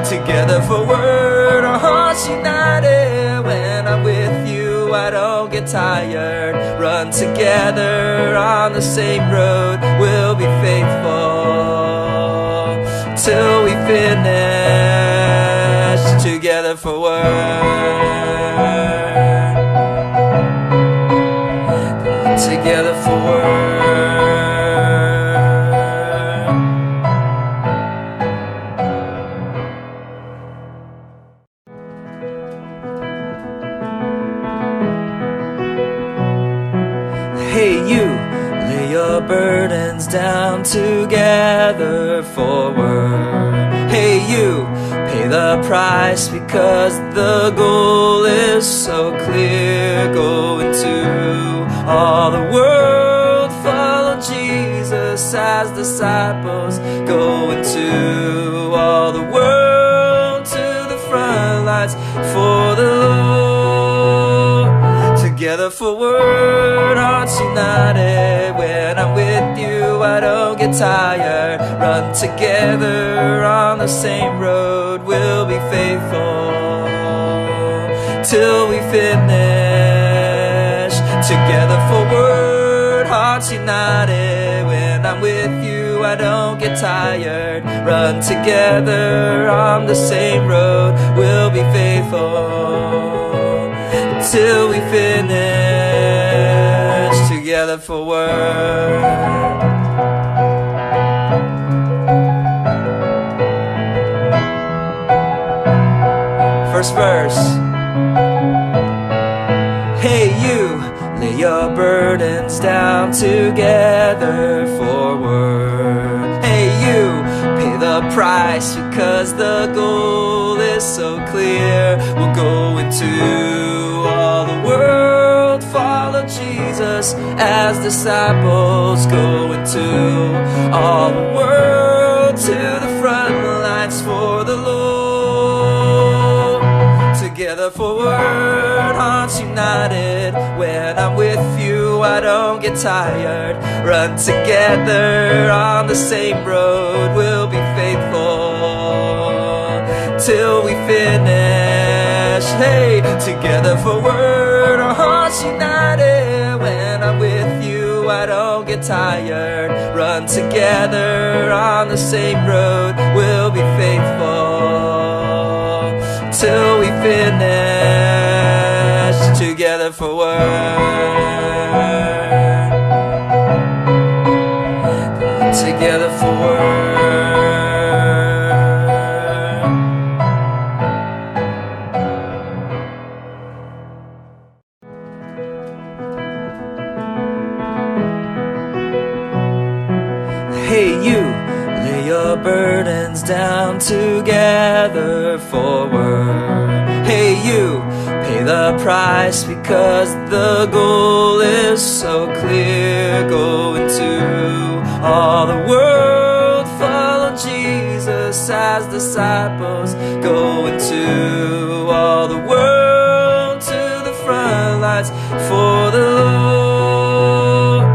together for word, our hearts united. When I'm with you, I don't get tired. Run together on the same road, we'll be faithful till we finish. Together for word, together for word. Hey you, lay your burdens down together forward. Hey you, pay the price because the goal is so clear. Go into all the world, follow Jesus as disciples. Go into all the world, to the front lines for the Lord. Together for word, hearts united. When I'm with you, I don't get tired. Run together on the same road, we'll be faithful till we finish. Together for word, hearts united. When I'm with you, I don't get tired. Run together on the same road, we'll be faithful till we finish. Together for word. First verse. Hey you, lay your burdens down together forward. Hey you, pay the price because the goal is so clear. We'll go into all the world, follow Jesus as disciples. Go into all the world, to the front lines for the Lord. Together for word, hearts united. When I'm with you, I don't get tired. Run together on the same road, we'll be faithful till we finish. Hey, together for word, our hearts united. When I'm with you, I don't get tired. Run together on the same road, we'll be faithful till we finish. Together for word, together for word. Hey you, lay your burdens down together forward. Hey you, pay the price because the goal is so clear. Go into all the world, follow Jesus as disciples. Go into all the world, to the front lines for the Lord.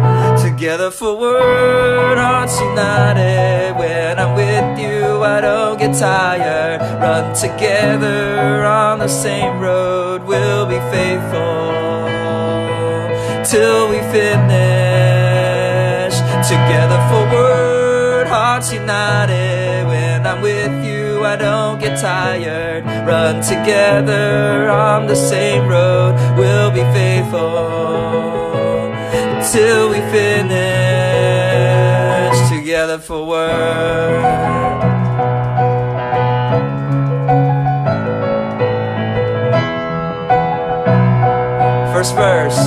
Together for word, hearts united. When I'm with you, I don't get tired. Run together on the same road, we'll be faithful till we finish. Together for word, hearts united. When I'm with you, I don't get tired. Run together on the same road, we'll be faithful till we finish. Together for word. First verse.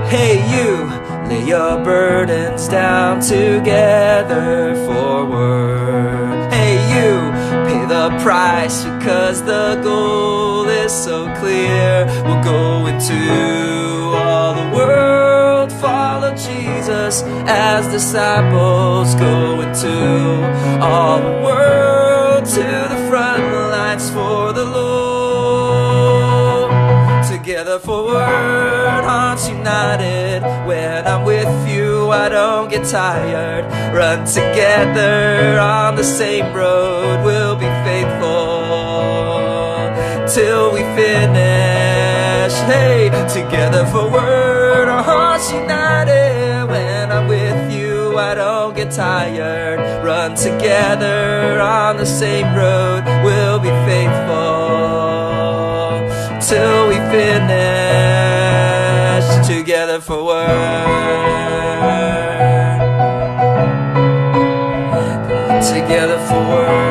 Hey you, lay your burdens down together forward. Hey you, pay the price because the goal is so clear. We'll go into all the world, follow Jesus as disciples. Go into all the world, to the front lines for the Lord. Together together forward, hearts united. When I'm with you, I don't get tired. Run together on the same road, we'll be faithful till we finish. Hey, together forward, our hearts united. When I'm with you, I don't get tired. Run together on the same road, we'll be faithful till we finish. Together forward, together forward.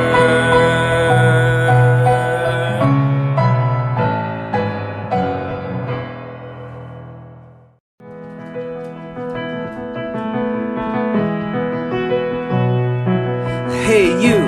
Hey you,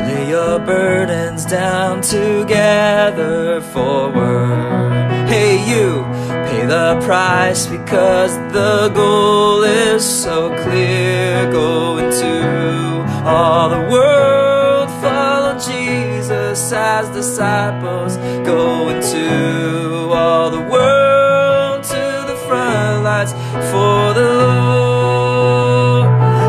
lay your burdens down together forward. Hey you, pay the price because the goal is so clear. Go into all the world, follow Jesus as disciples. Go into all the world, to the front lines for the Lord.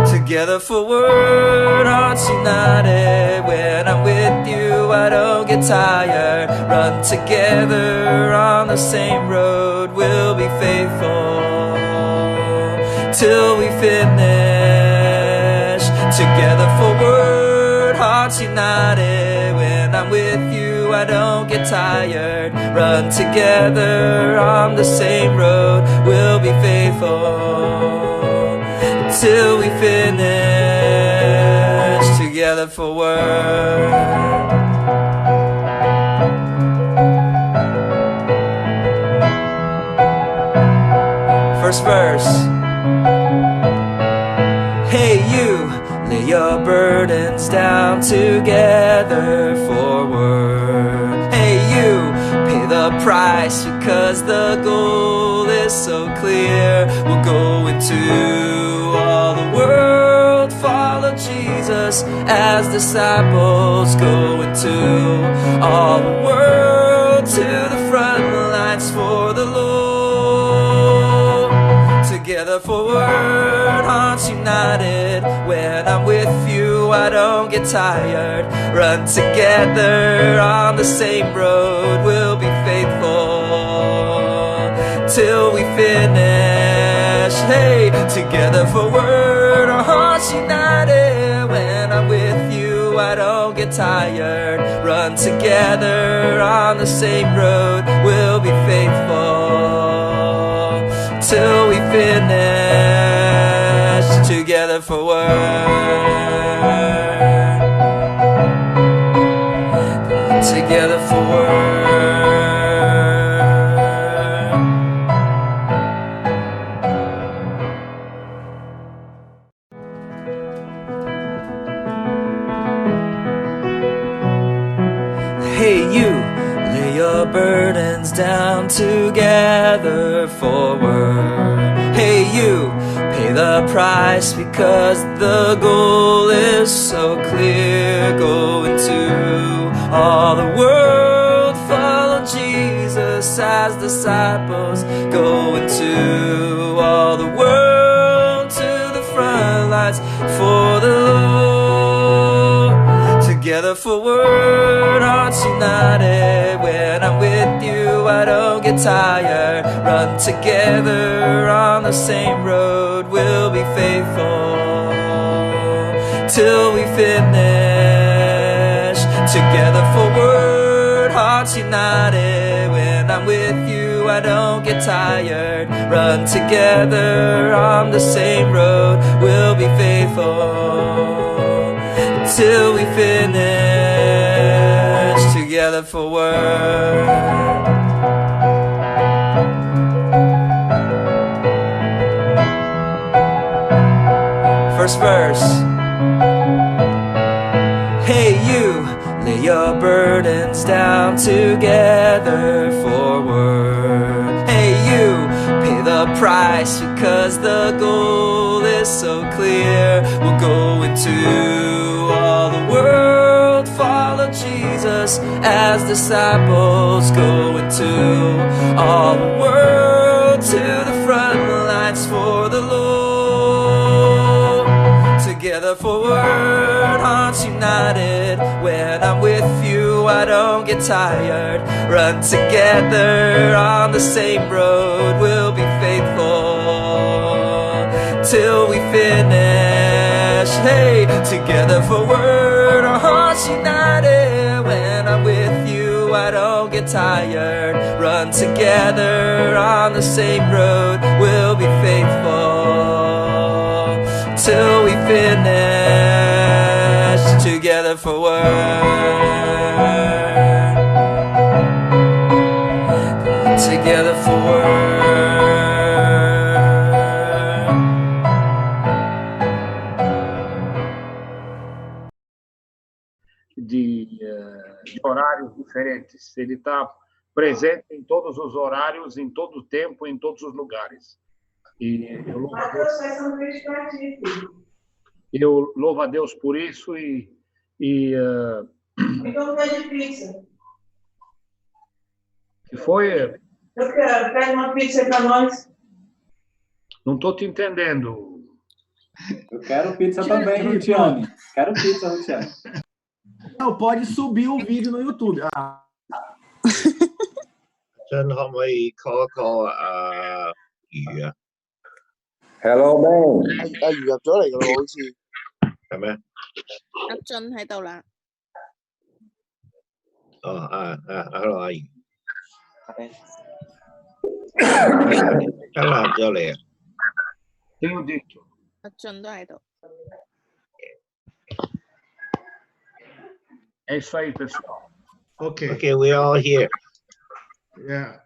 Together forward, hearts united. When I'm with you, I don't get tired. Run together on the same road, we'll be faithful till we finish. Together forward, hearts united. When I'm with you, I don't get tired. Run together on the same road, we'll be faithful till we finish. Together forward. First verse. Hey you, lay your burdens down together forward. Hey you, pay the price because the goal is so clear. We'll go into all the world, follow Jesus as disciples. Go into all the world, to the front lines for the Lord. Together forward, hearts united. When I'm with you, I don't get tired. Run together on the same road, we'll be faithful till we finish. Hey, together forward, our hearts united. When I'm with you, I don't get tired. Run together on the same road, we'll be faithful till we finish. Together forward, together forward. Hey you, lay your burdens down together forward. Hey you, pay the price because the goal is so clear. Go into all the world, follow Jesus as disciples. Go into all the world, to the front lines for the Lord. Together forward, hearts united. When I'm with you, I don't get tired. Run together on the same road, we'll be faithful till we finish. Together forward, hearts united. When I'm with you, I don't get tired. Run together on the same road, we'll be faithful till we finish. Together forward. First verse. Hey you, lay your burdens down together forward. Hey you, pay the price because the goal is so clear. We'll go into all the world, follow Jesus as disciples. Go into all the the Lord. Together forward, hearts united. When I'm with you, I don't get tired. Run together on the same road. We'll be faithful till we finish. Hey, together forward, our hearts united. When I'm with you, I don't get tired. Run together on the same road. We'll be faithful till we finish. Together forward. Together forward. De horários diferentes. Ele está presente em todos os horários, em todo o tempo, em todos os lugares. E eu louvo a Deus por isso Então pede pizza. Que foi? Eu quero, pede uma pizza para nós. Não estou te entendendo. Eu quero pizza também, Rutiane. Quero pizza, Rutiane. Não, pode subir o vídeo no YouTube. Chân không ai có Hello Ben. Anh gặp chỗ này rồi chị. Làm咩?阿俊喺度啦。Hello 阿姨。得啦，咗嚟啊。Tenho dito. 阿俊都喺度。É isso aí, pessoal. Ok. Okay, we all here. Yeah.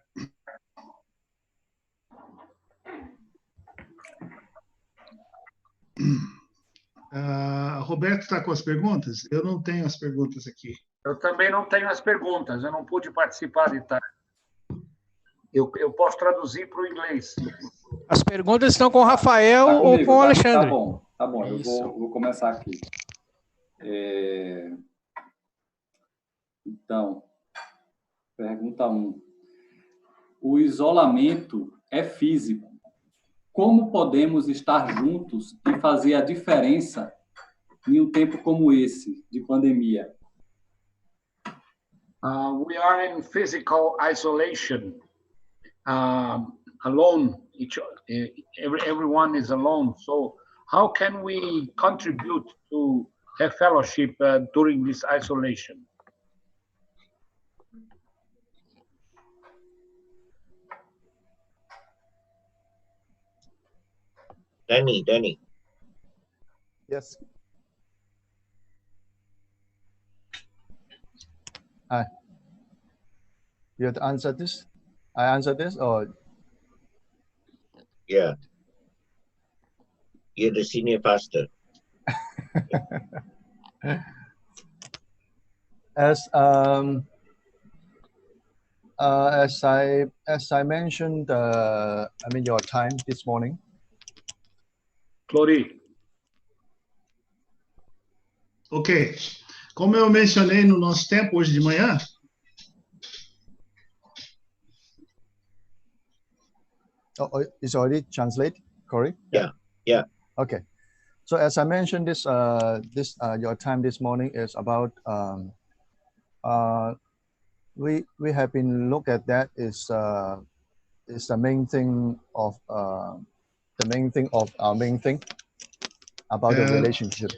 Roberto está com as perguntas? Eu não tenho as perguntas aqui. Eu também não tenho as perguntas, eu não pude participar de tarde. Eu posso traduzir para o inglês. As perguntas estão com o Rafael Tá ou comigo, com o tá Alexandre? bom, tá bom. Eu vou começar aqui. Então, pergunta 1. O isolamento é físico. Como podemos estar juntos e fazer a diferença em um tempo como esse, de pandemia? We are in physical isolation, alone. Everyone is alone. So how can we contribute to have fellowship during this isolation? Danny. Yes. You have to answer this? I answer this or? Yeah. You're the senior pastor. As I mentioned, your time this morning. Clori. Ok. Como eu mencionei no nosso tempo hoje de manhã, It's already translated, correct? Yeah. Okay. So as I mentioned, your time this morning is about we have been look at that is the main thing of our main thing about the relationship.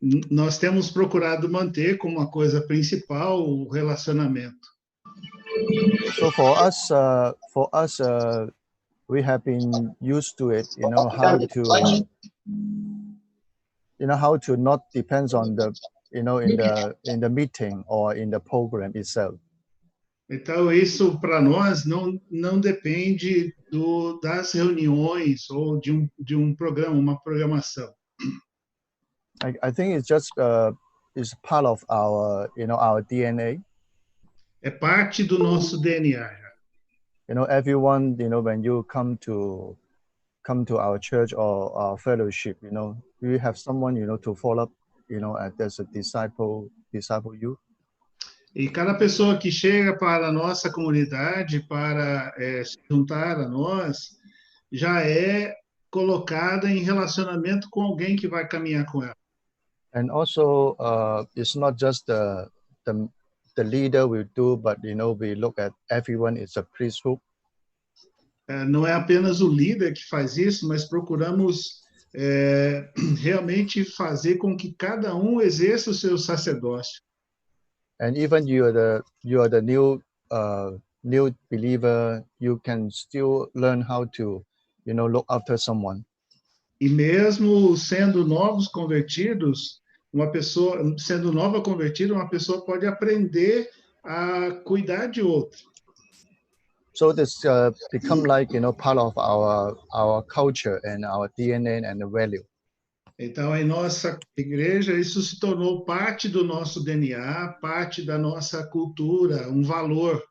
nós temos procurado manter como uma coisa principal o relacionamento. So for us, we have been used to it. How to not depends on the in the meeting or in the program itself. Então isso para nós não depende das reuniões ou de um programa, uma programação. I think it's just is part of our our DNA. É parte do nosso DNA. Everyone, when you come to our church or our fellowship, we have someone, to follow up, as a disciple you. E cada pessoa que chega para a nossa comunidade, para se juntar a nós, já é colocada em relacionamento com alguém que vai caminhar com ela. And also, it's not just the leader will do, but we look at everyone. It's a priesthood. Não é apenas o líder que faz isso, mas procuramos realmente fazer com que cada um exerça o seu sacerdócio. And even you are the new believer, you can still learn how to look after someone. E mesmo sendo novos convertidos, sendo nova convertida, uma pessoa pode aprender a cuidar de outro. So this become like part of our culture and our DNA and the value. Então, em nossa igreja, isso se tornou parte do nosso DNA, parte da nossa cultura, um valor.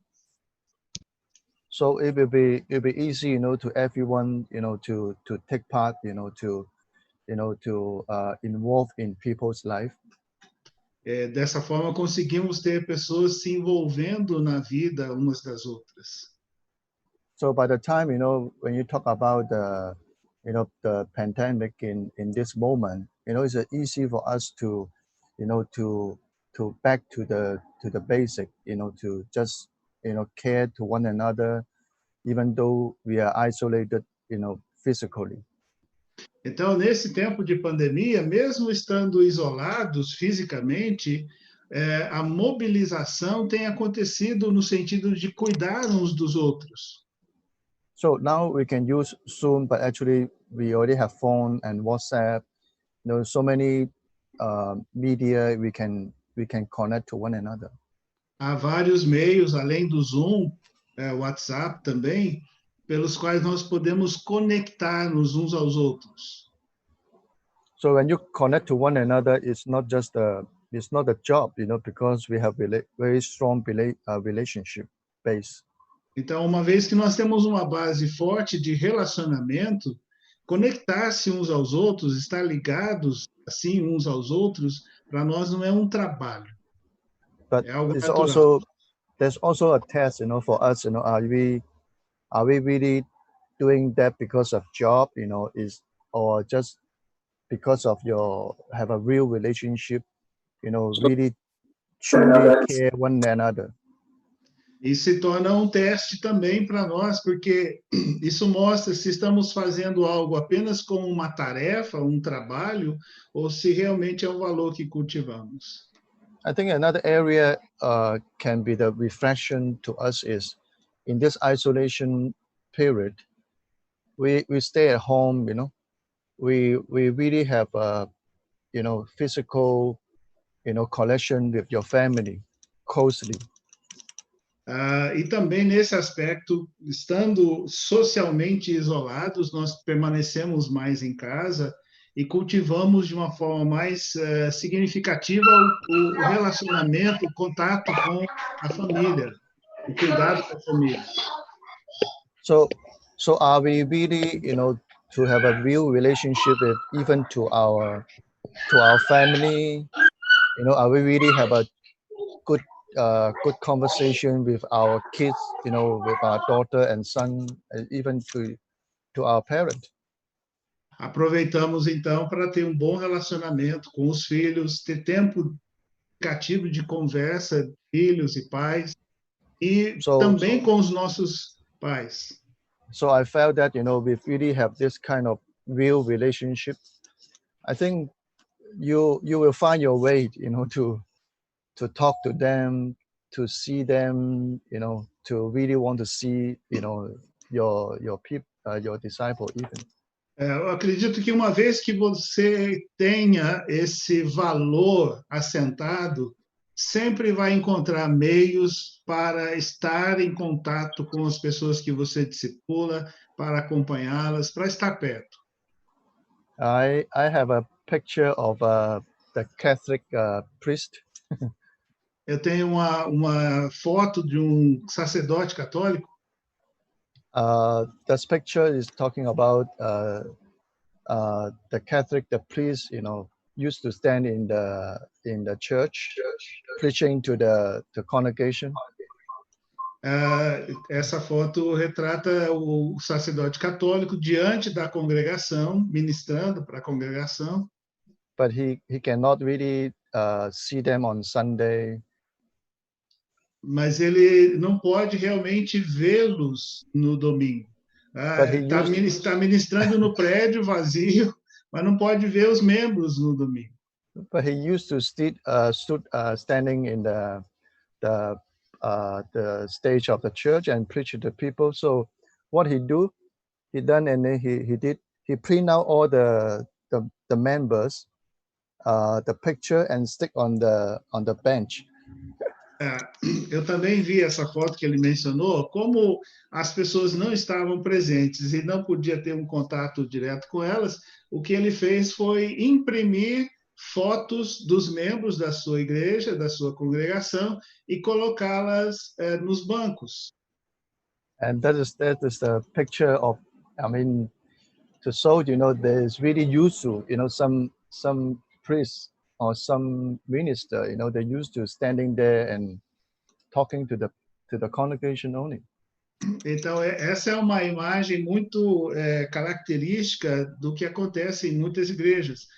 So it will be easy, to everyone, to take part, to involve in people's life. Dessa forma, conseguimos ter pessoas se envolvendo na vida umas das outras. So by the time, when you talk about the pandemic in this moment, it's easy for us to back to the basic, to just, care to one another, even though we are isolated, physically. Então, nesse tempo de pandemia, mesmo estando isolados fisicamente, a mobilização tem acontecido no sentido de cuidar uns dos outros. So now we can use Zoom, but actually we already have phone and WhatsApp. So many media we can connect to one another. Há vários meios, além do Zoom, WhatsApp também, pelos quais nós podemos conectar-nos uns aos outros. So when you connect to one another, it's not a job, because we have very strong relationship base. Então, uma vez que nós temos uma base forte de relacionamento, conectar-se uns aos outros, estar ligados assim uns aos outros, para nós não é um trabalho. But é algo it's natural. there's also a test, for us, are we really doing that because of job, or just because of have a real relationship, really truly care one another. E se torna um teste também para nós, porque isso mostra se estamos fazendo algo apenas como uma tarefa, um trabalho, ou se realmente é um valor que cultivamos. I think another area can be the reflection to us is in this isolation period, we stay at home, we really have physical, connection with your family closely. E também nesse aspecto, estando socialmente isolados, nós permanecemos mais em casa e cultivamos de uma forma mais significativa o relacionamento, o contato com a família, o cuidado com a família. So are we really, to have a real relationship with even to our family? Are we really have a good conversation with our kids, with our daughter and son, even to our parent? Aproveitamos então para ter um bom relacionamento com os filhos, ter tempo significativo de conversa, filhos e pais, e também com os nossos pais. So I felt that, we really have this kind of real relationship. I think you will find your way, to talk to them, to see them, to really want to see, your people, your disciple even. Eu acredito que uma vez que você tenha esse valor assentado, sempre vai encontrar meios para estar em contato com as pessoas que você discipula, para acompanhá-las, para estar perto. I have a picture of the Catholic priest. Eu tenho uma foto de sacerdote católico. This picture is talking about the Catholic, the priest, used to stand in the church, preaching to the congregation. Essa foto retrata o sacerdote católico diante da congregação, ministrando para a congregação. But he cannot really see them on Sunday. Mas ele não pode realmente vê-los no domingo. Está ministrando no prédio vazio, mas não pode ver os membros no domingo. But he used to stood standing in the stage of the church and preach to the people. So what he done, and then he print out all the members, the picture, and stick on the bench. Eu também vi essa foto que ele mencionou, como as pessoas não estavam presentes e não podia ter um contato direto com elas, o que ele fez foi imprimir fotos dos membros da sua igreja, da sua congregação, e colocá-las nos bancos. And that is the picture of, I mean, to show, there's really useful, some priests or some minister, they're used to standing there and talking to the congregation only. Então, essa é uma imagem muito característica do que acontece em muitas igrejas.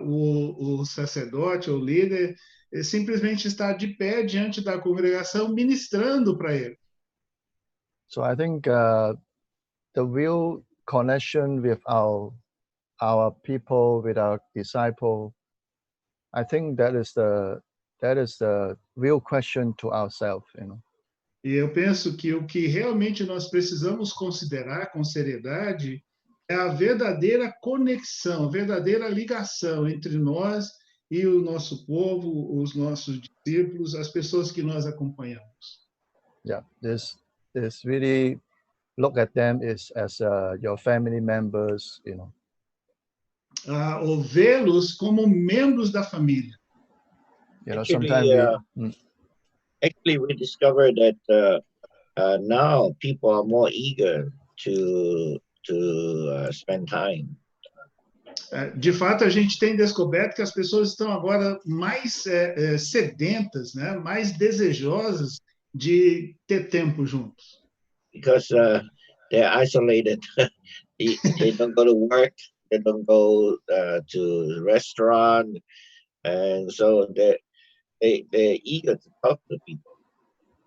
O sacerdote ou líder simplesmente está de pé diante da congregação ministrando para ele. So I think the real connection with our people, with our disciple, I think that is the real question to ourselves, E eu penso que o que realmente nós precisamos considerar com seriedade é a verdadeira conexão, a verdadeira ligação entre nós e o nosso povo, os nossos discípulos, as pessoas que nós acompanhamos. Yeah, this really look at them as your family members, Ou vê-los como membros da família. Actually, we discovered that now people are more eager to spend time. De fato, a gente tem descoberto que as pessoas estão agora mais sedentas, né? Mais desejosas de ter tempo juntos. Because they're isolated. They don't go to work. They don't go to the restaurant, and so they're eager to talk to people.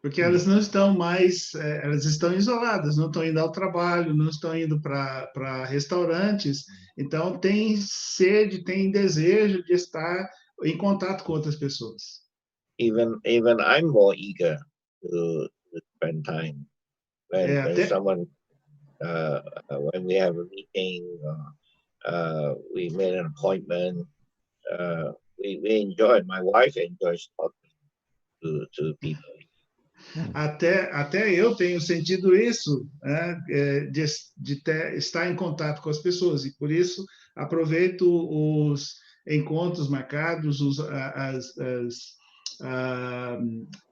Porque elas não estão mais, elas estão isoladas, não estão indo ao trabalho, não estão indo para restaurantes, então tem sede, tem desejo de estar em contato com outras pessoas. Even I'm more eager to spend time when someone when we have a meeting, we made an appointment. We enjoy. My wife enjoys talking to people. Até eu tenho sentido isso, né, de estar em contato com as pessoas, e por isso aproveito os encontros marcados,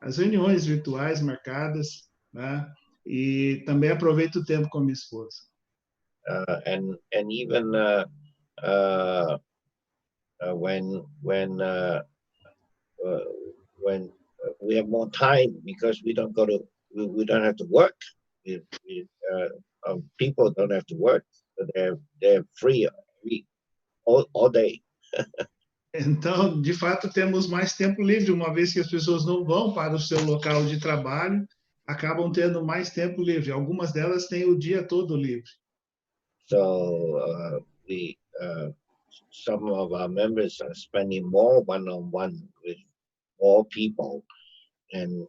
as reuniões virtuais marcadas, né, e também aproveito o tempo com a minha esposa. And even when we have more time because we don't have to work. People don't have to work, so they're free all day. Então, de fato, temos mais tempo livre, uma vez que as pessoas não vão para o seu local de trabalho, acabam tendo mais tempo livre. Algumas delas têm o dia todo livre. So some of our members are spending more one-on-one with more people than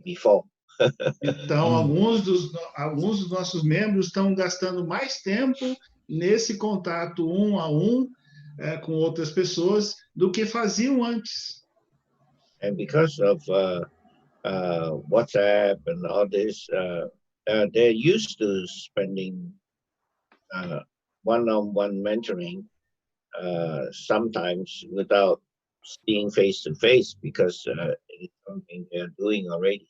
before. Então, alguns dos nossos membros estão gastando mais tempo nesse contato um a um com outras pessoas do que faziam antes. And because of WhatsApp and all this, they're used to spending one-on-one mentoring, sometimes without seeing face-to-face, because it's something they're doing already.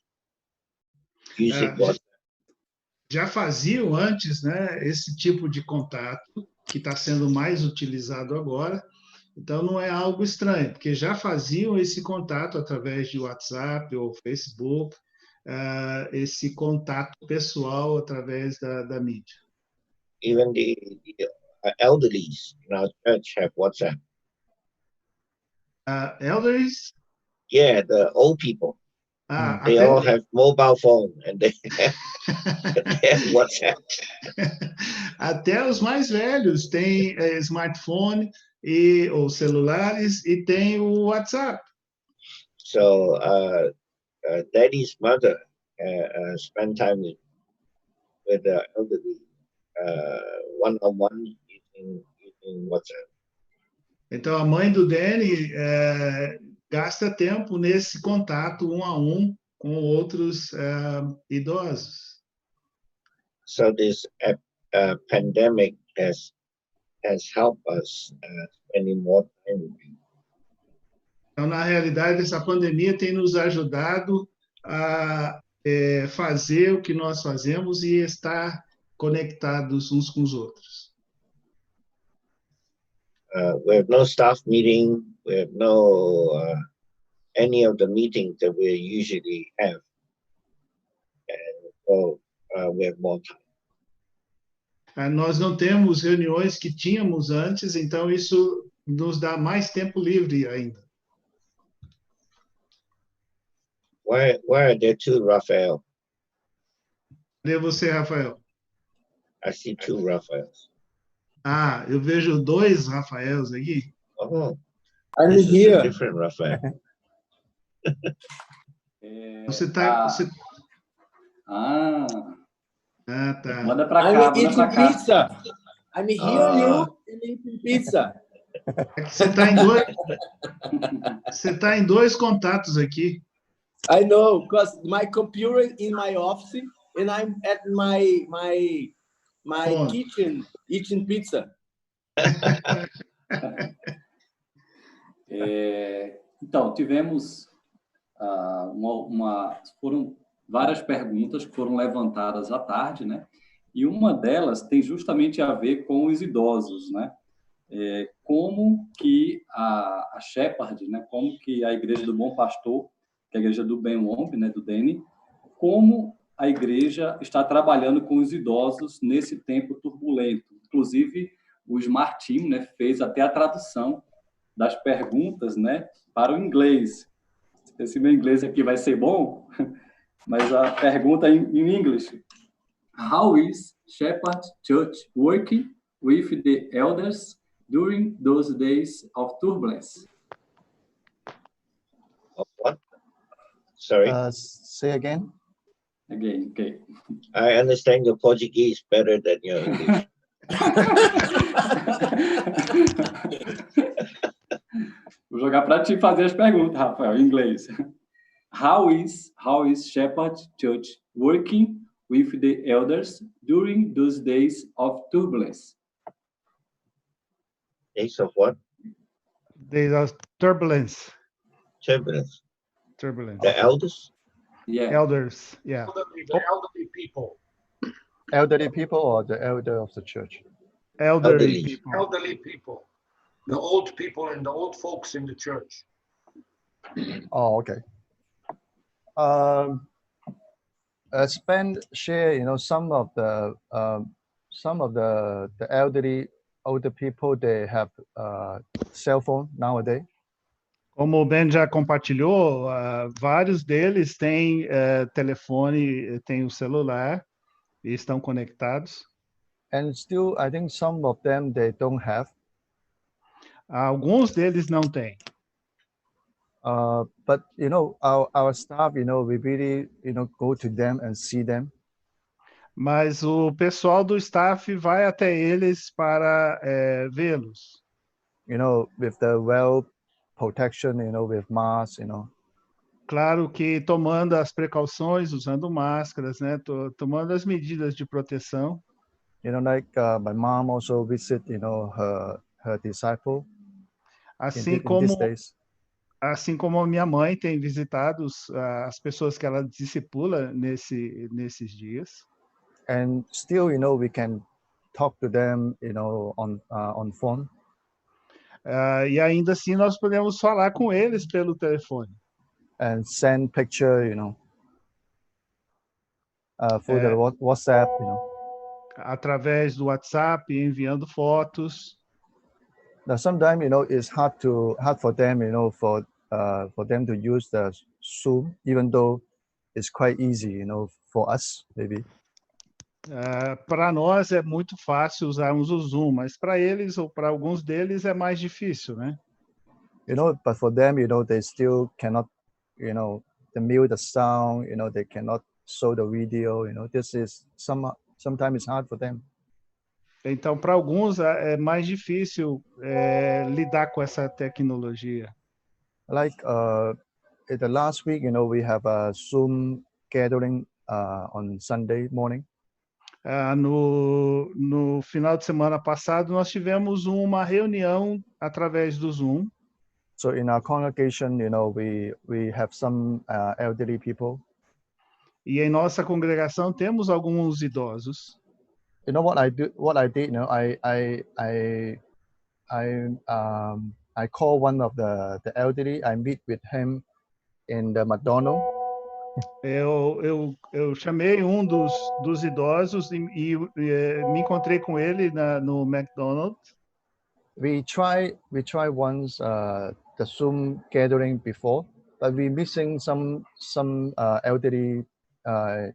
Já faziam antes, né, esse tipo de contato, que está sendo mais utilizado agora. Então, não é algo estranho, porque já faziam esse contato através de WhatsApp ou Facebook, esse contato pessoal através da mídia. Even the elderlies in our church have WhatsApp. Elders? Yeah, the old people. They all have mobile phone and they have WhatsApp. Até os mais velhos têm smartphone ou celulares e tem o WhatsApp. So Daddy's mother spend time with the elderly one-on-one using WhatsApp. Então a mãe do Danny gasta tempo nesse contato um com outros idosos. So this pandemic has helped us spending more time with people. Então, na realidade, essa pandemia tem nos ajudado a fazer o que nós fazemos e estar conectados uns com os outros. We have no staff meeting. We have no any of the meetings that we usually have, and so we have more time. Nós não temos reuniões que tínhamos antes, então isso nos dá mais tempo livre ainda. Why are there two Raphael? Cadê você, Rafael? I see two Raphaels. Eu vejo dois Rafaels aqui. Oh, I'm this is here. a different Raphael. Você tá... tá. Manda pra cá, I'm eating pizza. I'm hearing you eating pizza. Você tá em dois contatos aqui. I know, because my computer in my office and I'm at my kitchen eating pizza. Então, tivemos foram várias perguntas que foram levantadas à tarde, né? E uma delas tem justamente a ver com os idosos, né? Como que a Shepherd, né? Como que a Igreja do Bom Pastor, que é a Igreja do BenWong, né? Do Danny, como a igreja está trabalhando com os idosos nesse tempo turbulento. Inclusive, o Smart Team, né, fez até a tradução das perguntas, né, para o inglês. Esse meu inglês aqui vai ser bom, mas a pergunta em inglês. How is Shepherd Church working with the elders during those days of turbulence? Of what? Sorry? Say again. Again, okay. I understand your Portuguese better than your English. Vou jogar para ti fazer as perguntas, Rafael, em inglês. How is Shepherd Church working with the elders during those days of turbulence? Days of what? Days of turbulence. Turbulence. Turbulence. The elders? Yeah. Elders, yeah. The elderly people. Elderly people or the elder of the church? Elderly people. Elderly people. The old people and the old folks in the church. Oh, okay. Share, some of the older people, they have cell phone nowadays. Como o Ben já compartilhou, vários deles têm telefone, têm o celular e estão conectados. And still, I think some of them, they don't have. Alguns deles não têm. But, our staff, we really, go to them and see them. Mas o pessoal do staff vai até eles para vê-los. With the well protection, with masks, Claro que tomando as precauções, usando máscaras, né? Tomando as medidas de proteção. Like my mom also visit, her disciple. Assim como a minha mãe tem visitado as pessoas que ela discipula nesses dias. And still, we can talk to them, on phone. E ainda assim nós podemos falar com eles pelo telefone. And send picture, through the WhatsApp, através do WhatsApp, enviando fotos. Now, sometimes, it's hard for them, for them to use the Zoom, even though it's quite easy, for us, maybe. Para nós é muito fácil usarmos o Zoom, mas para eles ou para alguns deles é mais difícil, né? But for them, they still cannot, they mute the sound, they cannot show the video, this is sometimes it's hard for them. Então, para alguns é mais difícil lidar com essa tecnologia. Like in the last week, we have a Zoom gathering on Sunday morning. No final de semana passado, nós tivemos uma reunião através do Zoom. So in our congregation, we have some elderly people. E em nossa congregação temos alguns idosos. What I did, I call one of the elderly. I meet with him in the McDonald's. Eu chamei um dos idosos e me encontrei com ele no McDonald's. We try once the Zoom gathering before, but we missing some elderly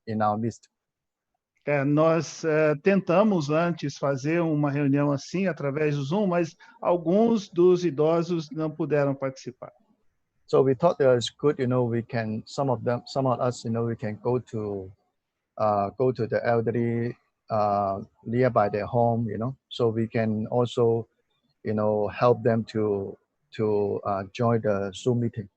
in our midst. Nós tentamos antes fazer uma reunião assim através do Zoom, mas alguns dos idosos não puderam participar. So we thought that it's good, we can some of us, we can go to the elderly nearby their home, so we can also, help them to join the Zoom meeting.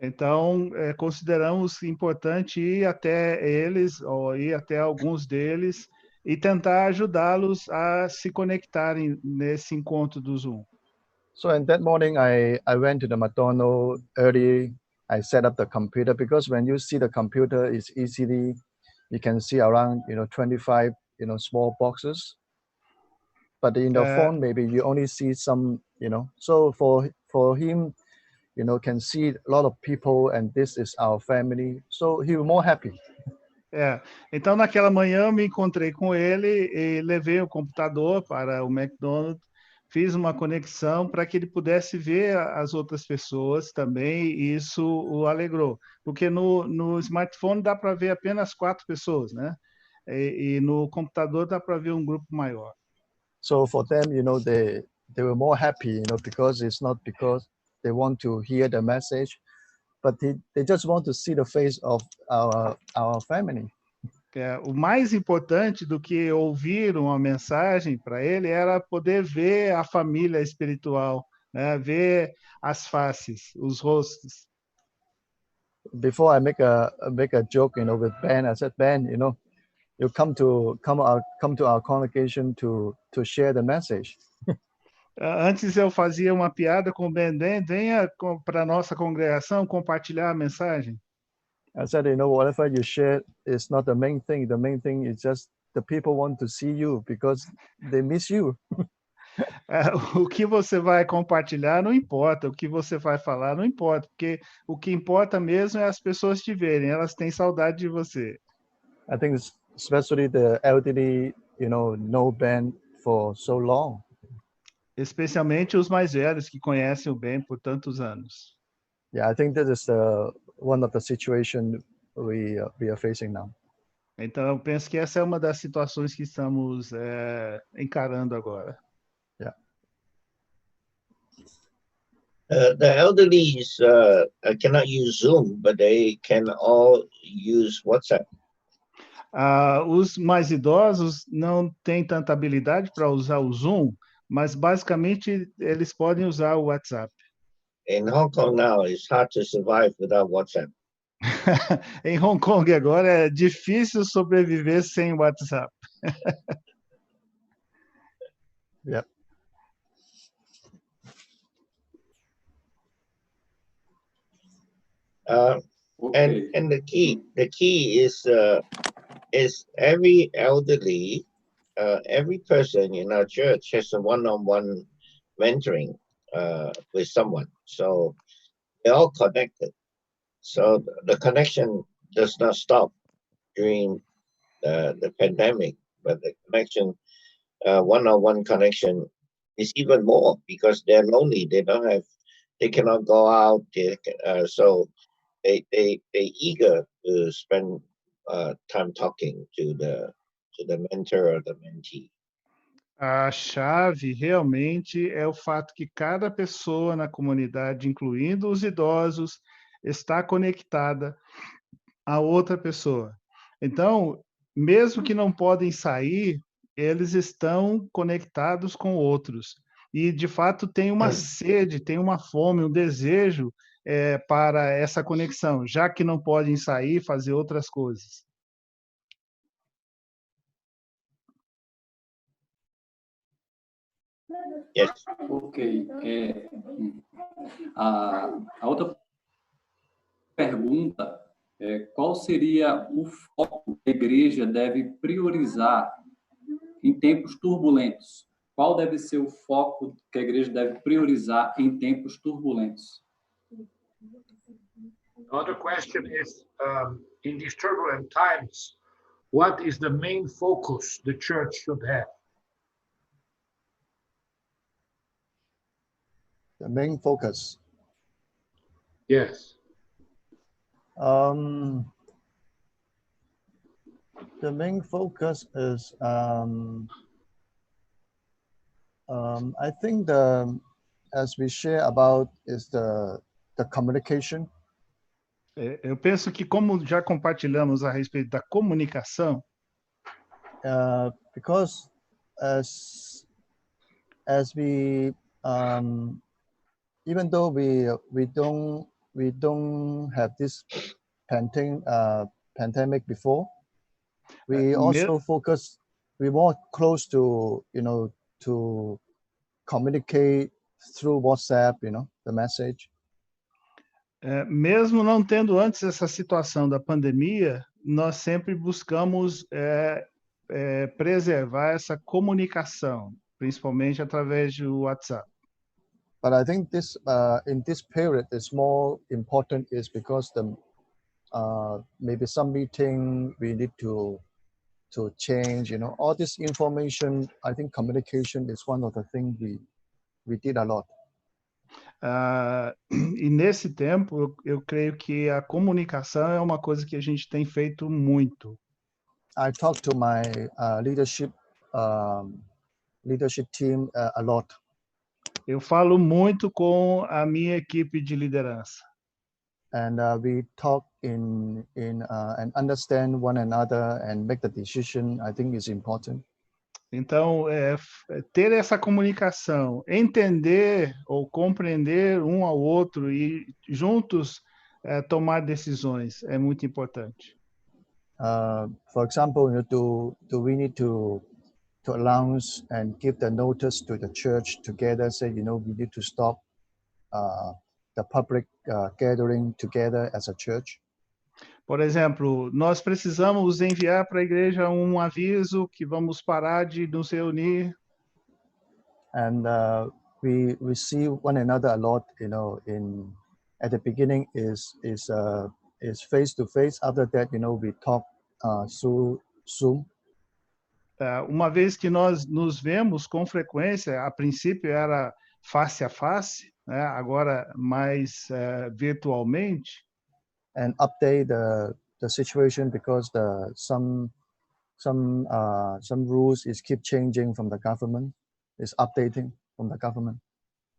Então, consideramos importante ir até eles, ou ir até alguns deles, e tentar ajudá-los a se conectarem nesse encontro do Zoom. So in that morning, I went to the McDonald's early. I set up the computer, because when you see the computer, it's easily, you can see around, 25, small boxes. But in the phone, maybe you only see some, so for him, can see a lot of people, and this is our family. So he was more happy. Então naquela manhã eu me encontrei com ele e levei o computador para o McDonald's, fiz uma conexão para que ele pudesse ver as outras pessoas também, e isso o alegrou. Porque no smartphone dá para ver apenas 4 pessoas, né? E no computador dá para ver um grupo maior. So for them, they were more happy, because it's not because they want to hear the message, but they just want to see the face of our family. O mais importante do que ouvir uma mensagem para ele era poder ver a família espiritual, né? Ver as faces, os rostos. Before I make a joke, with Ben, I said, Ben, you come to our congregation to share the message. Antes eu fazia uma piada com o Ben, venha para nossa congregação compartilhar a mensagem. I said, whatever you share is not the main thing. The main thing is just the people want to see you because they miss you. O que você vai compartilhar não importa, o que você vai falar não importa, porque o que importa mesmo é as pessoas te verem, elas têm saudade de você. I think especially the elderly, know Ben for so long. Especialmente os mais velhos que conhecem o Ben por tantos anos. Yeah, I think that is one of the situation we are facing now. Então eu penso que essa é uma das situações que estamos encarando agora. Yeah. The elderly cannot use Zoom, but they can all use WhatsApp. Os mais idosos não têm tanta habilidade para usar o Zoom, mas basicamente eles podem usar o WhatsApp. In Hong Kong now, it's hard to survive without WhatsApp. Em Hong Kong agora é difícil sobreviver sem WhatsApp. Yep. Okay. And the key is every elderly, every person in our church has a one-on-one mentoring with someone, so they're all connected. So the connection does not stop during the pandemic, but the connection, one-on-one connection is even more because they're lonely. They cannot go out. So they eager to spend time talking to the mentor or the mentee. A chave realmente é o fato que cada pessoa na comunidade, incluindo os idosos, está conectada a outra pessoa. Então, mesmo que não podem sair, eles estão conectados com outros. E, de fato, tem uma sede, tem uma fome, um desejo para essa conexão, já que não podem sair e fazer outras coisas. Yes. Ok. A outra pergunta é qual seria o foco que a igreja deve priorizar em tempos turbulentos? Qual deve ser o foco que a igreja deve priorizar em tempos turbulentos? Another question is, in these turbulent times, what is the main focus the church should have? The main focus. Yes. The main focus is, I think as we share about, is the communication. Eu penso que, como já compartilhamos a respeito da comunicação, because as we even though we don't have this pandemic before, we also focus. We more close to to communicate through WhatsApp, the message. Mesmo não tendo antes essa situação da pandemia, nós sempre buscamos preservar essa comunicação, principalmente através do WhatsApp. But I think this in this period is more important is because maybe some meeting we need to change, all this information. I think communication is one of the things we did a lot. E nesse tempo, eu creio que a comunicação é uma coisa que a gente tem feito muito. I talk to my leadership team a lot. Eu falo muito com a minha equipe de liderança. And we talk and understand one another and make the decision. I think is important. Então, ter essa comunicação, entender ou compreender um ao outro e juntos tomar decisões é muito importante. For example, do we need to announce and give the notice to the church together? Say, we need to stop the public gathering together as a church. Por exemplo, nós precisamos enviar para a igreja um aviso que vamos parar de nos reunir. And we see one another a lot, at the beginning is face to face. After that, we talk through Zoom. Uma vez que nós nos vemos com frequência, a princípio era face a face, né? Agora mais virtualmente. And update the situation because some rules keep changing from the government, is updating from the government.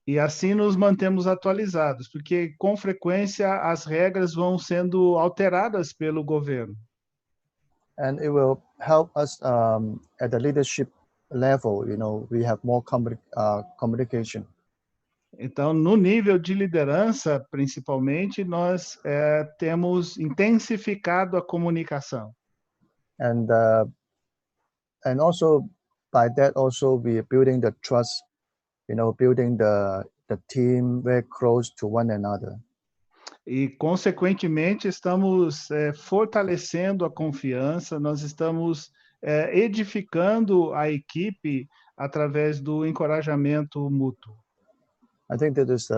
E assim nos mantemos atualizados, porque com frequência as regras vão sendo alteradas pelo governo. And it will help us at the leadership level, we have more communication. Então, no nível de liderança, principalmente, nós temos intensificado a comunicação. And also by that also we are building the trust, building the team very close to one another. E, consequentemente, estamos fortalecendo a confiança, nós estamos edificando a equipe através do encorajamento mútuo. I think that is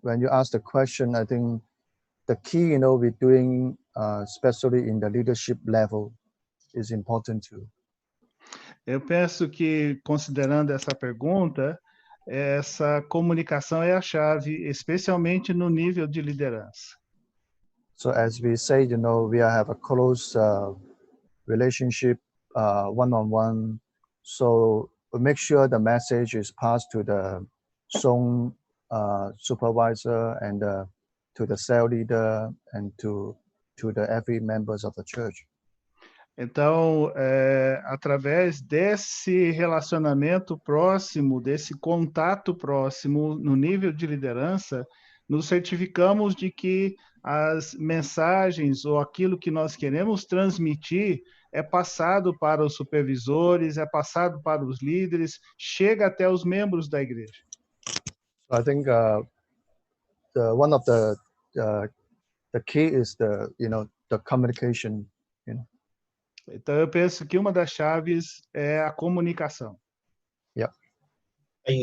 when you ask the question, I think the key, we're doing especially in the leadership level, is important too. Eu penso que, considerando essa pergunta, essa comunicação é a chave, especialmente no nível de liderança. So as we say, we have a close relationship, one-on-one. So we make sure the message is passed to the zone supervisor and to the cell leader and to the every members of the church. Então, através desse relacionamento próximo, desse contato próximo no nível de liderança, nos certificamos de que as mensagens ou aquilo que nós queremos transmitir é passado para os supervisores, é passado para os líderes, chega até os membros da igreja. I think one of the key is the communication. Então eu penso que uma das chaves é a comunicação. Yeah. How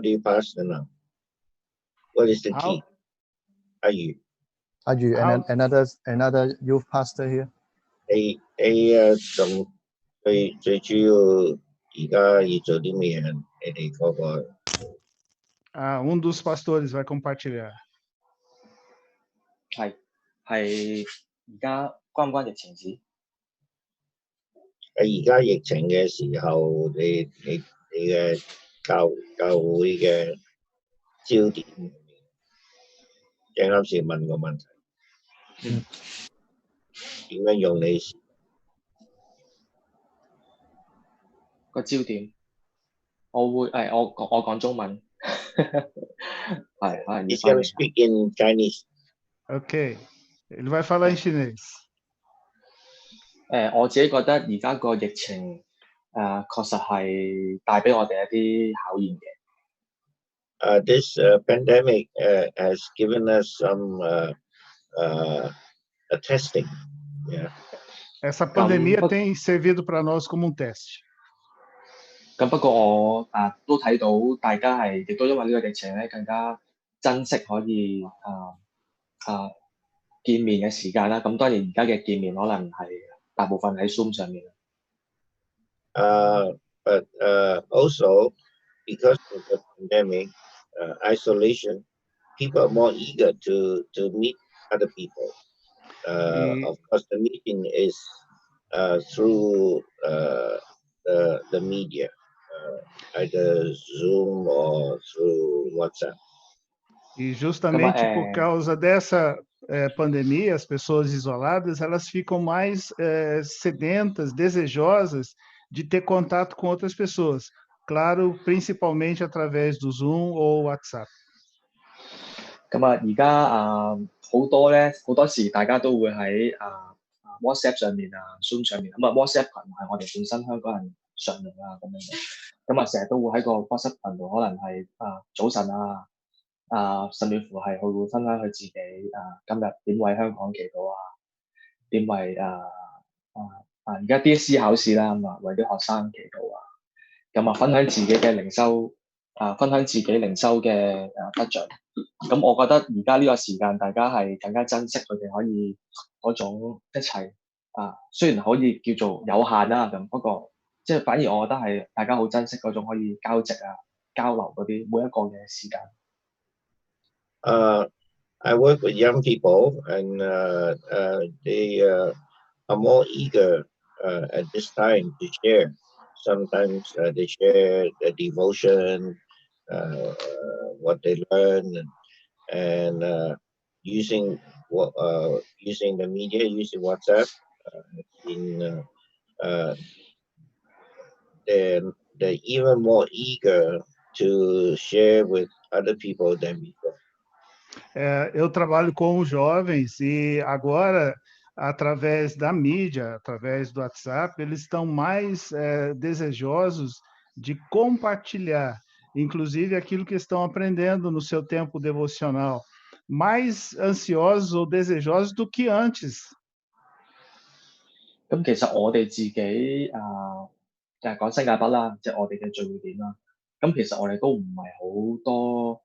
do you pastor now? What is the key? Are you another youth pastor here? 最主要而家要做啲咩？你哋嗰個dos pastores vai compartilhar. 係而家關唔關疫情事？喺而家疫情嘅時候，你嘅教會嘅焦點，正啱先問個問題，點樣用你個焦點？我講中文，係可能要 He's gonna speak in Chinese. Ok, ele vai falar em chinês. 我自己覺得而家個疫情確實係帶俾我哋一啲考驗嘅。This pandemic has given us some testing. Yeah. Essa pandemia tem servido para nós como teste. 咁不過我都睇到大家亦都因為呢個疫情咧，更加珍惜可以見面嘅時間啦。咁當然而家嘅見面可能係大部分喺 Zoom 上面。But also because of the pandemic isolation, people are more eager to meet other people. Of course, the meeting is through the media, either Zoom or through WhatsApp. E justamente por causa dessa pandemia, as pessoas isoladas, elas ficam mais sedentas, desejosas de ter contato com outras pessoas. Claro, principalmente através do Zoom ou WhatsApp. 咁而家好多時大家都會喺WhatsApp 上面Zoom 上面，WhatsApp 群係我哋本身香港人常用咁樣嘅，咁成日都會喺個 WhatsApp 群度，可能係早晨甚至乎係佢會分享佢自己今日點為香港祈禱點為而家 DSE 考試啦，為啲學生祈禱分享自己嘅靈修分享自己靈修嘅得著。咁我覺得而家呢個時間，大家係更加珍惜佢哋可以嗰種一齊雖然可以叫做有限啦，不過即係反而我覺得係大家好珍惜嗰種可以交集交流嗰啲每一個嘅時間。I work with young people, and they are more eager at this time to share. Sometimes they share their devotion, what they learn, and using the media, using WhatsApp. They're even more eager to share with other people than before. Eu trabalho com jovens e agora, através da mídia, através do WhatsApp, eles estão mais desejosos de compartilhar, inclusive aquilo que estão aprendendo no seu tempo devocional, mais ansiosos ou desejosos do que antes. 咁其實我哋自己就係講新加坡啦，即係我哋嘅聚會點啦。咁其實我哋都唔係好多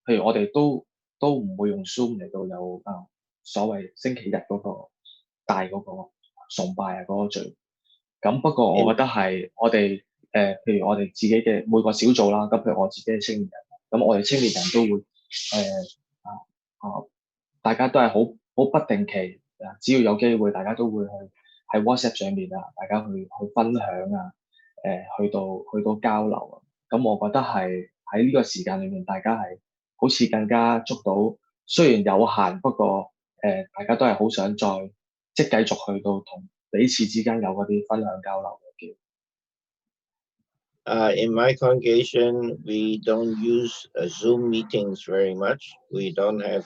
譬如我哋都唔會用 Zoom 嚟到有所謂星期日嗰個大嗰個崇拜啊嗰個聚。咁不過我覺得係我哋譬如我哋自己嘅每個小組啦，咁譬如我自己係青年人，咁我哋青年人都會大家都係好不定期只要有機會，大家都會去喺 WhatsApp 上面大家去分享去到交流啊。咁我覺得係喺呢個時間裏面，大家係好似更加捉到，雖然有限，不過大家都係好想再即係繼續去到同彼此之間有嗰啲分享交流嘅機會。In my congregation, we don't use Zoom meetings very much. We don't have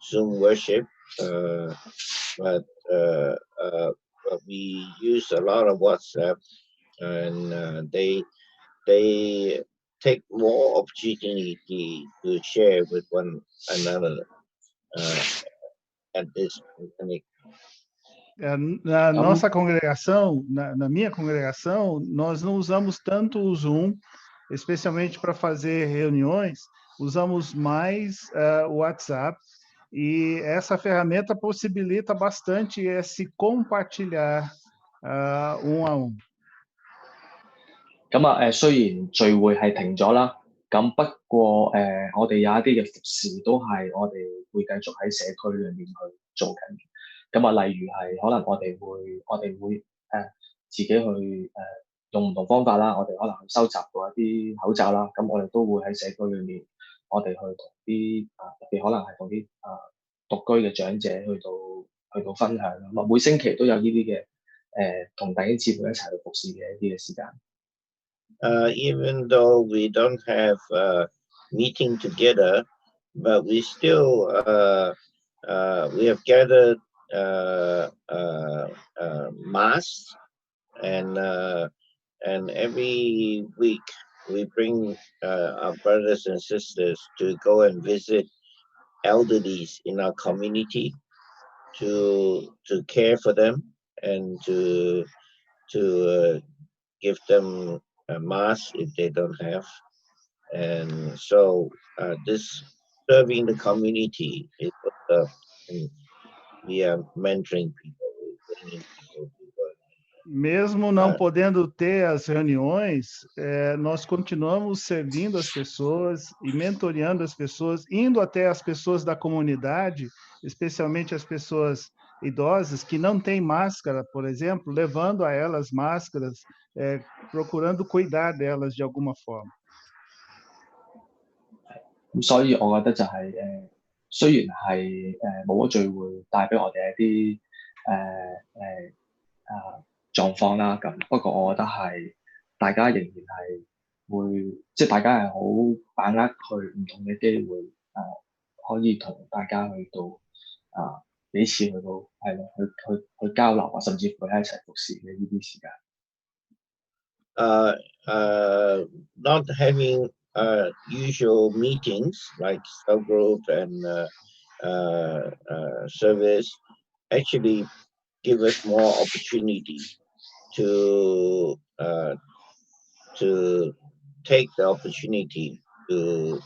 Zoom worship, but we use a lot of WhatsApp, and they take more opportunity to share with one another at this clinic. Na nossa congregação, na minha congregação, nós não usamos tanto o Zoom, especialmente para fazer reuniões, usamos mais o WhatsApp, e essa ferramenta possibilita bastante esse compartilhar um a um. 咁雖然聚會係停咗啦，咁不過我哋有一啲嘅服侍都係我哋會繼續喺社區裏面去做緊。咁例如係可能我哋會自己去用唔同方法啦，我哋可能去收集到一啲口罩啦，咁我哋都會喺社區裏面，我哋去同啲特別可能係同啲獨居嘅長者去到分享啦。每星期都有呢啲嘅同弟兄姊妹一齊去服侍嘅一啲嘅時間。Even though we don't have meeting together, but we still we have gathered masks, and every week we bring our brothers and sisters to go and visit elderlies in our community to care for them and to give them a mask if they don't have. And so this serving the community is what we are mentoring people, bringing people to work. Mesmo não podendo ter as reuniões, nós continuamos servindo as pessoas e mentoreando as pessoas, indo até as pessoas da comunidade, especialmente as pessoas idosas que não têm máscara, por exemplo, levando a elas máscaras, procurando cuidar delas de alguma forma. 咁所以我覺得就係雖然係冇咗聚會帶俾我哋一啲狀況啦，咁不過我覺得係大家仍然係會，即係大家係好把握去唔同嘅機會可以同大家去到彼此去到係咯，去交流啊，甚至乎喺一齊服侍嘅呢啲時間。Not having usual meetings like cell group and service actually give us more opportunity to take the opportunity to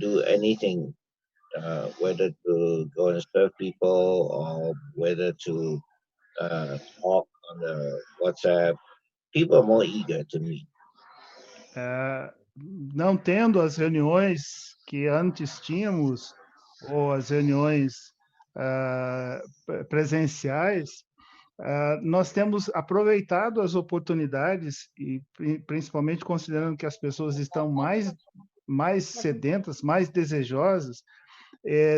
do anything, whether to go and serve people or whether to talk on the WhatsApp. People are more eager to meet. Não tendo as reuniões que antes tínhamos, ou as reuniões presenciais, nós temos aproveitado as oportunidades, e principalmente considerando que as pessoas estão mais sedentas, mais desejosas,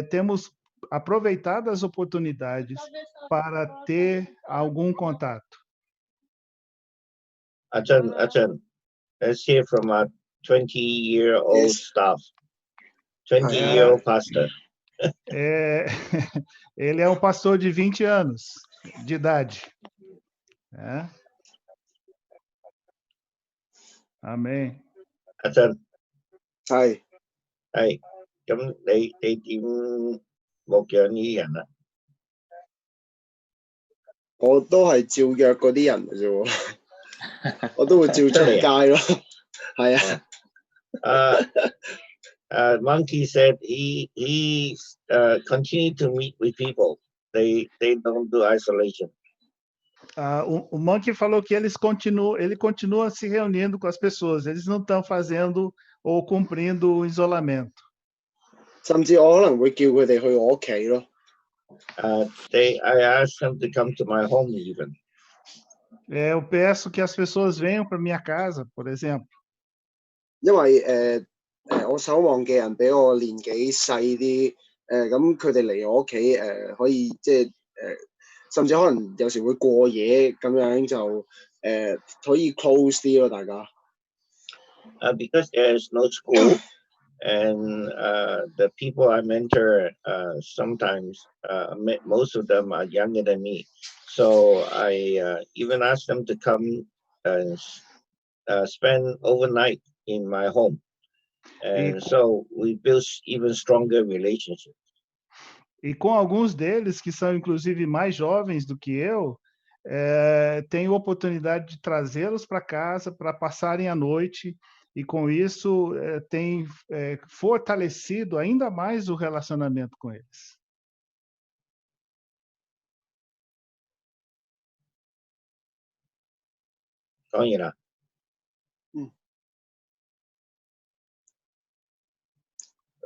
temos aproveitado as oportunidades para ter algum contato. Achan, let's hear from a 20-year-old staff, 20-year-old pastor. Ele é um pastor de 20 anos de idade. Amém. Achan. Hi. Hi. 咁你點牧養呢啲人啊？我都係照約嗰啲人嘅啫喎，我都會照出街咯，係啊。Monkey said he continued to meet with people. They don't do isolation. O Monkey falou que ele continua se reunindo com as pessoas. Eles não estão fazendo ou cumprindo o isolamento. 甚至我可能會叫佢哋去我屋企咯。I asked them to come to my home even. Eu peço que as pessoas venham para minha casa, por exemplo. 因為我守望嘅人比我年紀細啲，咁佢哋嚟我屋企可以即係甚至可能有時會過夜咁樣就可以 close 啲咯，大家。Because there's no school, and the people I mentor sometimes most of them are younger than me, so I even ask them to come and spend overnight in my home, and so we build even stronger relationships. E com alguns deles, que são inclusive mais jovens do que eu, tenho oportunidade de trazê-los para casa para passarem a noite, e com isso tem fortalecido ainda mais o relacionamento com eles.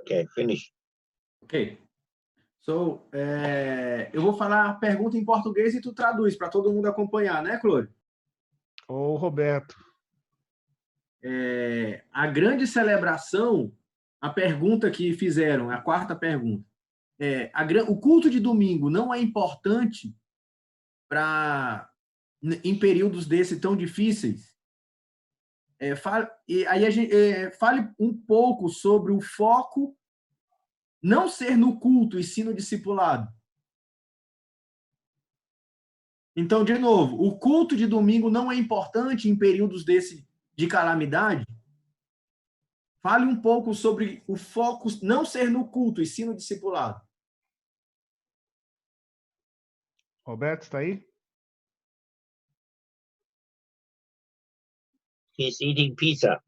Okay, finish. Ok. So, eu vou falar a pergunta em português e tu traduz para todo mundo acompanhar, né, Clório? Ô, Roberto. A grande celebração, a pergunta que fizeram, a quarta pergunta, o culto de domingo não é importante em períodos desse tão difíceis? Fale um pouco sobre o foco não ser no culto e sim no discipulado. Então, de novo, o culto de domingo não é importante em períodos de calamidade? Fale um pouco sobre o foco não ser no culto e sim no discipulado. Roberto, está aí? He's eating pizza.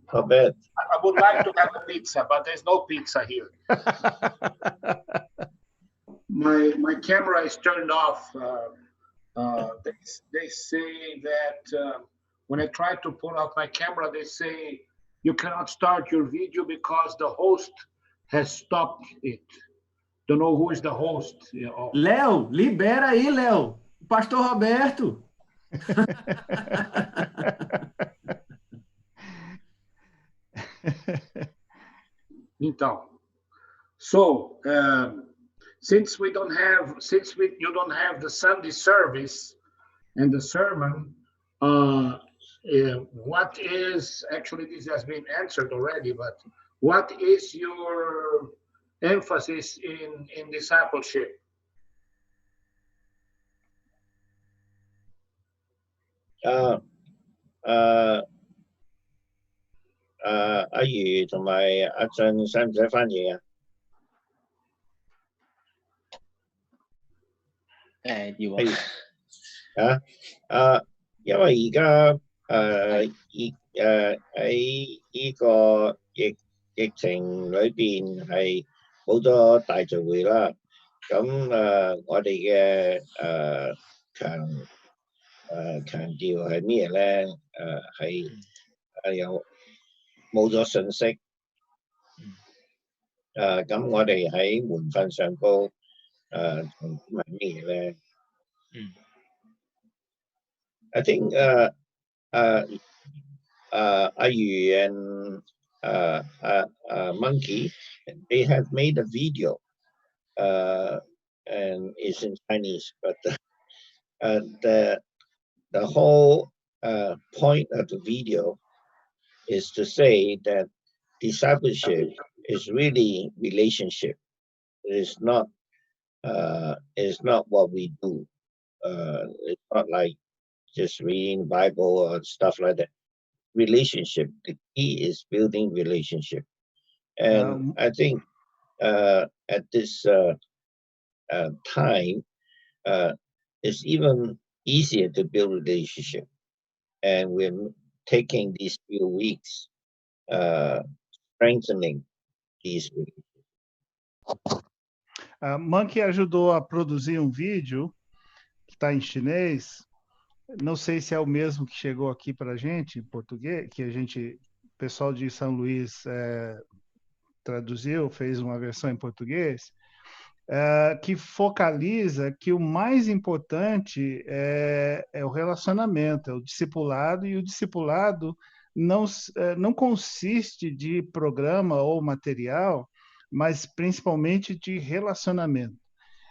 Roberto. I would like to have a pizza, but there's no pizza here. My camera is turned off. They say that when I try to pull out my camera, they say you cannot start your video because the host has stopped it. Don't know who is the host. Léo, libera aí, Léo. Pastor Roberto. Então, so since you don't have the Sunday service and the sermon, what is actually this has been answered already, but what is your emphasis in discipleship?阿如同埋阿俊使唔使翻譯啊？要因為而家喺呢個疫情裏邊係好多大聚會啦，咁我哋嘅強調係咩咧？係有冇咗信息？咁我哋喺門訓上高係咩咧？I think Ayu and Monkey, they have made a video, and it's in Chinese, but the whole point of the video is to say that discipleship is really relationship. It's not what we do. It's not like just reading the Bible or stuff like that. Relationship. The key is building relationship. And I think at this time, it's even easier to build relationship. And we're taking these few weeks, strengthening these relationships. Monkey ajudou a produzir um vídeo que está em chinês. Não sei se é o mesmo que chegou aqui para a gente em português, que o pessoal de São Luís traduziu, fez uma versão em português, que focaliza que o mais importante é o relacionamento, é o discipulado, e o discipulado não consiste de programa ou material, mas principalmente de relacionamento.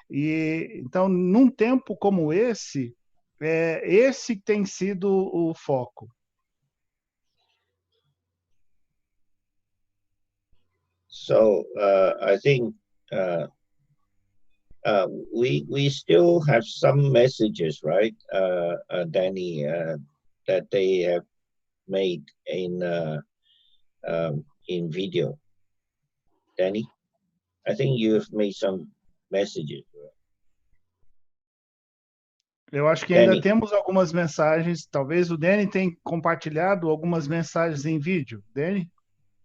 E então, num tempo como esse tem sido o foco. So I think we still have some messages, right, Danny, that they have made in video. Danny, I think you have made some messages. Eu acho que ainda temos algumas mensagens. Talvez o Danny tenha compartilhado algumas mensagens em vídeo. Danny?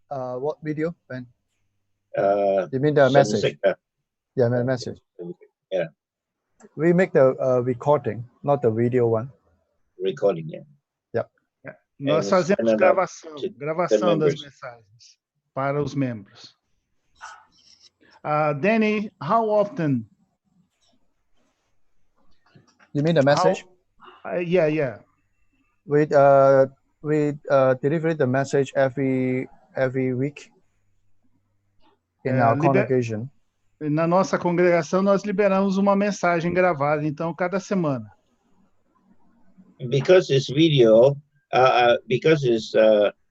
What video, Ben? You mean the message? Yeah, the message. Yeah. We make the recording, not the video one. Recording, yeah. Yep. Nós fazemos gravação das mensagens para os membros. Danny, how often? You mean the message? Yeah. We deliver the message every week in our congregation. Na nossa congregação nós liberamos uma mensagem gravada, então cada semana. Because it's video, because it's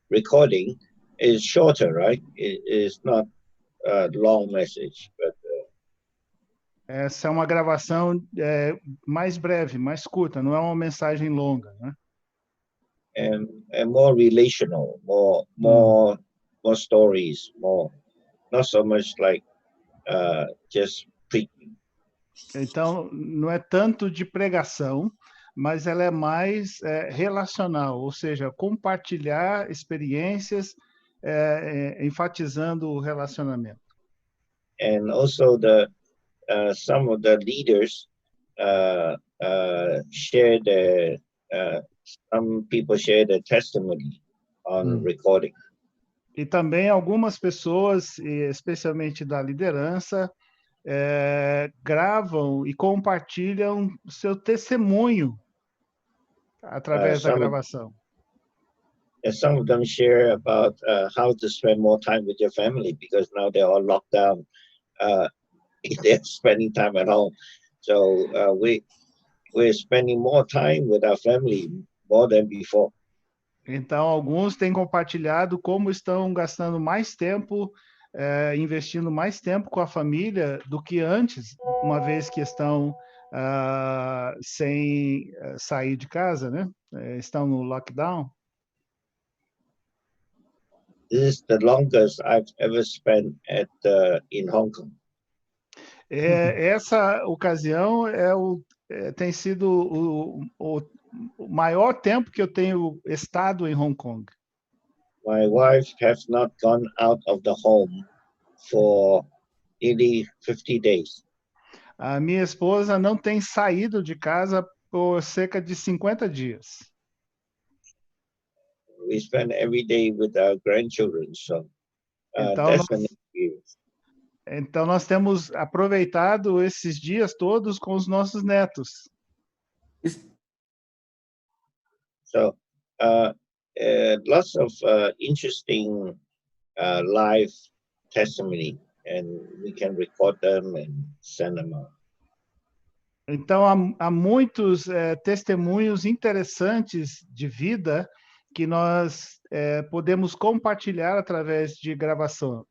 recording, is shorter, right? It is not a long message, but. Essa é uma gravação mais breve, mais curta, não é uma mensagem longa, né? And more relational, more stories, not so much like just preaching. Então, não é tanto de pregação, mas ela é mais relacional, ou seja, compartilhar experiências, enfatizando o relacionamento. And also some of the leaders share some people share their testimony on recording. E também algumas pessoas, especialmente da liderança, gravam e compartilham seu testemunho através da gravação. And some of them share about how to spend more time with your family, because now they're all locked down. They're spending time at home. So we're spending more time with our family more than before. Então, alguns têm compartilhado como estão gastando mais tempo, investindo mais tempo com a família do que antes, uma vez que estão sem sair de casa, né? Estão no lockdown. This is the longest I've ever spent in Hong Kong. Essa ocasião tem sido o maior tempo que eu tenho estado em Hong Kong. My wife has not gone out of the home for nearly 50 days. A minha esposa não tem saído de casa por cerca de 50 dias. We spend every day with our grandchildren, so that's an experience. Então nós temos aproveitado esses dias todos com os nossos netos. So lots of interesting live testimony, and we can record them and send them out. Então há muitos testemunhos interessantes de vida que nós podemos compartilhar através de gravações.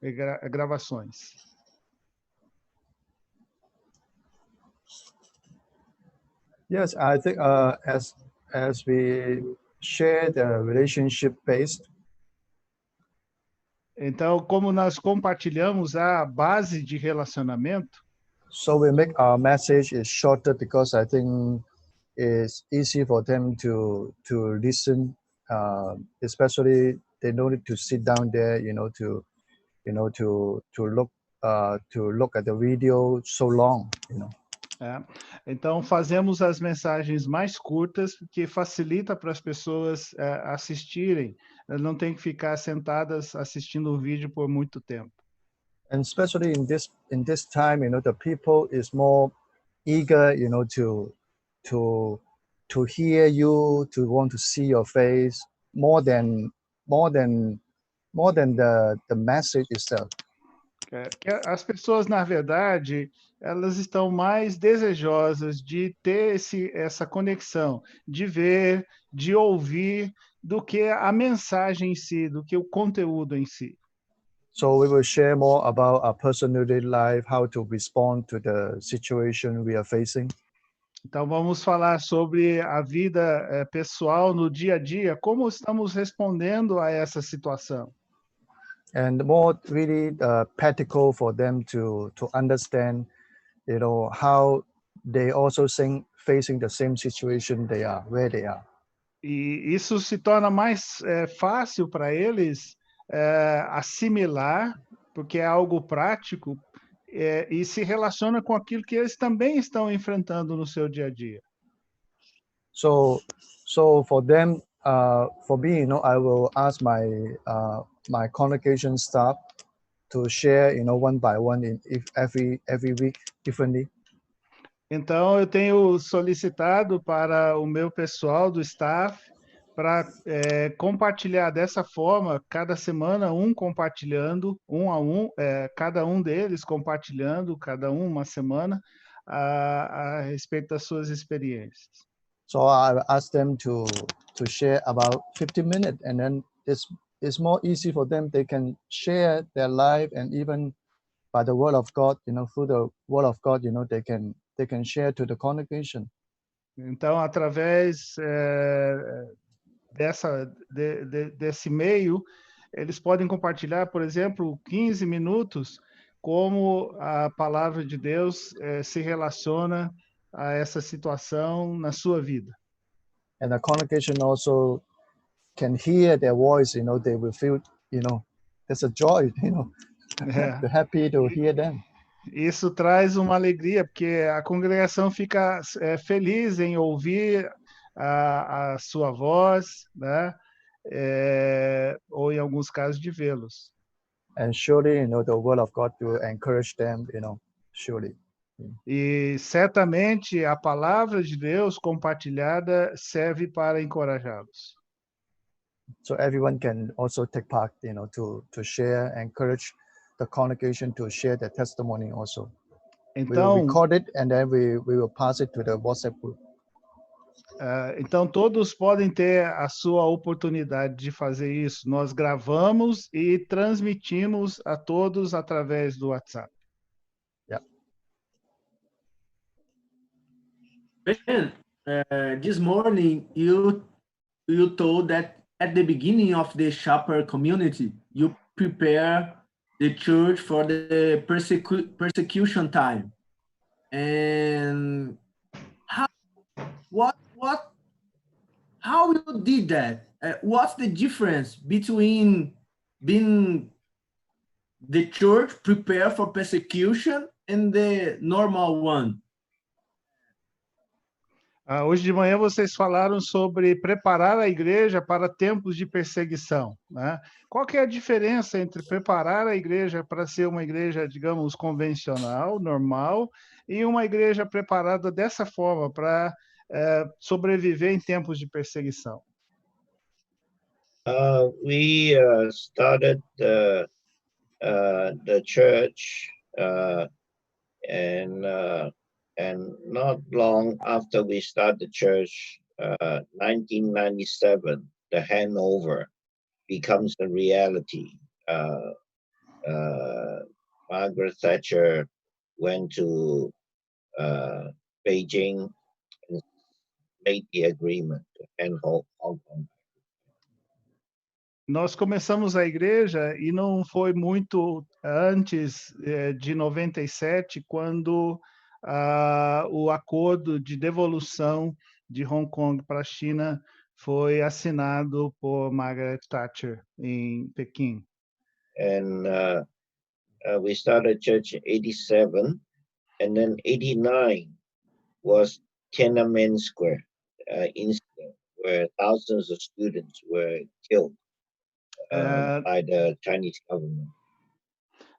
Yes, I think as we share the relationship based. Então, como nós compartilhamos a base de relacionamento. So we make our message is shorter because I think it's easy for them to listen especially they don't need to sit down there, to look at the video so long, Então, fazemos as mensagens mais curtas, que facilita para as pessoas assistirem. Elas não têm que ficar sentadas assistindo o vídeo por muito tempo. And especially in this time, the people is more eager, to hear you, to want to see your face more than the message itself. As pessoas, na verdade, elas estão mais desejosas de ter essa conexão, de ver, de ouvir, do que a mensagem em si, do que o conteúdo em si. So we will share more about our personal life, how to respond to the situation we are facing. Então vamos falar sobre a vida pessoal no dia a dia, como estamos respondendo a essa situação. And more really practical for them to understand, how they also facing the same situation they are, where they are. E isso se torna mais fácil para eles assimilar, porque é algo prático, e se relaciona com aquilo que eles também estão enfrentando no seu dia a dia. So for them, for me, I will ask my congregation staff to share, one by one, every week differently. Então, eu tenho solicitado para o meu pessoal do staff para compartilhar dessa forma, cada semana, compartilhando, cada um deles compartilhando, cada uma semana, a respeito das suas experiências. So I ask them to share about 15 minutes, and then it's more easy for them. They can share their life, and even by the word of God, through the word of God, they can share to the congregation. Então, através desse meio, eles podem compartilhar, por exemplo, 15 minutos, como a palavra de Deus se relaciona a essa situação na sua vida. And the congregation also can hear their voice, they will feel, there's a joy, they're happy to hear them. Isso traz uma alegria, porque a congregação fica feliz em ouvir a sua voz, né? Ou em alguns casos de vê-los. And surely, the word of God will encourage them, surely. E certamente a palavra de Deus compartilhada serve para encorajá-los. So everyone can also take part, to share, encourage the congregation to share their testimony also. Então, we will record it and then we will pass it to the WhatsApp group. Então, todos podem ter a sua oportunidade de fazer isso. Nós gravamos e transmitimos a todos através do WhatsApp. Yeah. Ben, this morning you told that at the beginning of the Shepherd community, you prepare the church for the persecution time. And how you did that? What's the difference between being the church prepared for persecution and the normal one? Hoje de manhã vocês falaram sobre preparar a igreja para tempos de perseguição, né? Qual que é a diferença entre preparar a igreja para ser uma igreja, digamos, convencional, normal, e uma igreja preparada dessa forma para sobreviver em tempos de perseguição? We started the church and not long after we started the church, 1997, the handover becomes a reality. Margaret Thatcher went to Beijing and made the agreement and Hong Kong. Nós começamos a igreja e não foi muito antes de 97, quando o acordo de devolução de Hong Kong para a China foi assinado por Margaret Thatcher em Pequim. And we started church in 87, and then 89 was Tiananmen Square incident, where thousands of students were killed by the Chinese government.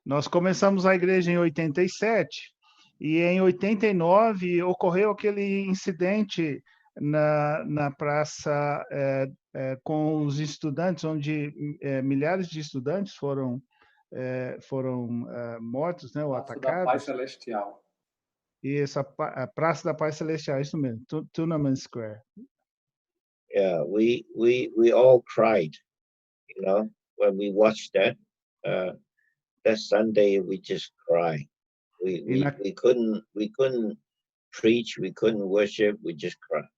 Nós começamos a igreja em 87 e em 89 ocorreu aquele incidente na praça com os estudantes, onde milhares de estudantes foram mortos, né, ou atacados. Da Paz Celestial. Isso, a Praça da Paz Celestial, isso mesmo, Tiananmen Square. Yeah, we all cried, you know, when we watched that. That Sunday we just cried. We couldn't preach, we couldn't worship, we just cried.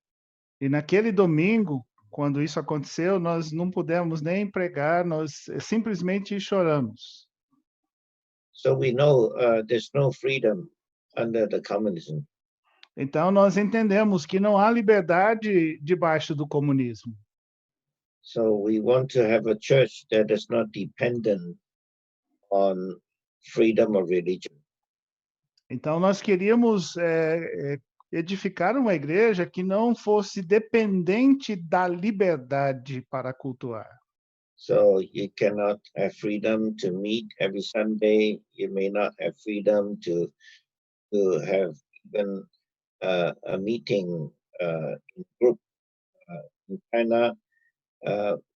E naquele domingo, quando isso aconteceu, nós não pudemos nem pregar, nós simplesmente choramos. So we know there's no freedom under the communism. Então nós entendemos que não há liberdade debaixo do comunismo. So we want to have a church that is not dependent on freedom of religion. Então nós queríamos edificar uma igreja que não fosse dependente da liberdade para cultuar. So you cannot have freedom to meet every Sunday. You may not have freedom to have even a meeting in group. In China,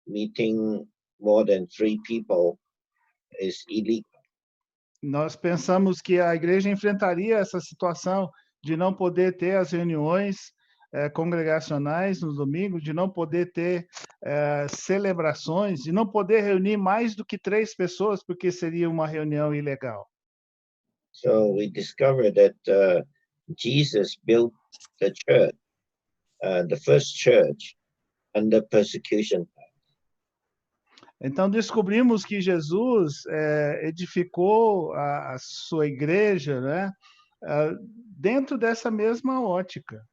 meeting more than 3 people is illegal. Nós pensamos que a igreja enfrentaria essa situação de não poder ter as reuniões congregacionais no domingo, de não poder ter celebrações, de não poder reunir mais do que 3 pessoas, porque seria uma reunião ilegal. So we discovered that Jesus built the church, the first church, under persecution. Então descobrimos que Jesus edificou a sua igreja, né, dentro dessa mesma ótica.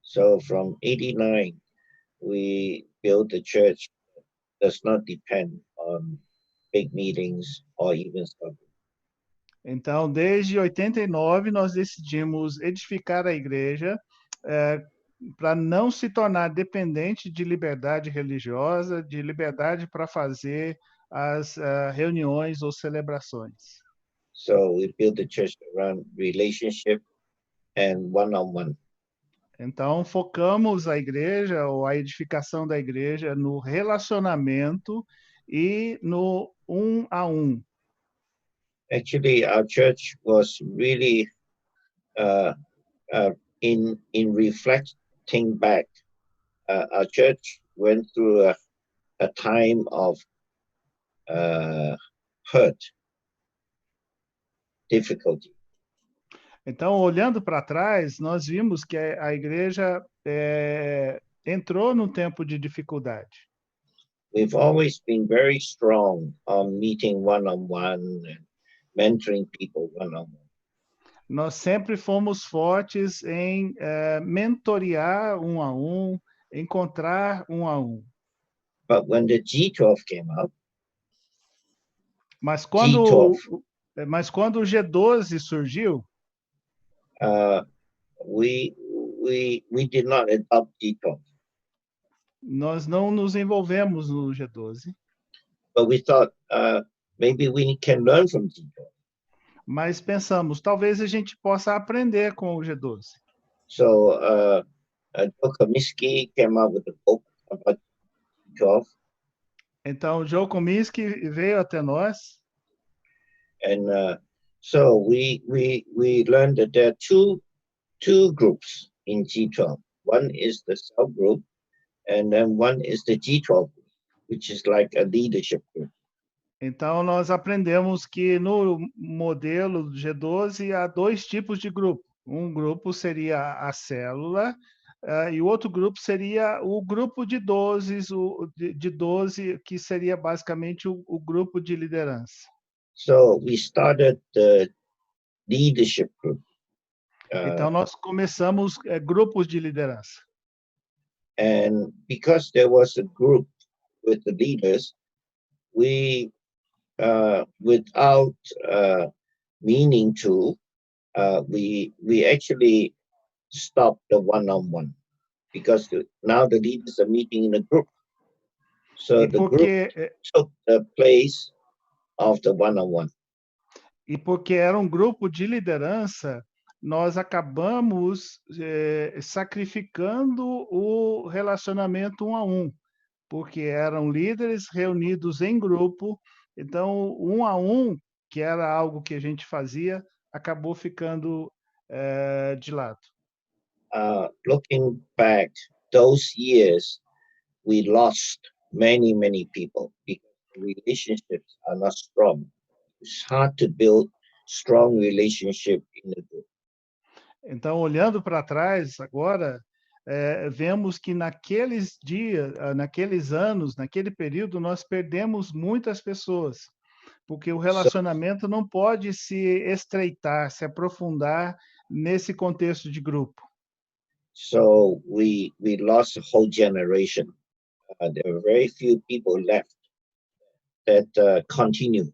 So from 89, we built the church that does not depend on big meetings or even something. Então, desde 89, nós decidimos edificar a igreja para não se tornar dependente de liberdade religiosa, de liberdade para fazer as reuniões ou celebrações. So we built the church around relationship and one-on-one. Então, focamos a igreja ou a edificação da igreja no relacionamento e no um-a-um. Actually, our church was really in reflecting back. Our church went through a time of hurt, difficulty. Então, olhando para trás, nós vimos que a igreja entrou num tempo de dificuldade. We've always been very strong on meeting one-on-one and mentoring people one-on-one. Nós sempre fomos fortes em mentorear um a um, encontrar um a um. But when the G12 came up, mas quando o G12 surgiu, we did not adopt G12. Nós não nos envolvemos no G12. But we thought maybe we can learn from G12. Mas pensamos, talvez a gente possa aprender com o G12. So Joe Comiskey came up with a book about G12. Então Joe Comiskey veio até nós. And so we learned that there are two groups in G12. One is the cell group, and then one is the G12 group, which is like a leadership group. Então nós aprendemos que no modelo do G12 há 2 tipos de grupo. Um grupo seria a célula e o outro grupo seria o grupo de 12, que seria basicamente o grupo de liderança. So we started the leadership group. Então nós começamos grupos de liderança. And because there was a group with the leaders, we, without meaning to, we actually stopped the one-on-one because now the leaders are meeting in a group. So the group took the place of the one-on-one. E porque era um grupo de liderança, nós acabamos sacrificando o relacionamento um a um, porque eram líderes reunidos em grupo, então um a um, que era algo que a gente fazia, acabou ficando de lado. Looking back, those years, we lost many people because relationships are not strong. It's hard to build strong relationship in a group. Então, olhando para trás agora, vemos que naqueles dias, naqueles anos, naquele período, nós perdemos muitas pessoas, porque o relacionamento não pode se estreitar, se aprofundar nesse contexto de grupo. So we lost a whole generation. There were very few people left that continue.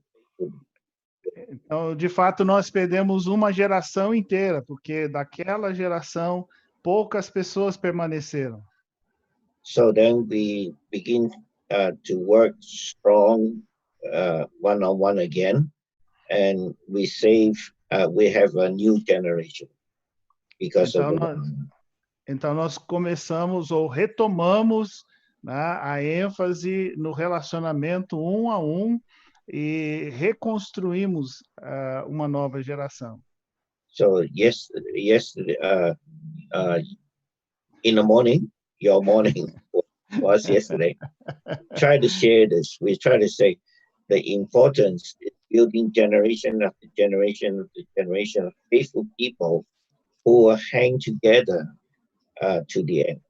Então, de fato, nós perdemos uma geração inteira, porque daquela geração poucas pessoas permaneceram. So then we begin to work strong one-on-one again, and we have a new generation because então nós começamos ou retomamos, né, a ênfase no relacionamento um a um e reconstruímos uma nova geração. So yesterday, in the morning, your morning was yesterday. Try to share this. We try to say the importance is building generation after generation after generation of faithful people who will hang together to the end.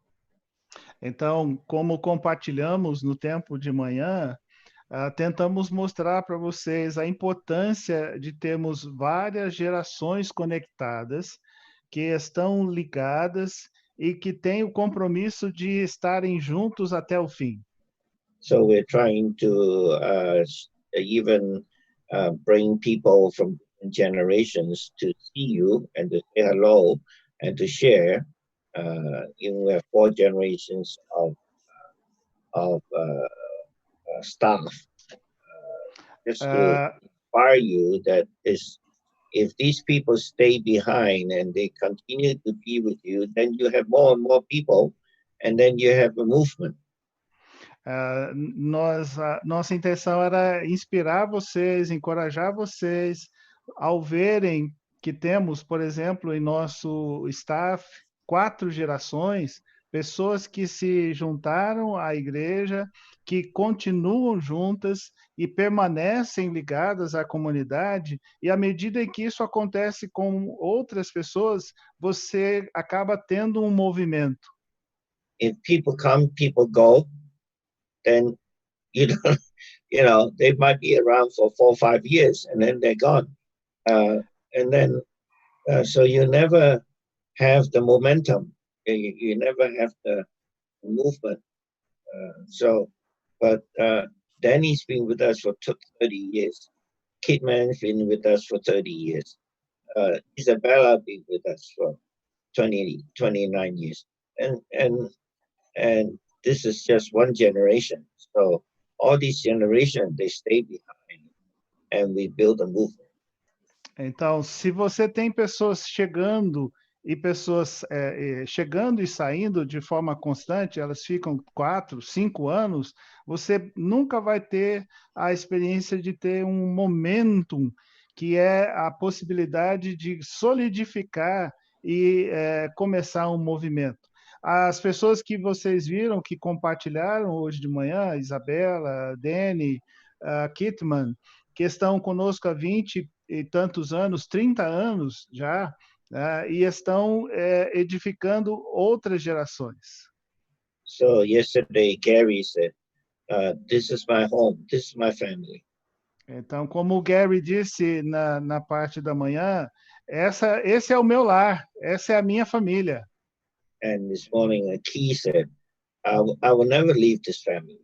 Então, como compartilhamos no tempo de manhã, tentamos mostrar para vocês a importância de termos várias gerações conectadas, que estão ligadas e que têm o compromisso de estarem juntos até o fim. So we're trying to even bring people from generations to see you and to say hello and to share. We have 4 generations of staff, just to inspire you that if these people stay behind and they continue to be with you, then you have more and more people, and then you have a movement. Nossa intenção era inspirar vocês, encorajar vocês ao verem que temos, por exemplo, em nosso staff, 4 gerações, pessoas que se juntaram à igreja, que continuam juntas e permanecem ligadas à comunidade, e à medida em que isso acontece com outras pessoas, você acaba tendo um movimento. If people come, people go, then you know they might be around for 4 or 5 years and then they're gone, and then so you never have the momentum. You never have the movement. But Danny's been with us for 30 years. Kidman's been with us for 30 years. Isabella been with us for 29 years. And this is just one generation. So all these generations, they stay behind and we build a movement. Então, se você tem pessoas chegando e pessoas chegando e saindo de forma constante, elas ficam 4, 5 anos, você nunca vai ter a experiência de ter um momentum, que é a possibilidade de solidificar e começar um movimento. As pessoas que vocês viram, que compartilharam hoje de manhã, Isabela, Danny, Kitman, que estão conosco há 20 e tantos anos, 30 anos já, e estão edificando outras gerações. So yesterday, Gary said, "This is my home. This is my family." Então, como o Gary disse na parte da manhã, esse é o meu lar, essa é a minha família. And this morning, Key said, I will never leave this family.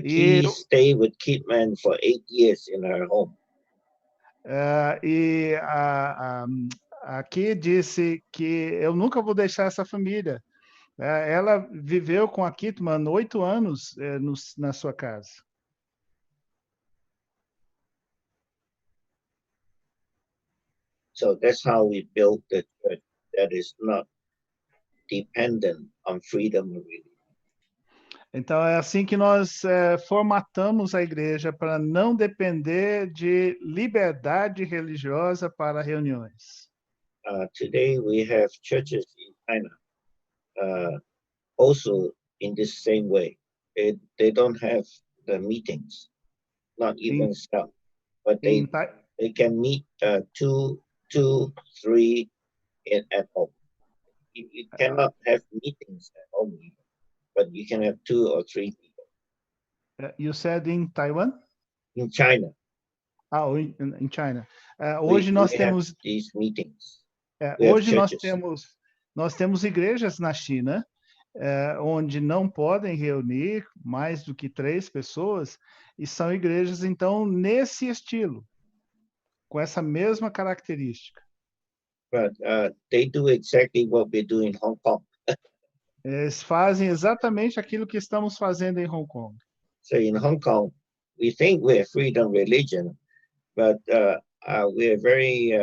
Key stayed with Kidman for 8 years in her home. Aqui disse que eu nunca vou deixar essa família. Ela viveu com a Kitman 8 anos na sua casa. So that's how we built the church that is not dependent on freedom of religion. Então, é assim que nós formatamos a igreja para não depender de liberdade religiosa para reuniões. Today we have churches in China also in this same way. They don't have the meetings, not even some, but they can meet 2, 3 at home. You cannot have meetings at home, but you can have 2 or 3 people. You said in Taiwan? In China. In China. Hoje nós temos these meetings. Hoje nós temos igrejas na China onde não podem reunir mais do que 3 pessoas, e são igrejas então nesse estilo, com essa mesma característica. But they do exactly what we do in Hong Kong. Eles fazem exatamente aquilo que estamos fazendo em Hong Kong. So in Hong Kong, we think we're freedom religion, but we're very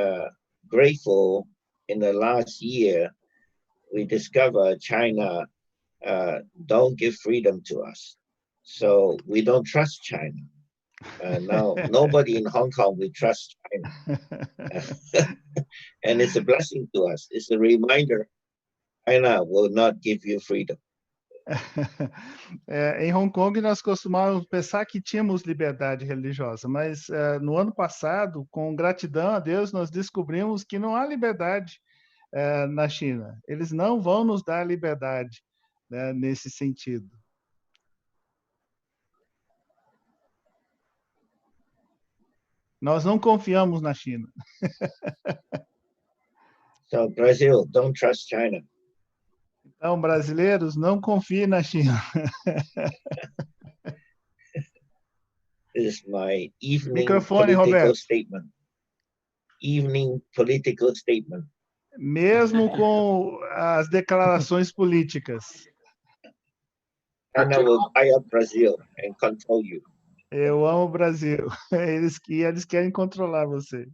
grateful. In the last year, we discovered China don't give freedom to us. So we don't trust China. Now, nobody in Hong Kong will trust China. And it's a blessing to us. It's a reminder, China will not give you freedom. Em Hong Kong, nós costumávamos pensar que tínhamos liberdade religiosa, mas no ano passado, com gratidão a Deus, nós descobrimos que não há liberdade na China. Eles não vão nos dar liberdade, né, nesse sentido. Nós não confiamos na China. So Brazil, don't trust China. Então, brasileiros, não confiem na China. This is my evening Microfone, political Roberto. statement. Evening political statement. Mesmo com as declarações políticas. China will buy up Brazil and control you. Eu amo o Brasil. Eles querem controlar vocês.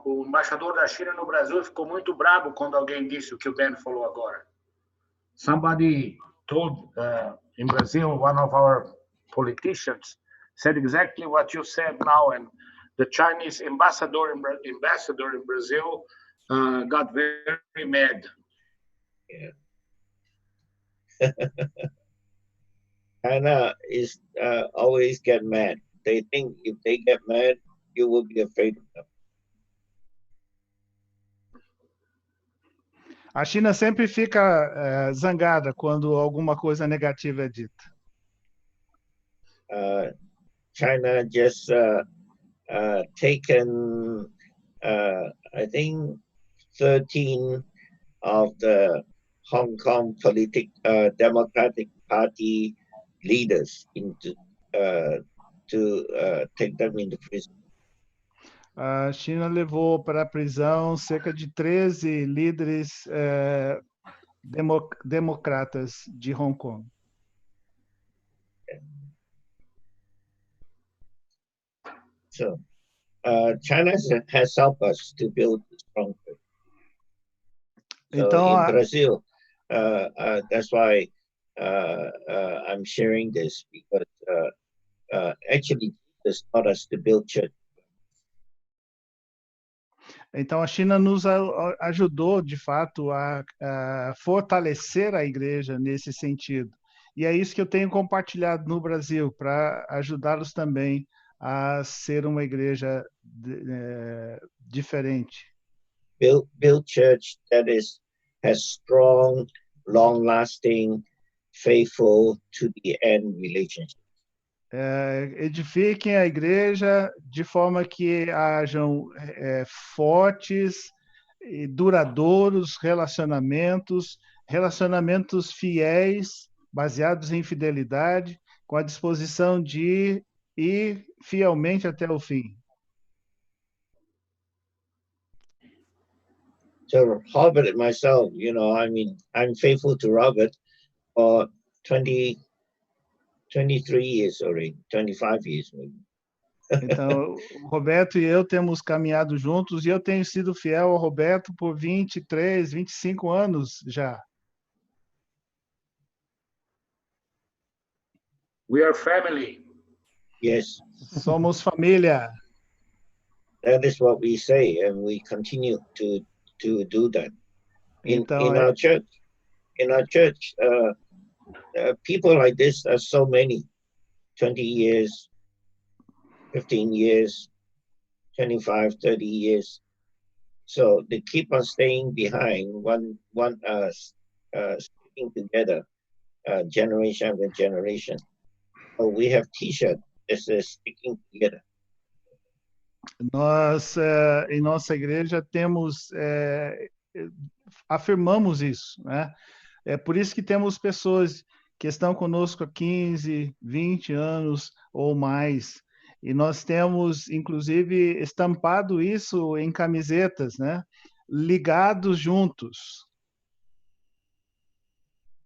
O embaixador da China no Brasil ficou muito bravo quando alguém disse o que o Ben falou agora. Somebody told in Brazil, one of our politicians said exactly what you said now, and the Chinese ambassador in Brazil got very mad. Yeah. China is always get mad. They think if they get mad, you will be afraid of them. A China sempre fica zangada quando alguma coisa negativa é dita. China just taken, I think, 13 of the Hong Kong Democratic Party leaders into to take them into prison. A China levou para a prisão cerca de 13 líderes democratas de Hong Kong. So, China has helped us to build a strong church. So então, in Brazil, that's why I'm sharing this, because actually Jesus taught us to build church. Então, a China nos ajudou, de fato, a fortalecer a igreja nesse sentido. E é isso que eu tenho compartilhado no Brasil, para ajudá-los também a ser uma igreja diferente. Build church that has strong, long-lasting, faithful to the end relationship. Edifiquem a igreja de forma que hajam fortes e duradouros relacionamentos relacionamentos fiéis, baseados em fidelidade, com a disposição de ir fielmente até o fim. So Robert and myself, you know, I mean, I'm faithful to Robert for 23 years already, 25 years maybe. Então, o Roberto e eu temos caminhado juntos e eu tenho sido fiel ao Roberto por 23, 25 anos já. We are family. Yes. Somos família. That is what we say, and we continue to do that. Então, In our church, people like this are so many, 20 years, 15 years, 25, 30 years. So they keep on staying behind, sticking together, generation after generation. So we have T-shirt that says sticking together. Nós, em nossa igreja, afirmamos isso, né? É por isso que temos pessoas que estão conosco há 15, 20 anos ou mais. E nós temos, inclusive, estampado isso em camisetas, né? Ligados juntos.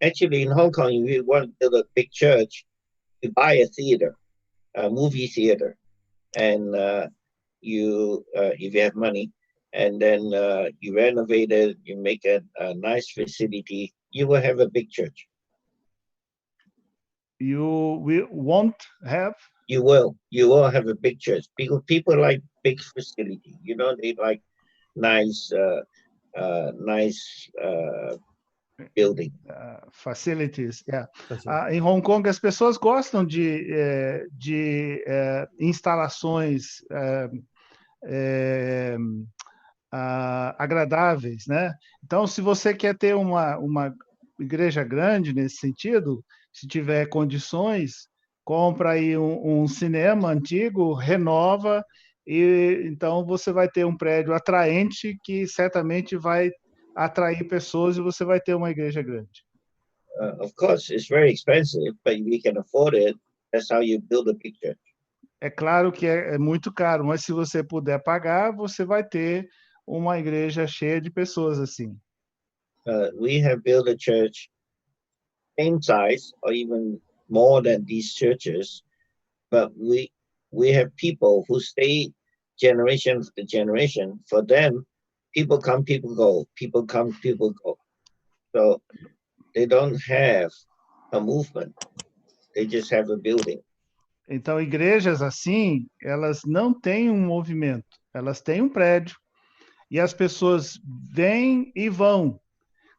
Actually, in Hong Kong, if you want to build a big church, you buy a theater, a movie theater, and if you have money, and then you renovate it, you make it a nice facility, you will have a big church. You won't have? You will have a big church. People like big facility, you know, they like nice building. Facilities, yeah. Em Hong Kong, as pessoas gostam de instalações agradáveis, né? Então, se você quer ter uma igreja grande nesse sentido, se tiver condições, compra aí um cinema antigo, renova, e então você vai ter um prédio atraente que certamente vai atrair pessoas e você vai ter uma igreja grande. Of course, it's very expensive, but if you can afford it, that's how you build a big church. É claro que é muito caro, mas se você puder pagar, você vai ter uma igreja cheia de pessoas assim. We have built a church same size or even more than these churches, but we have people who stay generation after generation. For them, people come, people go. People come, people go. So they don't have a movement. They just have a building. Então, igrejas assim, elas não têm um movimento. Elas têm um prédio e as pessoas vêm e vão.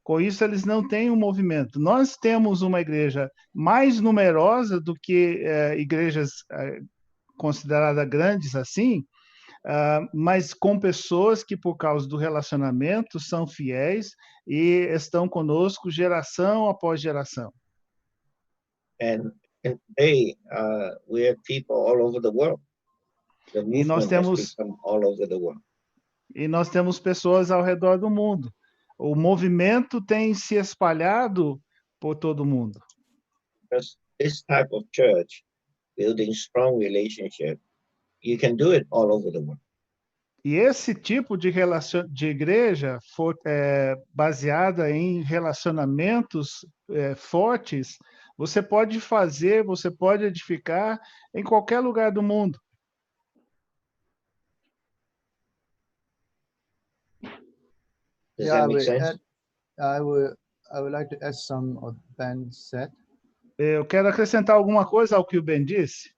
Com isso, eles não têm um movimento. Nós temos uma igreja mais numerosa do que igrejas consideradas grandes assim, mas com pessoas que, por causa do relacionamento, são fiéis e estão conosco geração após geração. And today, we have people all over the world. The movement has become all over the world. E nós temos pessoas ao redor do mundo. O movimento tem se espalhado por todo mundo. Because this type of church, building strong relationship, you can do it all over the world. E esse tipo de igreja baseada em relacionamentos fortes, você pode fazer, você pode edificar em qualquer lugar do mundo. Does that make sense? I would like to add some of Ben said. Eu quero acrescentar alguma coisa ao que o Ben disse.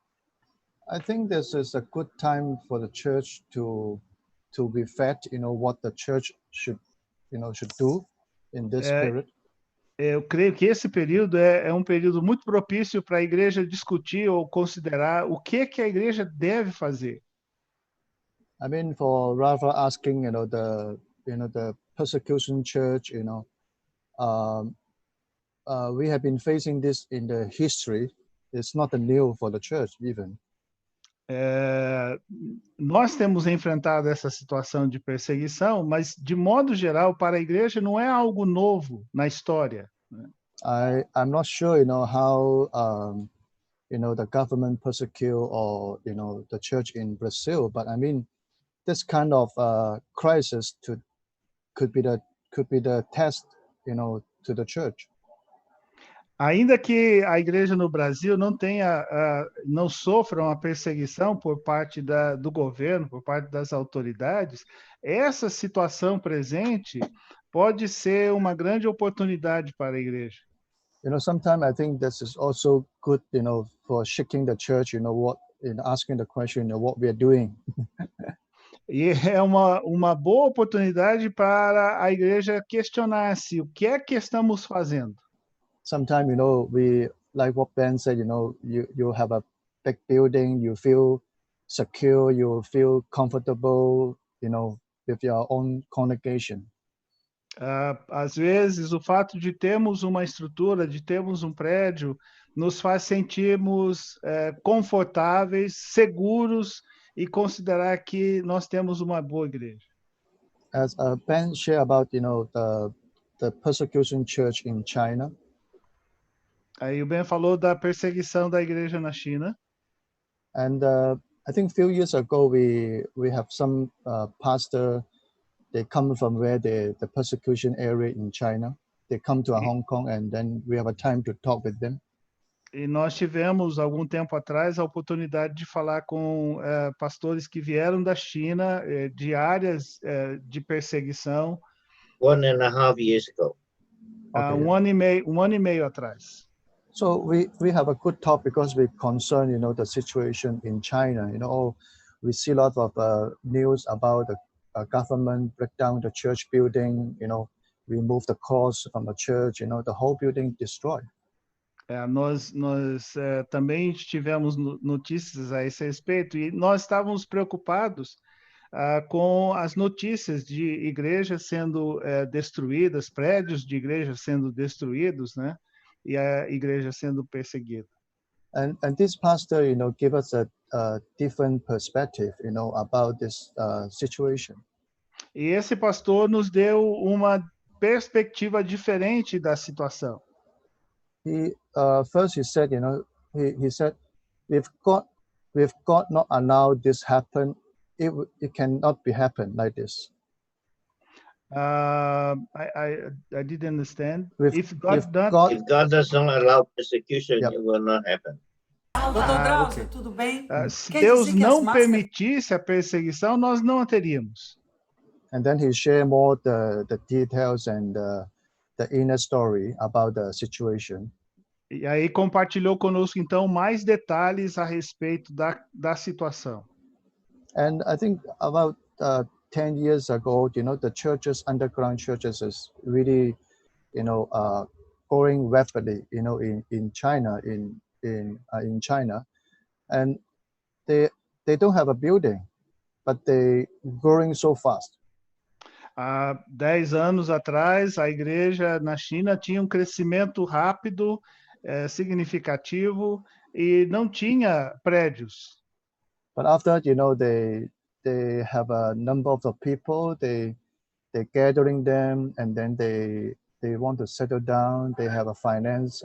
I think this is a good time for the church to be fed, what the church should do in this period. Eu creio que esse período é um período muito propício para a igreja discutir ou considerar o que a igreja deve fazer. I mean, for rather asking, the persecution church, we have been facing this in the history. It's not new for the church even. Nós temos enfrentado essa situação de perseguição, mas, de modo geral, para a igreja não é algo novo na história. I'm not sure, how, the government persecute or, the church in Brazil, but I mean, this kind of crisis could be the test, to the church. Ainda que a igreja no Brasil não sofra uma perseguição por parte do governo, por parte das autoridades, essa situação presente pode ser uma grande oportunidade para a igreja. Sometimes I think this is also good, for shaking the church, asking the question, what we are doing. E é uma boa oportunidade para a igreja questionar-se o que é que estamos fazendo. Sometimes, we, like what Ben said, you have a big building, you feel secure, you feel comfortable, with your own congregation. Às vezes, o fato de termos uma estrutura, de termos um prédio, nos faz sentirmos confortáveis, seguros e considerar que nós temos uma boa igreja. As Ben shared about, the persecution church in China. Aí o Ben falou da perseguição da igreja na China. And I think a few years ago we have some pastor. They come from where the persecution area in China. They come to Hong Kong, and then we have a time to talk with them. E nós tivemos, algum tempo atrás, a oportunidade de falar com pastores que vieram da China, de áreas de perseguição. 1.5 years ago. Okay. Um ano e meio atrás. So we have a good talk because we concern, the situation in China. We see a lot of news about the government break down the church building, remove the cross from the church, the whole building destroyed. Nós também tivemos notícias a esse respeito e nós estávamos preocupados com as notícias de igrejas sendo destruídas, prédios de igrejas sendo destruídos, né? E a igreja sendo perseguida. And this pastor, give us a different perspective, about this situation. E esse pastor nos deu uma perspectiva diferente da situação. First he said, he said, if God not allowed this happen, it cannot be happen like this. I didn't understand. If God does not allow persecution, Yep. it will not happen. Doutor Drauzio, tudo bem? Se Deus não permitisse a perseguição, nós não a teríamos. And then he shared more the details and the inner story about the situation. E aí compartilhou conosco então mais detalhes a respeito da situação. And I think about 10 years ago, the churches, underground churches, is really, growing rapidly, in China, in China, and they don't have a building, but they growing so fast. Há 10 anos atrás, a igreja na China tinha um crescimento rápido, significativo, e não tinha prédios. But after, they have a number of people, they gathering them, and then they want to settle down. They have a finance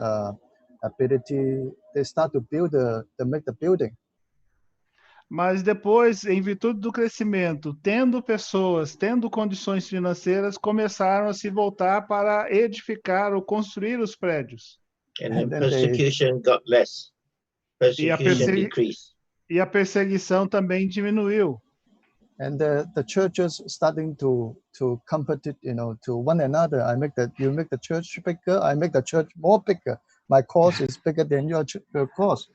ability. They start to make the building. Mas depois, em virtude do crescimento, tendo pessoas, tendo condições financeiras, começaram a se voltar para edificar ou construir os prédios. And then persecution got less. Persecution decreased. E a perseguição também diminuiu. And the churches starting to compete, to one another. You make the church bigger, I make the church more bigger. My cause is bigger than your cause.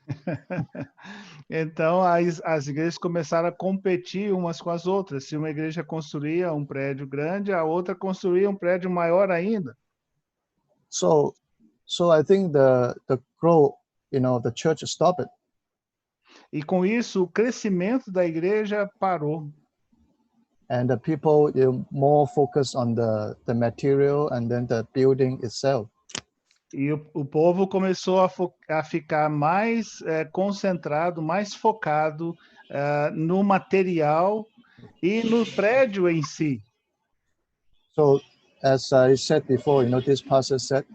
Então, as igrejas começaram a competir umas com as outras. Se uma igreja construía um prédio grande, a outra construía um prédio maior ainda. So I think the growth, the church stopped it. E com isso, o crescimento da igreja parou. And the people more focused on the material and then the building itself. E o povo começou a ficar mais concentrado, mais focado no material e no prédio em si. So, as I said before, this pastor said,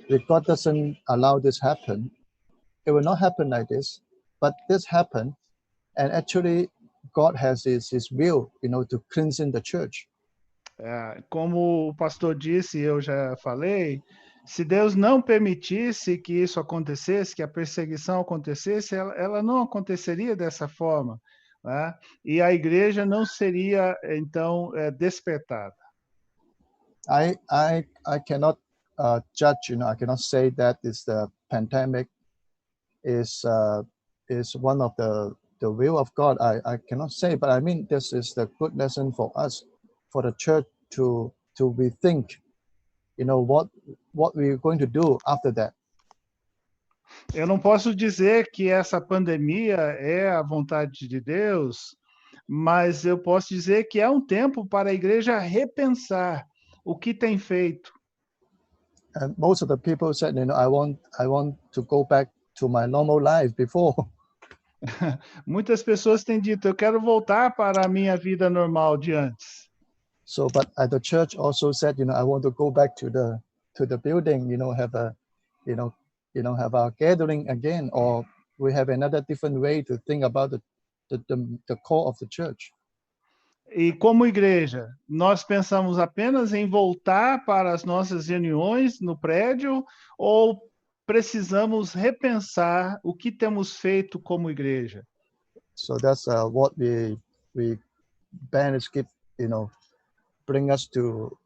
if God doesn't allow this happen, it will not happen like this. But this happened, and actually, God has his will, to cleansing the church. Como o pastor disse, eu já falei, se Deus não permitisse que isso acontecesse, que a perseguição acontecesse, ela não aconteceria dessa forma, né? E a igreja não seria, então, despertada. I cannot judge, I cannot say that the pandemic is one of the will of God. I cannot say, but I mean, this is the good lesson for us, for the church to rethink, what we're going to do after that. Eu não posso dizer que essa pandemia é a vontade de Deus, mas eu posso dizer que é um tempo para a igreja repensar o que tem feito. And most of the people said, I want to go back to my normal life before. Muitas pessoas têm dito, eu quero voltar para a minha vida normal de antes. So, but at the church also said, I want to go back to the building, have a, have our gathering again, or we have another different way to think about the core of the church. E como igreja, nós pensamos apenas em voltar para as nossas reuniões no prédio ou precisamos repensar o que temos feito como igreja? So that's what we banish, bring us to,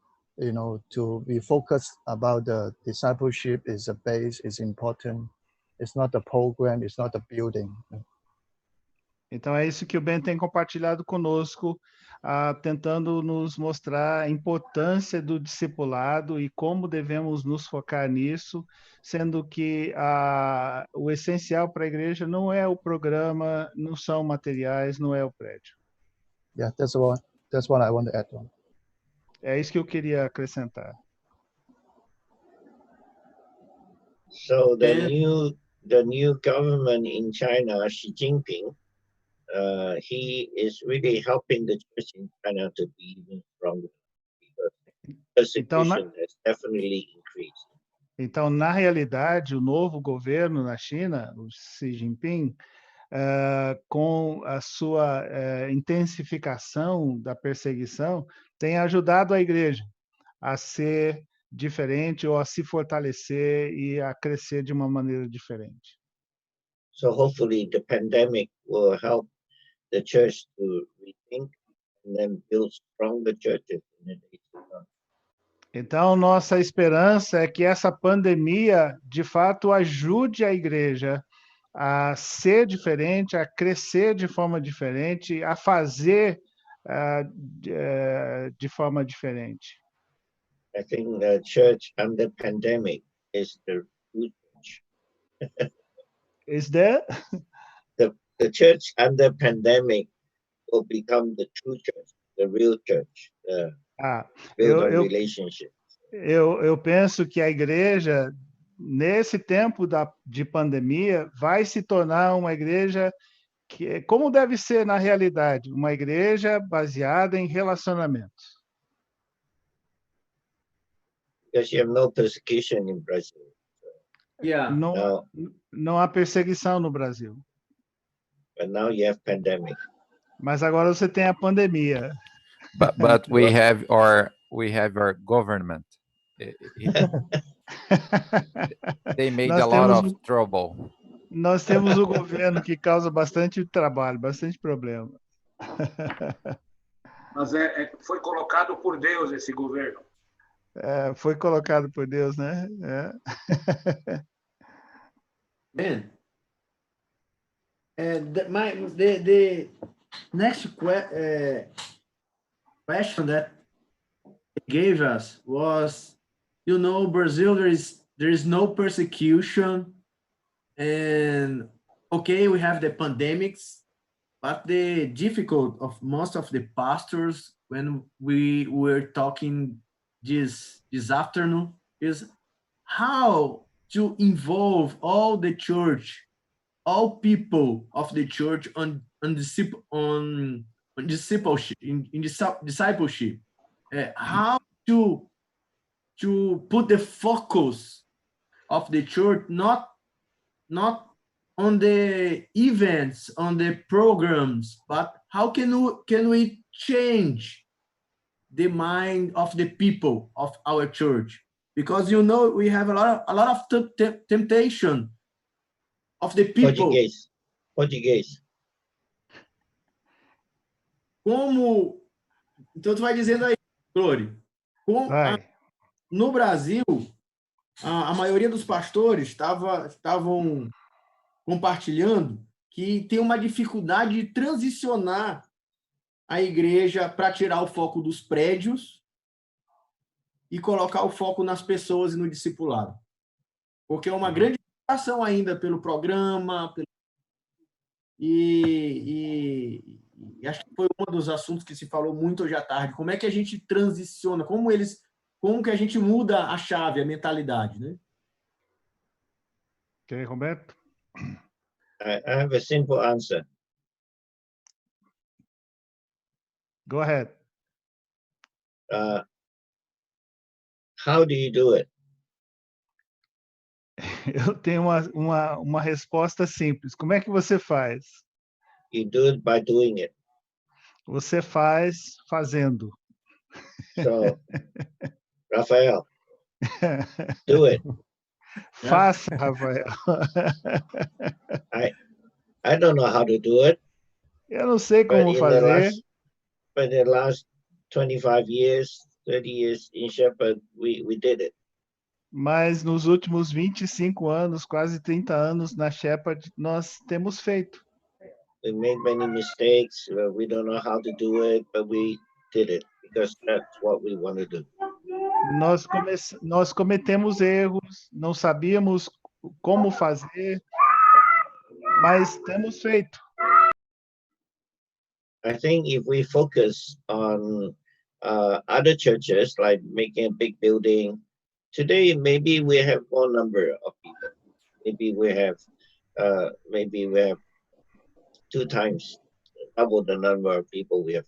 to be focused about the discipleship is a base, is important. It's not the program, it's not the building. Então é isso que o Ben tem compartilhado conosco, tentando nos mostrar a importância do discipulado e como devemos nos focar nisso, sendo que o essencial para a igreja não é o programa, não são materiais, não é o prédio. Yeah, that's what I want to add on. É isso que eu queria acrescentar. So the new government in China, Xi Jinping, he is really helping the church in China to be even stronger because persecution has definitely increased. Então, na realidade, o novo governo na China, o Xi Jinping, com a sua intensificação da perseguição, tem ajudado a igreja a ser diferente ou a se fortalecer e a crescer de uma maneira diferente. So hopefully the pandemic will help the church to rethink and then build stronger churches in the days to come. Então, nossa esperança é que essa pandemia, de fato, ajude a igreja a ser diferente, a crescer de forma diferente, a fazer de forma diferente. I think the church under pandemic is the true church. Is there? The church under pandemic will become the true church, the real church, build on relationships. Eu penso que a igreja, nesse tempo de pandemia, vai se tornar uma igreja que, como deve ser na realidade, uma igreja baseada em relacionamentos. Because you have no persecution in Brazil. Yeah. Não há perseguição no Brasil. But now you have pandemic. Mas agora você tem a pandemia. But we have our government. They made a lot of trouble. Nós temos o governo que causa bastante trabalho, bastante problema. Mas foi colocado por Deus esse governo. Foi colocado por Deus, né? Man, the next question that they gave us was, Brazil, there is no persecution, and okay, we have the pandemics, but the difficult of most of the pastors when we were talking this afternoon is how to involve all the church, all people of the church on discipleship, discipleship, how to put the focus of the church not on the events, on the programs, but how can we change the mind of the people of our church? Because we have a lot of temptation of the people. Português. Como, então tu vai dizendo aí, Glória, no Brasil, a maioria dos pastores estavam compartilhando que tem uma dificuldade de transicionar a igreja para tirar o foco dos prédios e colocar o foco nas pessoas e no discipulado. Porque é uma grande preocupação ainda pelo programa, e acho que foi um dos assuntos que se falou muito hoje à tarde. Como é que a gente transiciona? Como que a gente muda a chave, a mentalidade, né? Ok, Roberto? I have a simple answer. Go ahead. How do you do it? Eu tenho uma resposta simples. Como é que você faz? You do it by doing it. Você faz fazendo. So, Rafael, do it. Faça, Rafael. I don't know how to do it. Eu não sei como fazer. But in the last 25 years, 30 years in Shepherd, we did it. Mas nos últimos 25 anos, quase 30 anos na Shepherd, nós temos feito. We made many mistakes. We don't know how to do it, but we did it because that's what we want to do. Nós cometemos erros, não sabíamos como fazer, mas temos feito. I think if we focus on other churches, like making a big building, today maybe we have more number of people. Maybe we have 2 times double the number of people we have.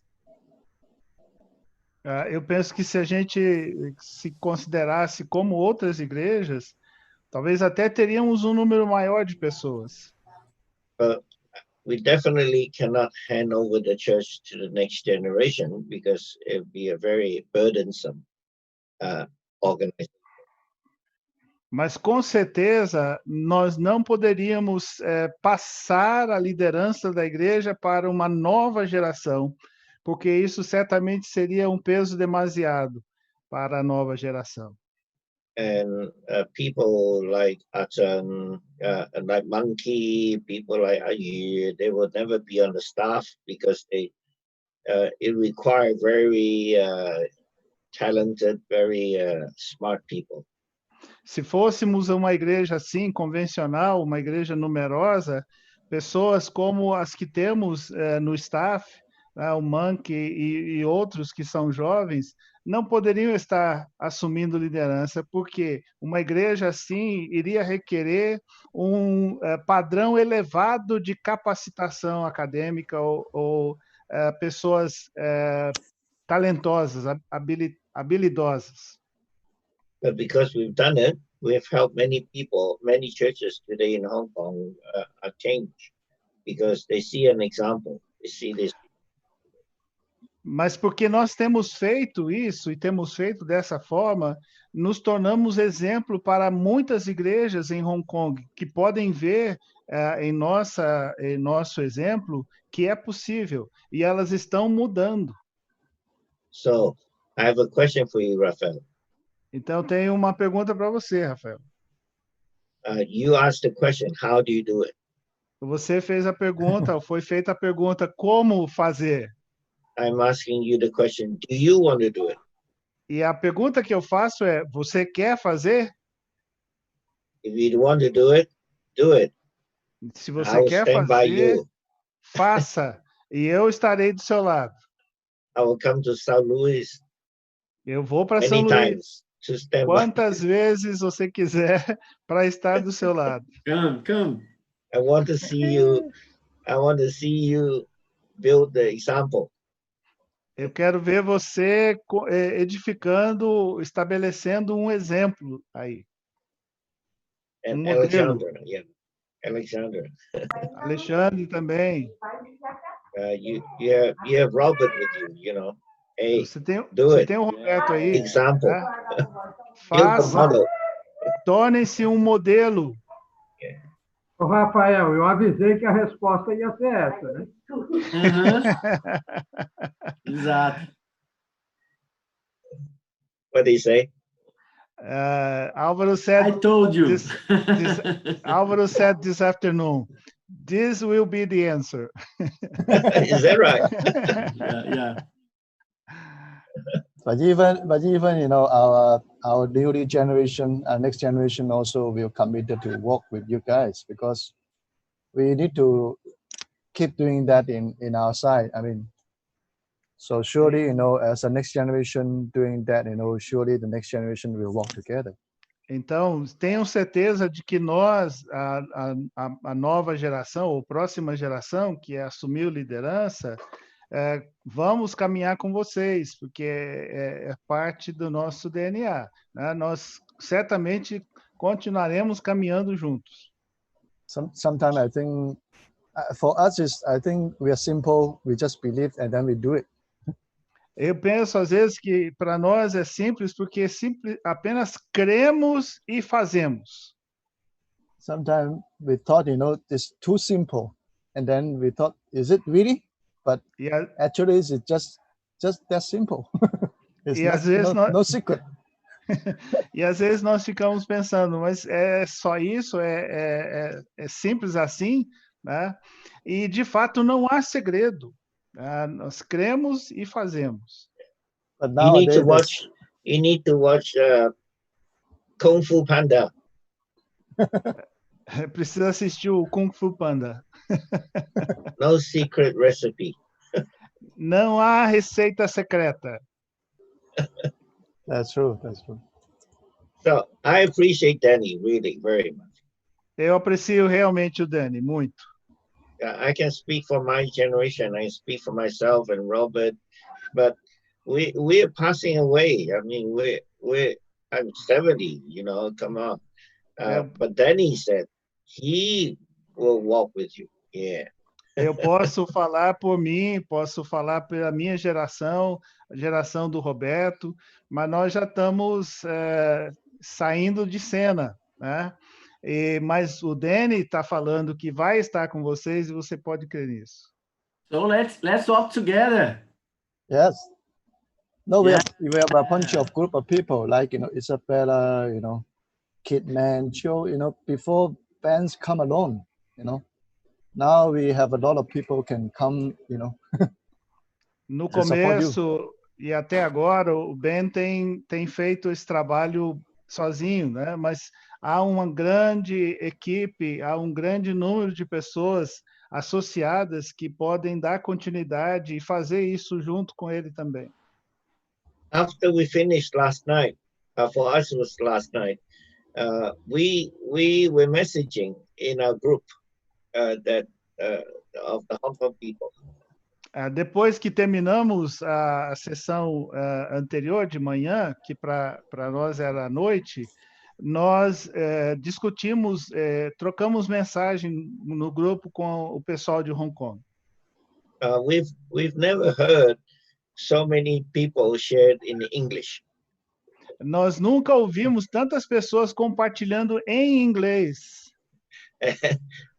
Eu penso que se a gente se considerasse como outras igrejas, talvez até teríamos um número maior de pessoas. But we definitely cannot hand over the church to the next generation because it would be a very burdensome organization. Mas com certeza nós não poderíamos passar a liderança da igreja para uma nova geração, porque isso certamente seria um peso demasiado para a nova geração. And people like Atan, like Monkey, people like Ayi, they would never be on the staff because it requires very talented, very smart people. Se fôssemos uma igreja assim, convencional, uma igreja numerosa, pessoas como as que temos no staff, o Monkey e outros que são jovens, não poderiam estar assumindo liderança, porque uma igreja assim iria requerer um padrão elevado de capacitação acadêmica ou pessoas talentosas, habilidosas. But because we've done it, we've helped many people, many churches today in Hong Kong change because they see an example, they see this. Mas porque nós temos feito isso e temos feito dessa forma, nos tornamos exemplo para muitas igrejas em Hong Kong que podem ver em nosso exemplo que é possível e elas estão mudando. So, I have a question for you, Rafael. Então, eu tenho uma pergunta para você, Rafael. You asked the question, how do you do it? Você fez a pergunta, ou foi feita a pergunta, como fazer? I'm asking you the question, do you want to do it? E a pergunta que eu faço é, você quer fazer? If you want to do it, do it. Se você quer fazer, faça. E eu estarei do seu lado. I will come to São Luís. Eu vou para São Luís. Quantas vezes você quiser para estar do seu lado. Come. I want to see you I want to see you build the example. Eu quero ver você edificando, estabelecendo um exemplo aí. And modelo. Alexander, yeah, Alexander. Alexandre também. You have Robert with you, you know. Hey, Você tem o Roberto aí. Example. Faça, tornem-se um modelo. Ô, Rafael, eu avisei que a resposta ia ser essa, né? Exato. What did he say? Álvaro said, I told you. Álvaro said this afternoon, this will be the answer. Is that right? Yeah. But even you know, our newly generation, our next generation also will committed to work with you guys, because we need to keep doing that in our side. I mean, so surely, you know, as a next generation doing that, you know, surely the next generation will work together. Então, tenham certeza de que nós, a nova geração, ou próxima geração, que assumiu liderança, vamos caminhar com vocês, porque é parte do nosso DNA, né? Nós certamente continuaremos caminhando juntos. Sometimes I think, for us, I think we are simple, we just believe and then we do it. Eu penso, às vezes, que para nós é simples, porque apenas cremos e fazemos. Sometimes we thought, you know, it's too simple. And then we thought, is it really? But actually, it's just that simple. It's no secret. E às vezes nós ficamos pensando, mas é só isso? É simples assim? Né? E, de fato, não há segredo. Nós cremos e fazemos. You need to watch Kung Fu Panda. Precisa assistir o Kung Fu Panda. No secret recipe. Não há receita secreta. That's true. That's true. So I appreciate Danny really very much. Eu aprecio realmente o Danny muito. I can speak for my generation. I speak for myself and Robert, but we're passing away. I mean, I'm 70. You know, come on. But Danny said he will walk with you. Yeah. Eu posso falar por mim, posso falar pela minha geração, a geração do Roberto, mas nós já estamos saindo de cena, né? Mas o Danny está falando que vai estar com vocês e você pode crer nisso. So let's walk together. Yes. No, we have a bunch of group of people, like, you know, Isabella, you know, Kidman, Joe, you know, before bands come alone, you know. Now we have a lot of people can come, you know. No começo e até agora, o Ben tem feito esse trabalho sozinho, né? Mas há uma grande equipe, há um grande número de pessoas associadas que podem dar continuidade e fazer isso junto com ele também. After we finished last night, for us it was last night, we were messaging in our group that of the Hong Kong people. Depois que terminamos a sessão anterior de manhã, que para nós era à noite, nós discutimos, trocamos mensagem no grupo com o pessoal de Hong Kong. We've never heard so many people shared in English. Nós nunca ouvimos tantas pessoas compartilhando em inglês.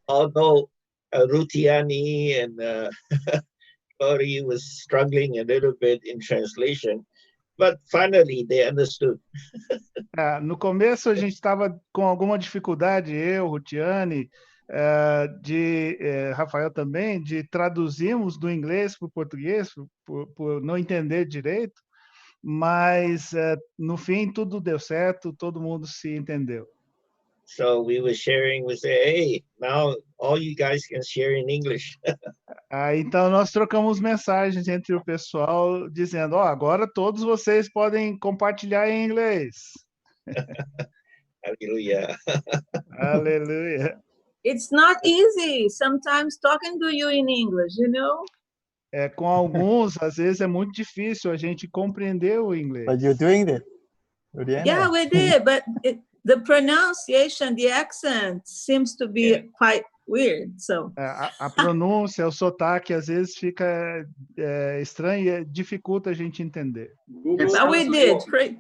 Although Rutiani and Cory was struggling a little bit in translation, but finally they understood. No começo a gente estava com alguma dificuldade, eu, Rutiani, Rafael também, de traduzirmos do inglês para o português, por não entender direito, mas no fim tudo deu certo, todo mundo se entendeu. So we were sharing, we say, hey, now all you guys can share in English. Então nós trocamos mensagens entre o pessoal dizendo, agora todos vocês podem compartilhar em inglês. Aleluia. Aleluia. It's not easy sometimes talking to you in English, you know? Com alguns, às vezes é muito difícil a gente compreender o inglês. But you're doing it. Yeah, we did, but the pronunciation, the accent seems to be quite weird, so. A pronúncia, o sotaque, às vezes fica estranho e dificulta a gente entender. But we did. Praise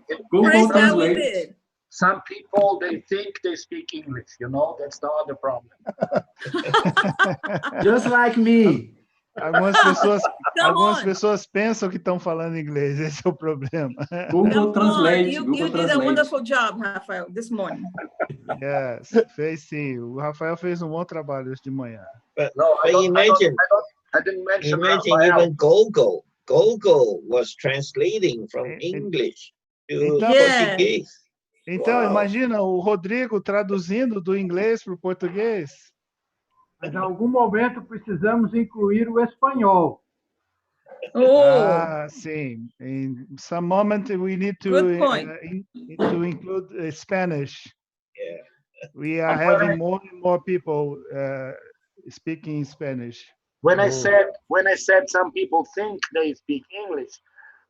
God, we did. Some people, they think they speak English, you know? That's the other problem. Just like me. Algumas pessoas pensam que estão falando inglês, esse é o problema. Google Translate. You Google did Translate. a wonderful job, Rafael, this morning. Yes, fez sim. O Rafael fez um bom trabalho hoje de manhã. But imagine, I didn't mention imagine Rafael. even Google was translating from English to Portuguese. Então, imagina o Rodrigo traduzindo do inglês para o português. Mas em algum momento precisamos incluir o espanhol. Sim. In some moment we need to include Spanish. Yeah. We are having more and more people speaking Spanish. When I said some people think they speak English,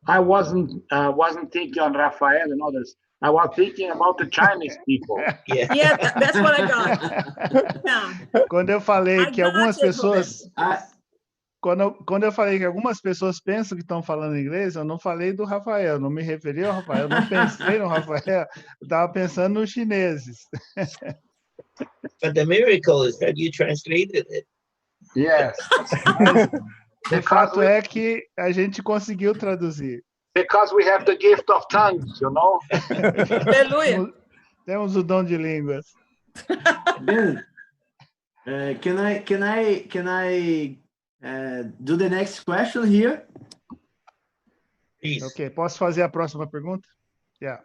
I wasn't thinking on Rafael and others. I was thinking about the Chinese people. Yeah, that's what I got. Yeah. Quando eu falei que algumas pessoas, quando eu falei que algumas pessoas pensam que estão falando inglês, eu não falei do Rafael, não me referi ao Rafael, eu não pensei no Rafael, eu estava pensando nos chineses. But the miracle is that you translated it. Yes. O fato é que a gente conseguiu traduzir. Because we have the gift of tongues, you know? Aleluia. Temos o dom de línguas. Ben, can I do the next question here? Please. Ok, posso fazer a próxima pergunta? Yeah.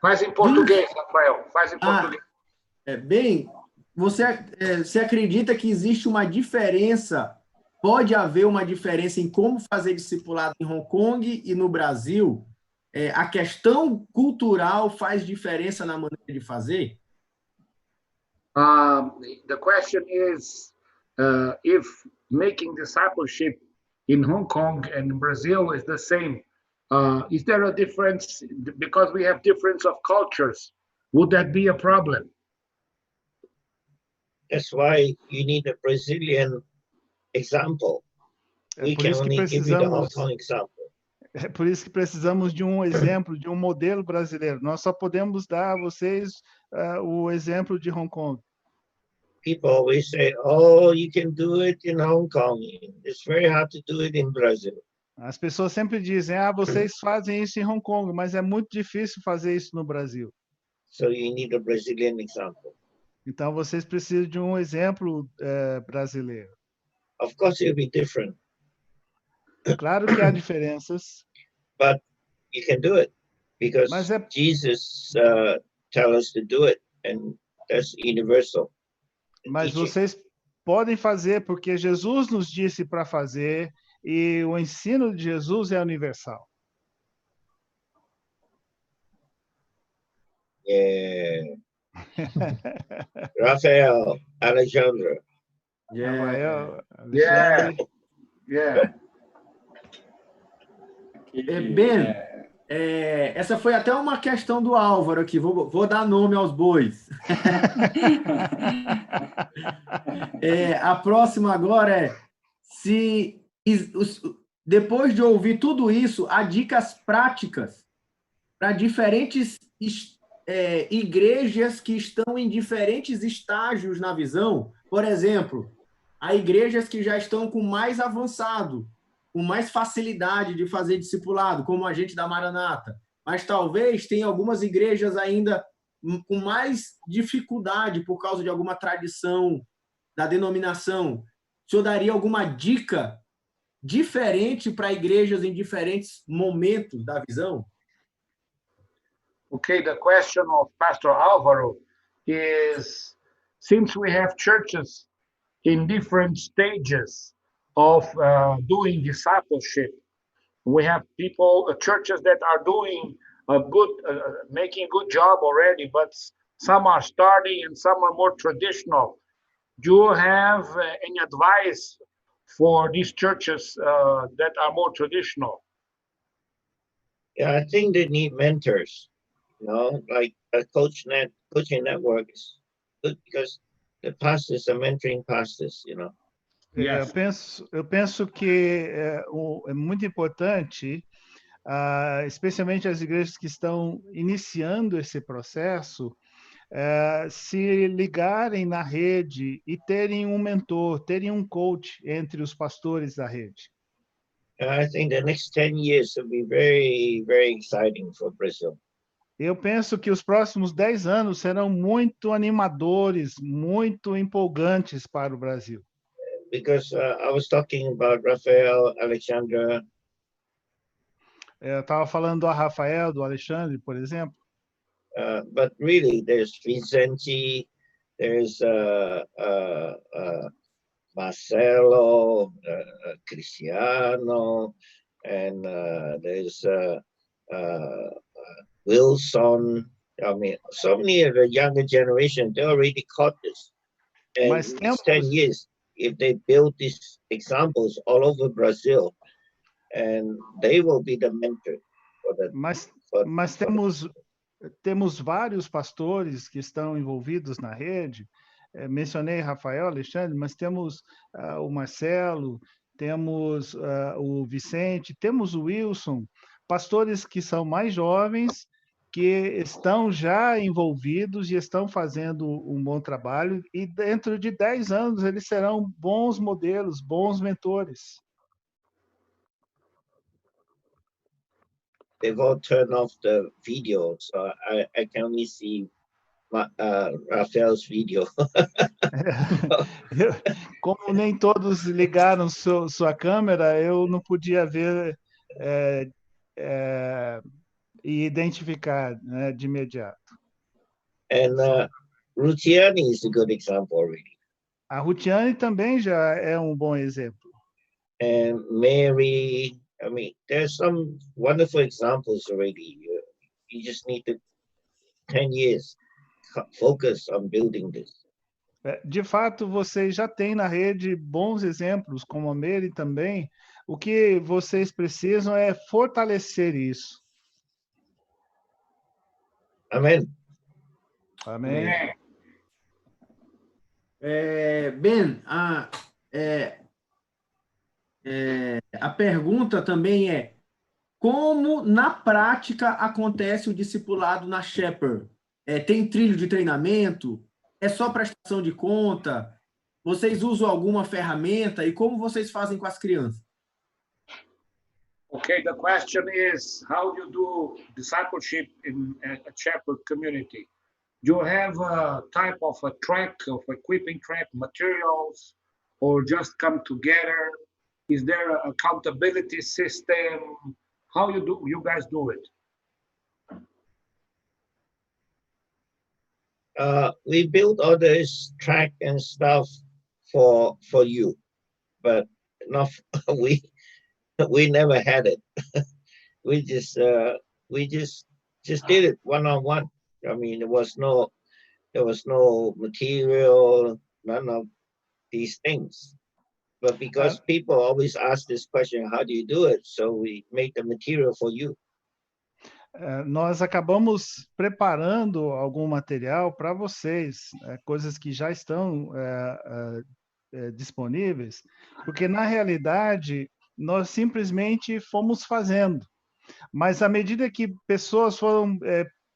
Faz em português, Rafael. Faz em português. Bem, você acredita que existe uma diferença? Pode haver uma diferença em como fazer discipulado em Hong Kong e no Brasil? A questão cultural faz diferença na maneira de fazer? The question is if making discipleship in Hong Kong and Brazil is the same. Is there a difference because we have difference of cultures? Would that be a problem? That's why you need a Brazilian example. We can only give you the Hong Kong example. É por isso que precisamos de um exemplo, de um modelo brasileiro. Nós só podemos dar a vocês o exemplo de Hong Kong. People always say, "Oh, you can do it in Hong Kong. It's very hard to do it in Brazil." As pessoas sempre dizem, vocês fazem isso em Hong Kong, mas é muito difícil fazer isso no Brasil. So you need a Brazilian example. Então vocês precisam de um exemplo brasileiro. Of course, it will be different. Claro que há diferenças. But you can do it because Jesus tells us to do it, and that's universal. Mas vocês podem fazer porque Jesus nos disse para fazer e o ensino de Jesus é universal. Yeah. Rafael, Alexandre. Yeah. Ben, essa foi até uma questão do Álvaro aqui, vou dar nome aos bois. A próxima agora é se depois de ouvir tudo isso, há dicas práticas para diferentes igrejas que estão em diferentes estágios na visão. Por exemplo, há igrejas que já estão com mais avançado, com mais facilidade de fazer discipulado, como a gente da Maranata. Mas talvez tenha algumas igrejas ainda com mais dificuldade por causa de alguma tradição da denominação. O senhor daria alguma dica diferente para igrejas em diferentes momentos da visão? Okay, the question of Pastor Álvaro is, since we have churches in different stages of doing discipleship, we have people, churches that are doing a good, making a good job already, but some are starting and some are more traditional. Do you have any advice for these churches that are more traditional? Yeah, I think they need mentors, you know, like a coaching network is good because the pastors are mentoring pastors, you know. Yes. Eu penso que é muito importante, especialmente as igrejas que estão iniciando esse processo, se ligarem na rede e terem um mentor, terem um coach entre os pastores da rede. I think the next 10 years will be very, very exciting for Brazil. Eu penso que os próximos 10 anos serão muito animadores, muito empolgantes para o Brasil. Because I was talking about Rafael, Alexandra. Eu estava falando do Rafael, do Alexandre, por exemplo. But really, there's Vicente, there's Marcelo, Cristiano, and there's Wilson. I mean, so many of the younger generation, they already caught this. And in these 10 years, if they build these examples all over Brazil, and they will be the mentor for the. Mas temos vários pastores que estão envolvidos na rede. Mencionei Rafael, Alexandre, mas temos o Marcelo, temos o Vicente, temos o Wilson, pastores que são mais jovens, que estão já envolvidos e estão fazendo um bom trabalho, e dentro de 10 anos eles serão bons modelos, bons mentores. They've all turned off the video, so I can only see Rafael's video. Como nem todos ligaram sua câmera, eu não podia ver e identificar, né, de imediato. And Rutiani is a good example already. A Rutiani também já é um bom exemplo. And Mary, I mean, there's some wonderful examples already. You just need to 10 years focus on building this. De fato, vocês já têm na rede bons exemplos, como a Mary também. O que vocês precisam é fortalecer isso. Amém. Amém. Ben, a pergunta também é: como na prática acontece o discipulado na Shepherd? Tem trilho de treinamento? É só prestação de conta? Vocês usam alguma ferramenta? E como vocês fazem com as crianças? Okay, the question is how you do discipleship in a Shepherd community. Do you have a type of a track, of equipping track, materials, or just come together? Is there an accountability system? How you guys do it? We build all this track and stuff for you, but not we never had it. we just did it one-on-one. I mean, there was no material, none of these things. But because people always ask this question, how do you do it? So we make the material for you. Nós acabamos preparando algum material para vocês, coisas que já estão disponíveis, porque na realidade nós simplesmente fomos fazendo. Mas à medida que pessoas foram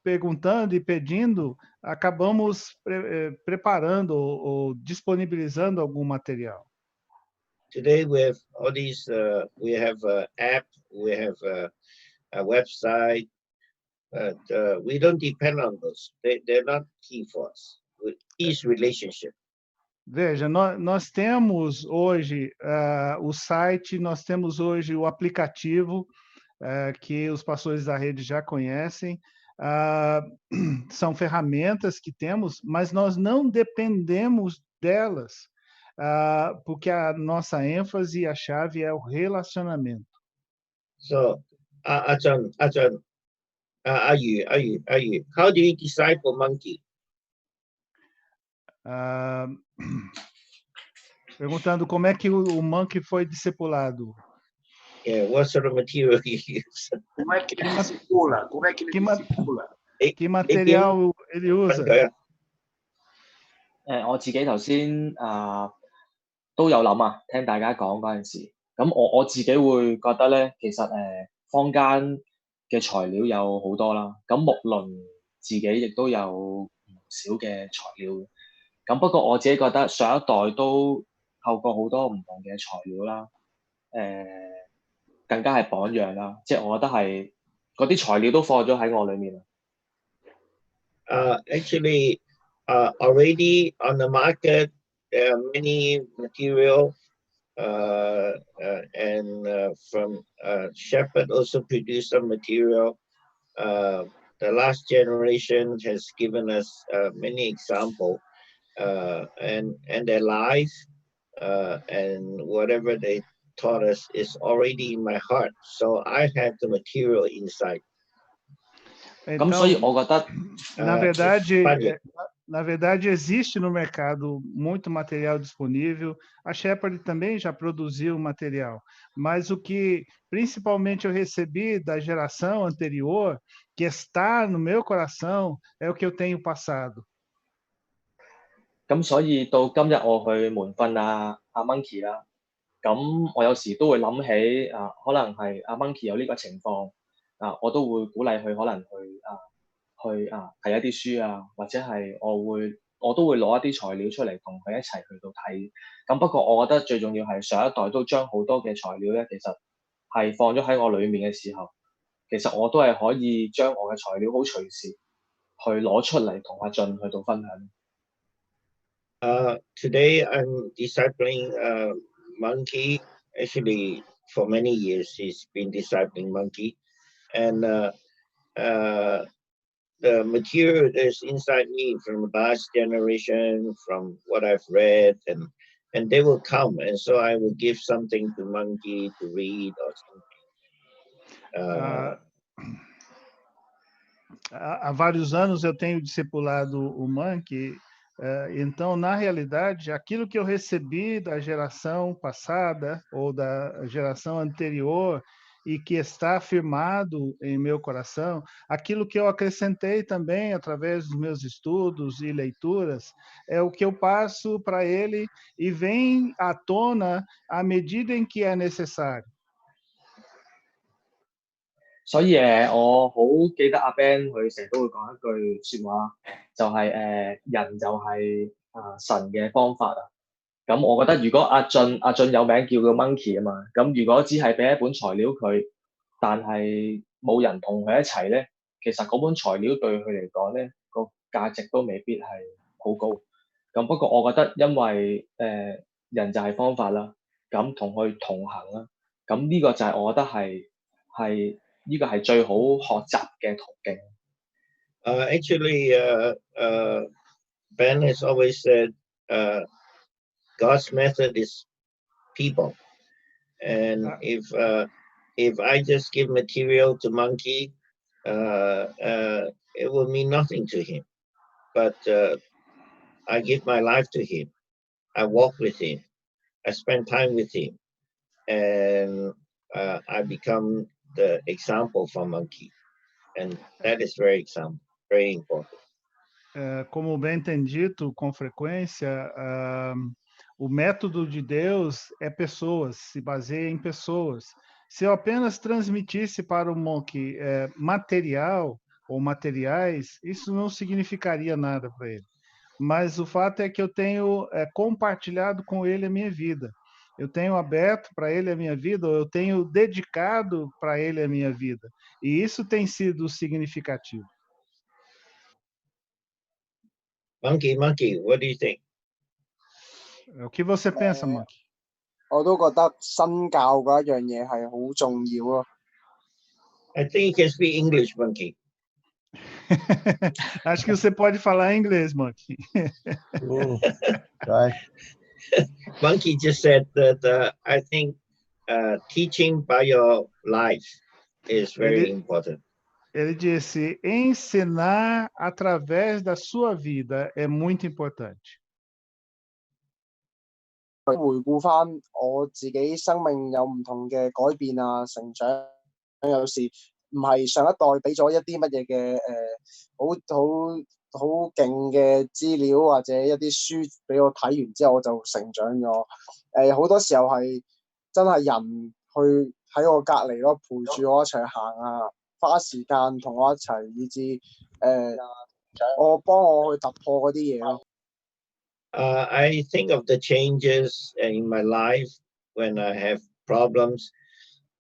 perguntando e pedindo, acabamos preparando ou disponibilizando algum material. Today we have all these. We have an app. We have a website. But we don't depend on those. They're not key for us. Each relationship. Veja, nós temos hoje o site, nós temos hoje o aplicativo que os pastores da rede já conhecem. São ferramentas que temos, mas nós não dependemos delas, porque a nossa ênfase e a chave é o relacionamento. So, Ajahn, how do you disciple monkey? Perguntando como é que o monkey foi discipulado. Yeah, what sort of material he used? Como é que ele discipula? Como é que ele discipula? Que material ele usa? 我自己頭先都有諗啊，聽大家講嗰陣時，咁我自己會覺得咧，其實坊間嘅材料有好多啦，咁木輪自己亦都有唔少嘅材料，咁不過我自己覺得上一代都透過好多唔同嘅材料啦，更加係榜樣啦，即係我覺得係嗰啲材料都放咗喺我裏面。Actually, already on the market, there are many material, and from Shepherd also produced some material. The last generation has given us many examples, and their life and whatever they taught us is already in my heart. So I have the material inside. Então, 所以我覺得 na verdade, existe no mercado muito material disponível. A Shepherd também já produziu material, mas o que principalmente eu recebi da geração anterior, que está no meu coração, é o que eu tenho passado. 咁所以到今日我去門訓阿 Monkey 啦，咁我有時都會諗起可能係阿 Monkey 有呢個情況。我都會鼓勵佢可能去睇一啲書啊，或者係我都會攞一啲材料出嚟同佢一齊去到睇。咁不過我覺得最重要係上一代都將好多嘅材料咧，其實係放咗喺我裡面嘅時候，其實我都係可以將我嘅材料好隨時去攞出嚟同阿俊去到分享。Today I'm discipling Monkey. Actually, for many years he's been discipling Monkey. And the material that's inside me from the last generation, from what I've read, and they will come, and so I will give something to Monkey to read or something. Há vários anos eu tenho discipulado o Monkey. Então, na realidade, aquilo que eu recebi da geração passada ou da geração anterior e que está afirmado em meu coração, aquilo que eu acrescentei também através dos meus estudos e leituras, é o que eu passo para ele e vem à tona à medida em que é necessário. 所以我好記得阿 Ben 佢成日都會講一句説話，就係人就係神嘅方法啊。咁我覺得如果阿俊有名叫佢 Monkey 啊嘛，咁如果只係俾一本材料佢，但係冇人同佢一齊咧，其實嗰本材料對佢嚟講咧個價值都未必係好高。咁不過我覺得因為人就係方法啦，咁同佢同行啦，咁呢個就係我覺得係呢個係最好學習嘅途徑。Actually, Ben has always said, God's method is people, and if I just give material to Monkey, it will mean nothing to him. But I give my life to him. I walk with him. I spend time with him, and I become the example for Monkey, and that is very important. Como bem tem dito com frequência, o método de Deus é pessoas, se baseia em pessoas. Se eu apenas transmitisse para o Monkey material ou materiais, isso não significaria nada para ele. Mas o fato é que eu tenho compartilhado com ele a minha vida. Eu tenho aberto para ele a minha vida, ou eu tenho dedicado para ele a minha vida. E isso tem sido significativo. Monkey, what do you think? O que você pensa, Monkey? 我都覺得身教嗰一樣嘢係好重要咯。I think you can speak English, Monkey. Acho que você pode falar inglês, Monkey. Monkey just said that I think teaching by your life is very important. Ele disse, ensinar através da sua vida é muito importante. 回顧翻我自己生命有唔同嘅改變啊、成長，有時唔係上一代俾咗一啲乜嘢嘅好勁嘅資料或者一啲書俾我睇完之後我就成長咗。好多時候係真係人去喺我隔離咯，陪住我一齊行啊，花時間同我一齊，以至我幫我去突破嗰啲嘢咯。I think of the changes in my life when I have problems.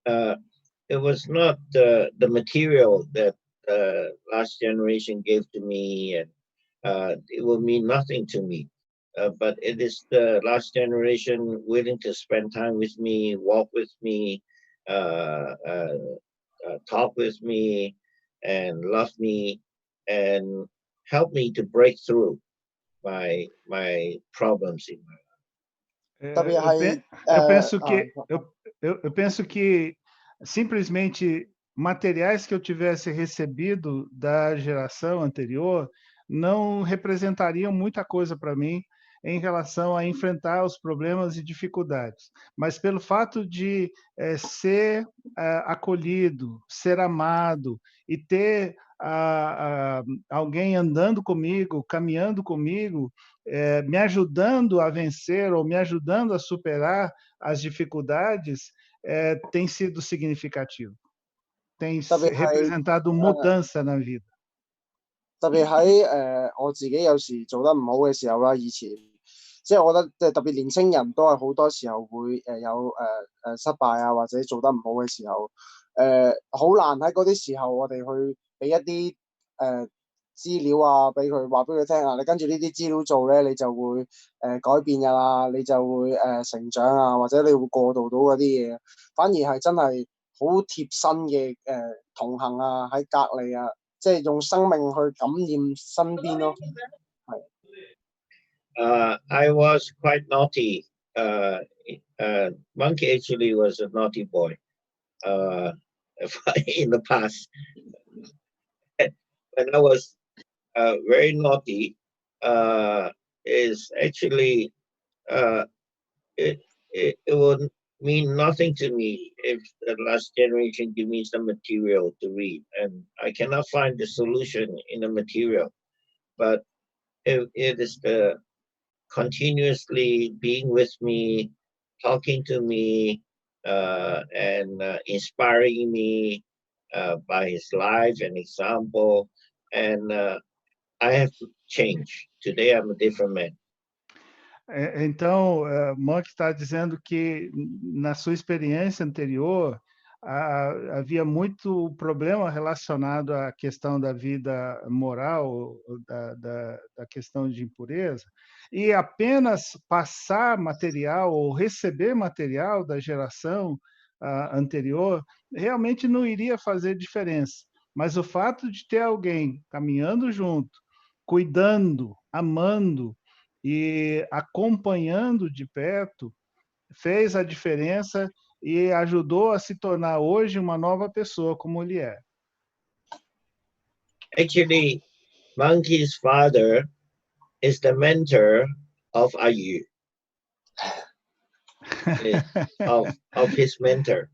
It was not the material that last generation gave to me, and it will mean nothing to me. But it is the last generation willing to spend time with me, walk with me, talk with me, and love me, and help me to break through my problems in my life. Eu penso que simplesmente materiais que eu tivesse recebido da geração anterior não representariam muita coisa para mim em relação a enfrentar os problemas e dificuldades. Mas pelo fato de ser acolhido, ser amado e ter alguém andando comigo, caminhando comigo, me ajudando a vencer ou me ajudando a superar as dificuldades, tem sido significativo. Tem representado mudança na vida. 特別喺我自己有時做得唔好嘅時候啦，以前即係我覺得特別年青人都係好多時候會有失敗啊，或者做得唔好嘅時候，好難喺嗰啲時候我哋去俾一啲資料啊，俾佢話俾佢聽啊，你跟住呢啲資料做咧，你就會改變㗎啦，你就會成長啊，或者你會過渡到嗰啲嘢，反而係真係好貼身嘅同行啊，喺隔離啊。即係用生命去感染身邊咯。I was quite naughty. Monkey actually was a naughty boy in the past. When I was very naughty, is actually it would mean nothing to me if the last generation give me some material to read, and I cannot find the solution in the material. But it is the continuously being with me, talking to me, and inspiring me by his life and example, and I have to change. Today I'm a different man. Então, Monk está dizendo que na sua experiência anterior havia muito problema relacionado à questão da vida moral, da questão de impureza, e apenas passar material ou receber material da geração anterior realmente não iria fazer diferença. Mas o fato de ter alguém caminhando junto, cuidando, amando, e acompanhando de perto, fez a diferença e ajudou a se tornar hoje uma nova pessoa como ele é. Actually, Monkey's father is the mentor of Ayu, of his mentor.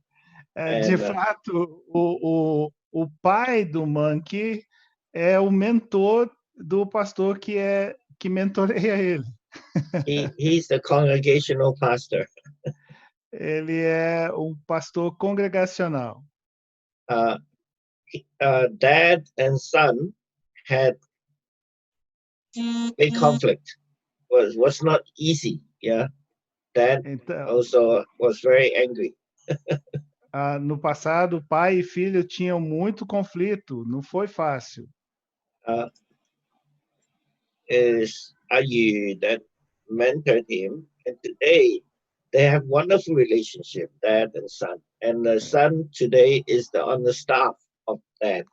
De fato, o pai do Monkey é o mentor do pastor que mentoreia ele. He's the congregational pastor. Ele é um pastor congregacional. Dad and son had big conflict. Was not easy. Yeah, Dad also was very angry. No passado, pai e filho tinham muito conflito. Não foi fácil. Is Ayu that mentored him, and today they have wonderful relationship, dad and son. And the son today is on the staff of dad.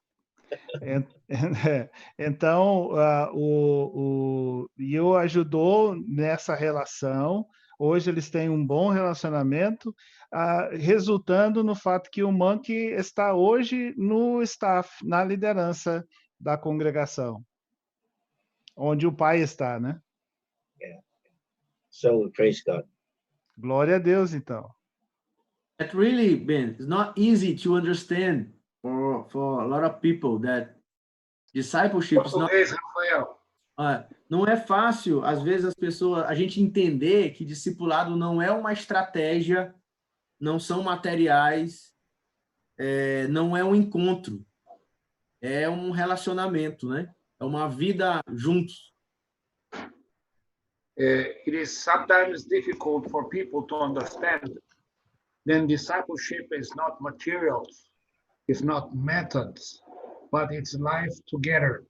Então, o Yu ajudou nessa relação. Hoje eles têm um bom relacionamento, resultando no fato que o Monkey está hoje no staff, na liderança da congregação, onde o pai está, né? Yeah. So praise God. Glória a Deus, então. That really, Ben, it's not easy to understand for a lot of people that discipleship is not... Português, Rafael. Não é fácil, às vezes, a gente entender que discipulado não é uma estratégia, não são materiais, não é um encontro, é um relacionamento, né? É uma vida juntos. It is sometimes difficult for people to understand. Then discipleship is not materials, it's not methods, but it's life together.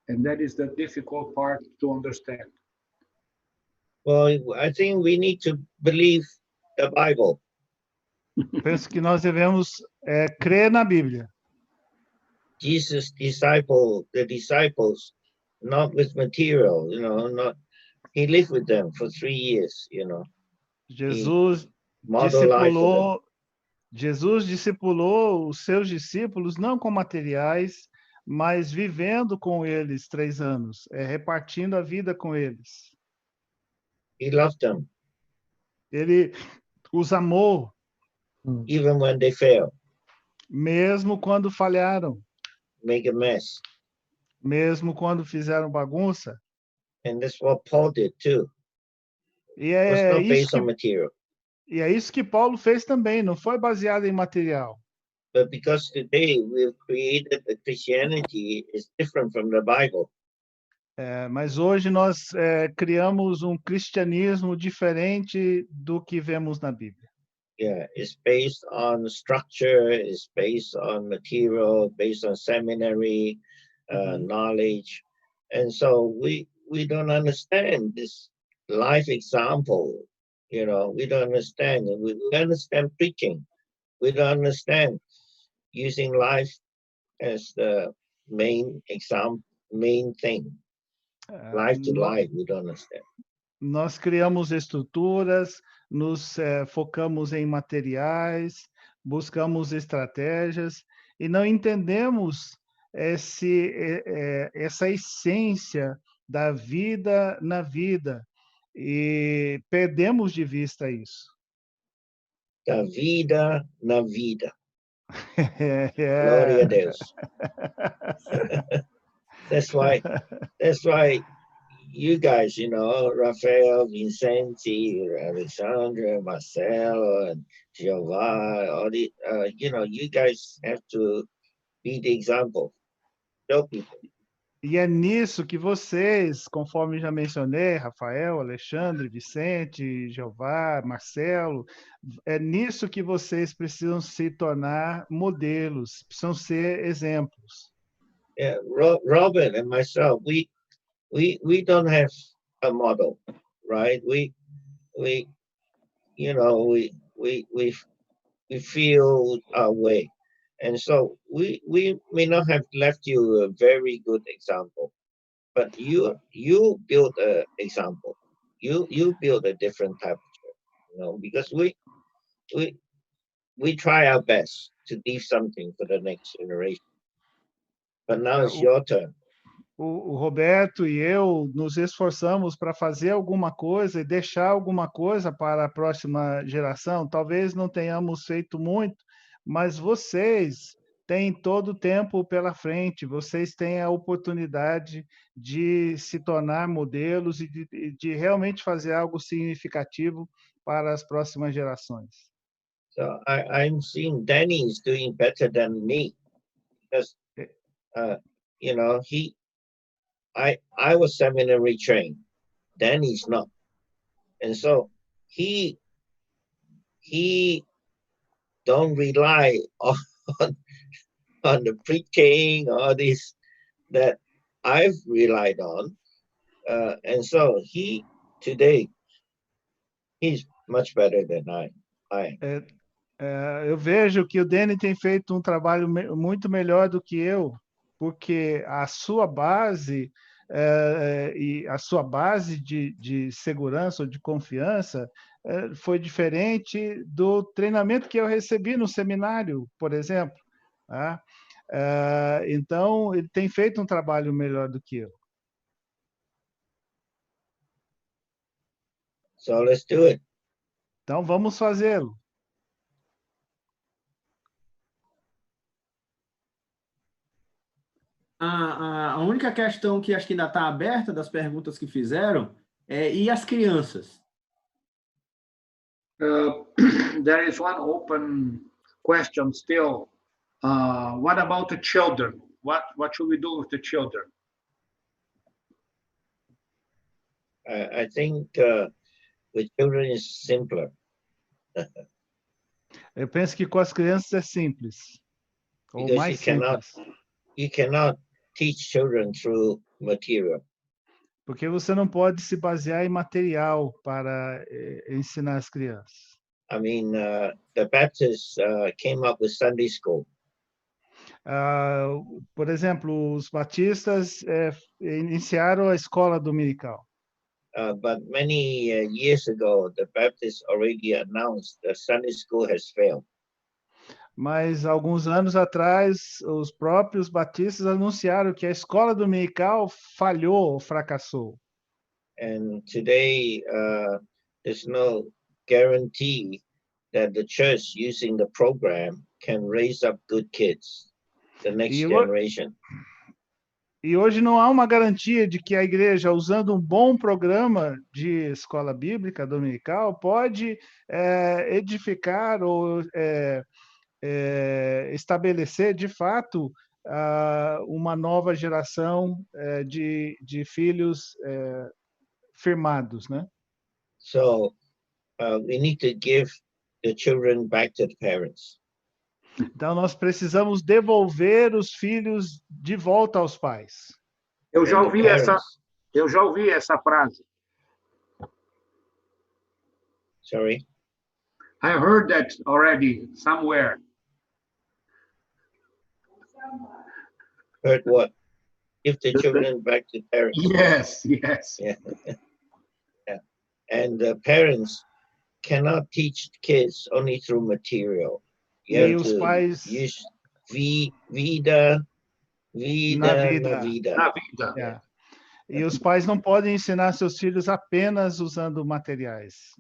And that is the difficult part to understand. Well, I think we need to believe the Bible. Penso que nós devemos crer na Bíblia. Jesus the disciples, not with material, not. He lived with them for 3 years, Jesus discipulou os seus discípulos não com materiais, mas vivendo com eles 3 anos, repartindo a vida com eles. He loved them. Ele os amou. Even when they fail. Mesmo quando falharam. Make a mess. Mesmo quando fizeram bagunça. And that's what Paul did too. E é isso que Paulo fez também, não foi baseado em material. But because today we've created a Christianity is different from the Bible. Mas hoje nós criamos um cristianismo diferente do que vemos na Bíblia. Yeah, it's based on structure, it's based on material, based on seminary knowledge, and so we don't understand this life example. We don't understand. We understand preaching. We don't understand using life as the main example, main thing. Life to life, we don't understand. Nós criamos estruturas, nos focamos em materiais, buscamos estratégias e não entendemos essa essência da vida na vida e perdemos de vista isso. Da vida na vida. Glória a Deus. That's why you guys, Rafael, Vicente, Alexandra, Marcelo, and Jehová, all the, you guys have to be the example. Tell people. E é nisso que vocês, conforme já mencionei, Rafael, Alexandre, Vicente, Jeová, Marcelo, é nisso que vocês precisam se tornar modelos, precisam ser exemplos. Yeah, Robert and myself, we don't have a model, right? We feel our way. And so we may not have left you a very good example, but you build an example. You build a different type of church, because we try our best to leave something for the next generation. But now it's your turn. O Roberto e eu nos esforçamos para fazer alguma coisa e deixar alguma coisa para a próxima geração. Talvez não tenhamos feito muito, mas vocês têm todo o tempo pela frente, vocês têm a oportunidade de se tornar modelos e de realmente fazer algo significativo para as próximas gerações. So I'm seeing Danny is doing better than me, because I was seminary trained, Danny's not, and so he don't rely on the preaching or this that I've relied on, and so today he's much better than I am. Eu vejo que o Danny tem feito um trabalho muito melhor do que eu, porque a sua base e a sua base de segurança ou de confiança foi diferente do treinamento que eu recebi no seminário, por exemplo. Tá? Então, ele tem feito um trabalho melhor do que eu. So let's do it. Então, vamos fazê-lo. A única questão que acho que ainda está aberta das perguntas que fizeram é e as crianças? There is one open question still. What about the children? What should we do with the children? I think with children is simpler. Eu penso que com as crianças é simples. Ou Because mais simples. You cannot teach children through material. Porque você não pode se basear em material para ensinar as crianças. I mean, the Baptists came up with Sunday school. Por exemplo, os batistas iniciaram a escola dominical. But many years ago, the Baptists already announced that Sunday school has failed. Mas alguns anos atrás, os próprios batistas anunciaram que a escola dominical falhou, fracassou. And today, there's no guarantee that the church using the program can raise up good kids, the next generation. E hoje não há uma garantia de que a igreja, usando um bom programa de escola bíblica dominical, pode edificar ou estabelecer, de fato, uma nova geração de filhos firmados, né? So we need to give the children back to the parents. Então nós precisamos devolver os filhos de volta aos pais. Eu já ouvi essa frase. Sorry? I heard that already somewhere. Heard what? Give the children back to parents. Yes. Yeah. Yeah. And parents cannot teach kids only through material. You have to use vida na vida. Yeah. E os pais não podem ensinar seus filhos apenas usando materiais.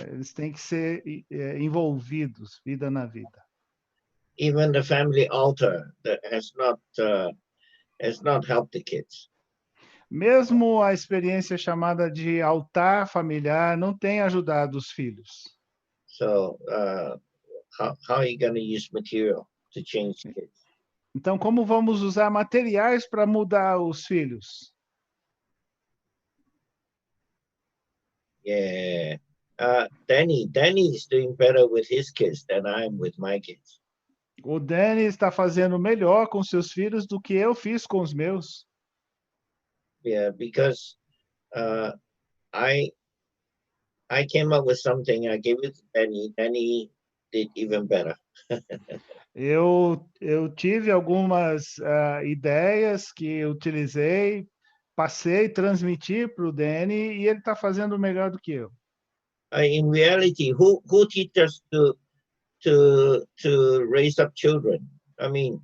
Eles têm que ser envolvidos, vida na vida. Even the family altar that has not helped the kids. Mesmo a experiência chamada de altar familiar não tem ajudado os filhos. So, how are you going to use material to change kids? Então, como vamos usar materiais para mudar os filhos? Yeah. Danny is doing better with his kids than I am with my kids. O Danny está fazendo melhor com seus filhos do que eu fiz com os meus. Yeah, because I came up with something. I gave it to Danny. Danny did even better. Eu tive algumas ideias que utilizei, passei, transmiti para o Danny e ele está fazendo melhor do que eu. In reality, who teaches to raise up children? I mean,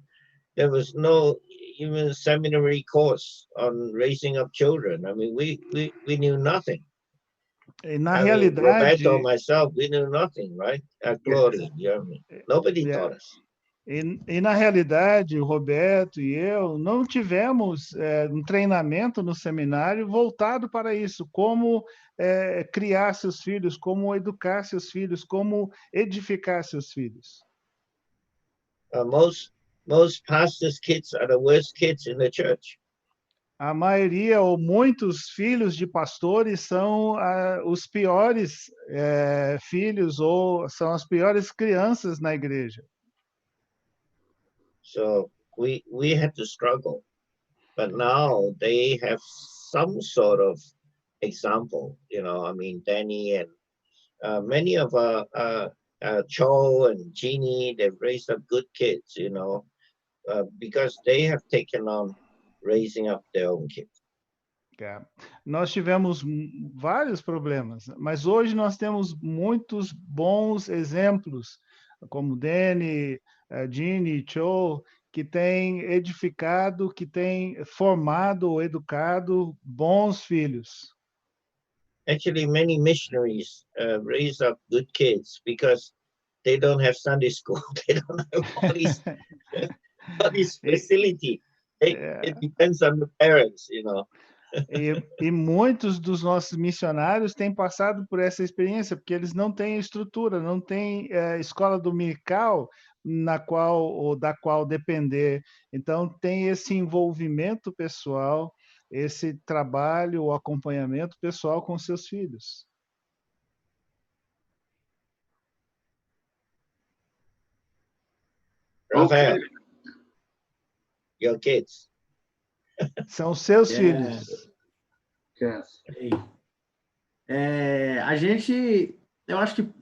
there was no even seminary course on raising up children. I mean, we knew nothing. E na realidade, Roberto, myself, we knew nothing, right? At Glory, nobody taught us. E na realidade, o Roberto e eu não tivemos um treinamento no seminário voltado para isso, como criar seus filhos, como educar seus filhos, como edificar seus filhos. Most pastors' kids are the worst kids in the church. A maioria ou muitos filhos de pastores são os piores filhos ou são as piores crianças na igreja. So we had to struggle, but now they have some sort of example, I mean, Danny and many of Cho and Jeannie, they've raised up good kids, because they have taken on raising up their own kids. Nós tivemos vários problemas, mas hoje nós temos muitos bons exemplos, como Danny, Jeannie, Cho, que têm edificado, que têm formado ou educado bons filhos. actually many missionaries raise up good kids because they don't have Sunday school. They don't have all these facility. It depends on the parents, you know. E muitos dos nossos missionários têm passado por essa experiência, porque eles não têm estrutura, não têm escola dominical da qual depender. Então, tem esse envolvimento pessoal, esse trabalho, o acompanhamento pessoal com seus filhos. Rafael, your kids. São seus filhos. Yes. Eu acho que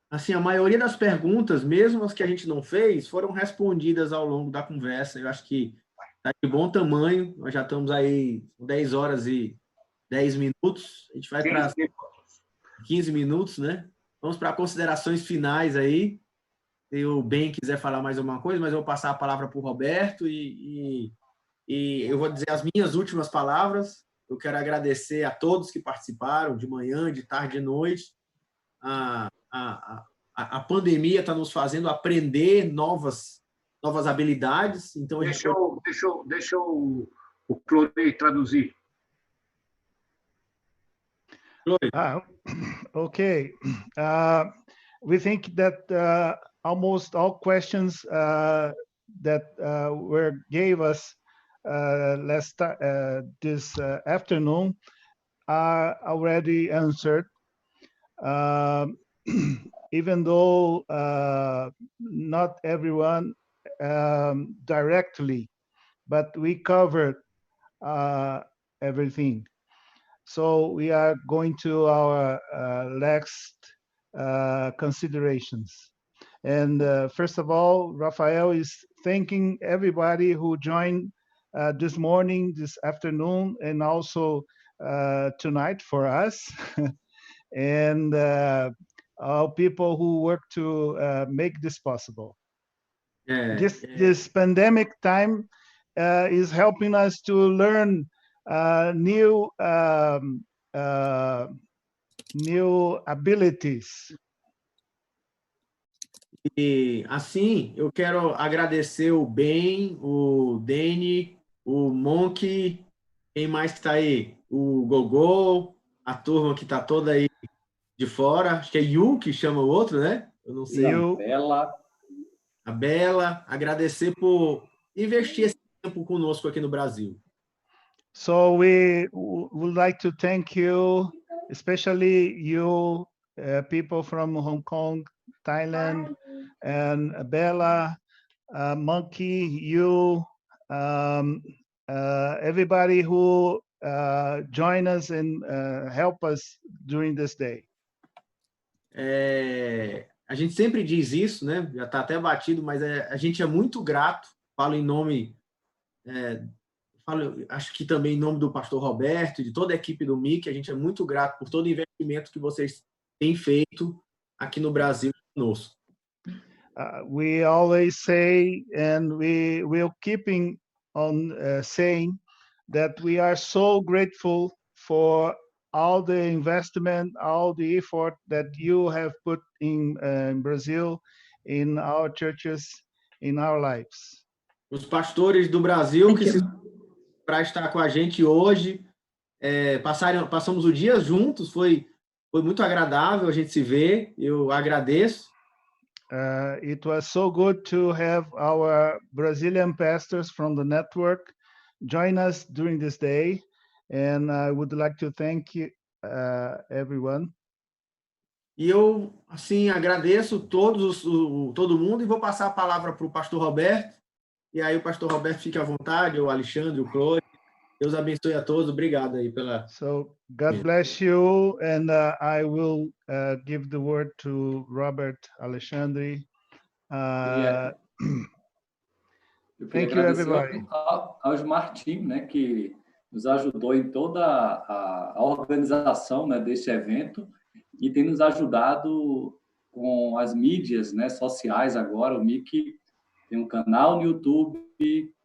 assim, a maioria das perguntas, mesmo as que a gente não fez, foram respondidas ao longo da conversa. Eu acho que está de bom tamanho. Nós já estamos aí 10 horas e 10 minutos. A gente vai para 15 minutos, né? Vamos para considerações finais aí. Se o Ben quiser falar mais alguma coisa, mas eu vou passar a palavra para o Roberto e eu vou dizer as minhas últimas palavras. Eu quero agradecer a todos que participaram, de manhã, de tarde, de noite. A pandemia está nos fazendo aprender novas habilidades. Então, deixa o Clorei traduzir. Okay. We think that almost all questions that were gave us this afternoon are already answered. Even though not everyone directly, but we covered everything. So we are going to our next considerations. And first of all, Rafael is thanking everybody who joined this morning, this afternoon, and also tonight for us. And all people who work to make this possible. This pandemic time is helping us to learn new abilities. E assim, eu quero agradecer o Ben, o Danny, o Monk, quem mais que está aí? O Gogol, a turma que está toda aí de fora, acho que é Yu que chama o outro, né? Eu não sei. A Bela, agradecer por investir esse tempo conosco aqui no Brasil. So we would like to thank you, especially you people from Hong Kong, Thailand, and Bella, Monkey, you, everybody who join us and help us during this day. A gente sempre diz isso, né? Já está até batido, mas a gente é muito grato. Falo em nome, acho que também em nome do pastor Roberto e de toda a equipe do MIC. A gente é muito grato por todo o investimento que vocês têm feito aqui no Brasil conosco. We always say, and we will keeping on saying that we are so grateful for all the investment, all the effort that you have put in Brazil, in our churches, in our lives. Os pastores do Brasil que se para estar com a gente hoje, passamos o dia juntos, foi muito agradável a gente se ver. Eu agradeço. It was so good to have our Brazilian pastors from the network join us during this day. And I would like to thank you, everyone. E eu, assim, agradeço todo mundo e vou passar a palavra para o pastor Roberto. E aí o pastor Roberto fique à vontade, o Alexandre, o Chloe. Deus abençoe a todos. Obrigado aí pela... So, God bless you. And I will give the word to Robert Alexandre. Thank you, everybody. Aos Martim, né, que nos ajudou em toda a organização, né, deste evento e tem nos ajudado com as mídias, né, sociais agora. O MIC tem um canal no YouTube,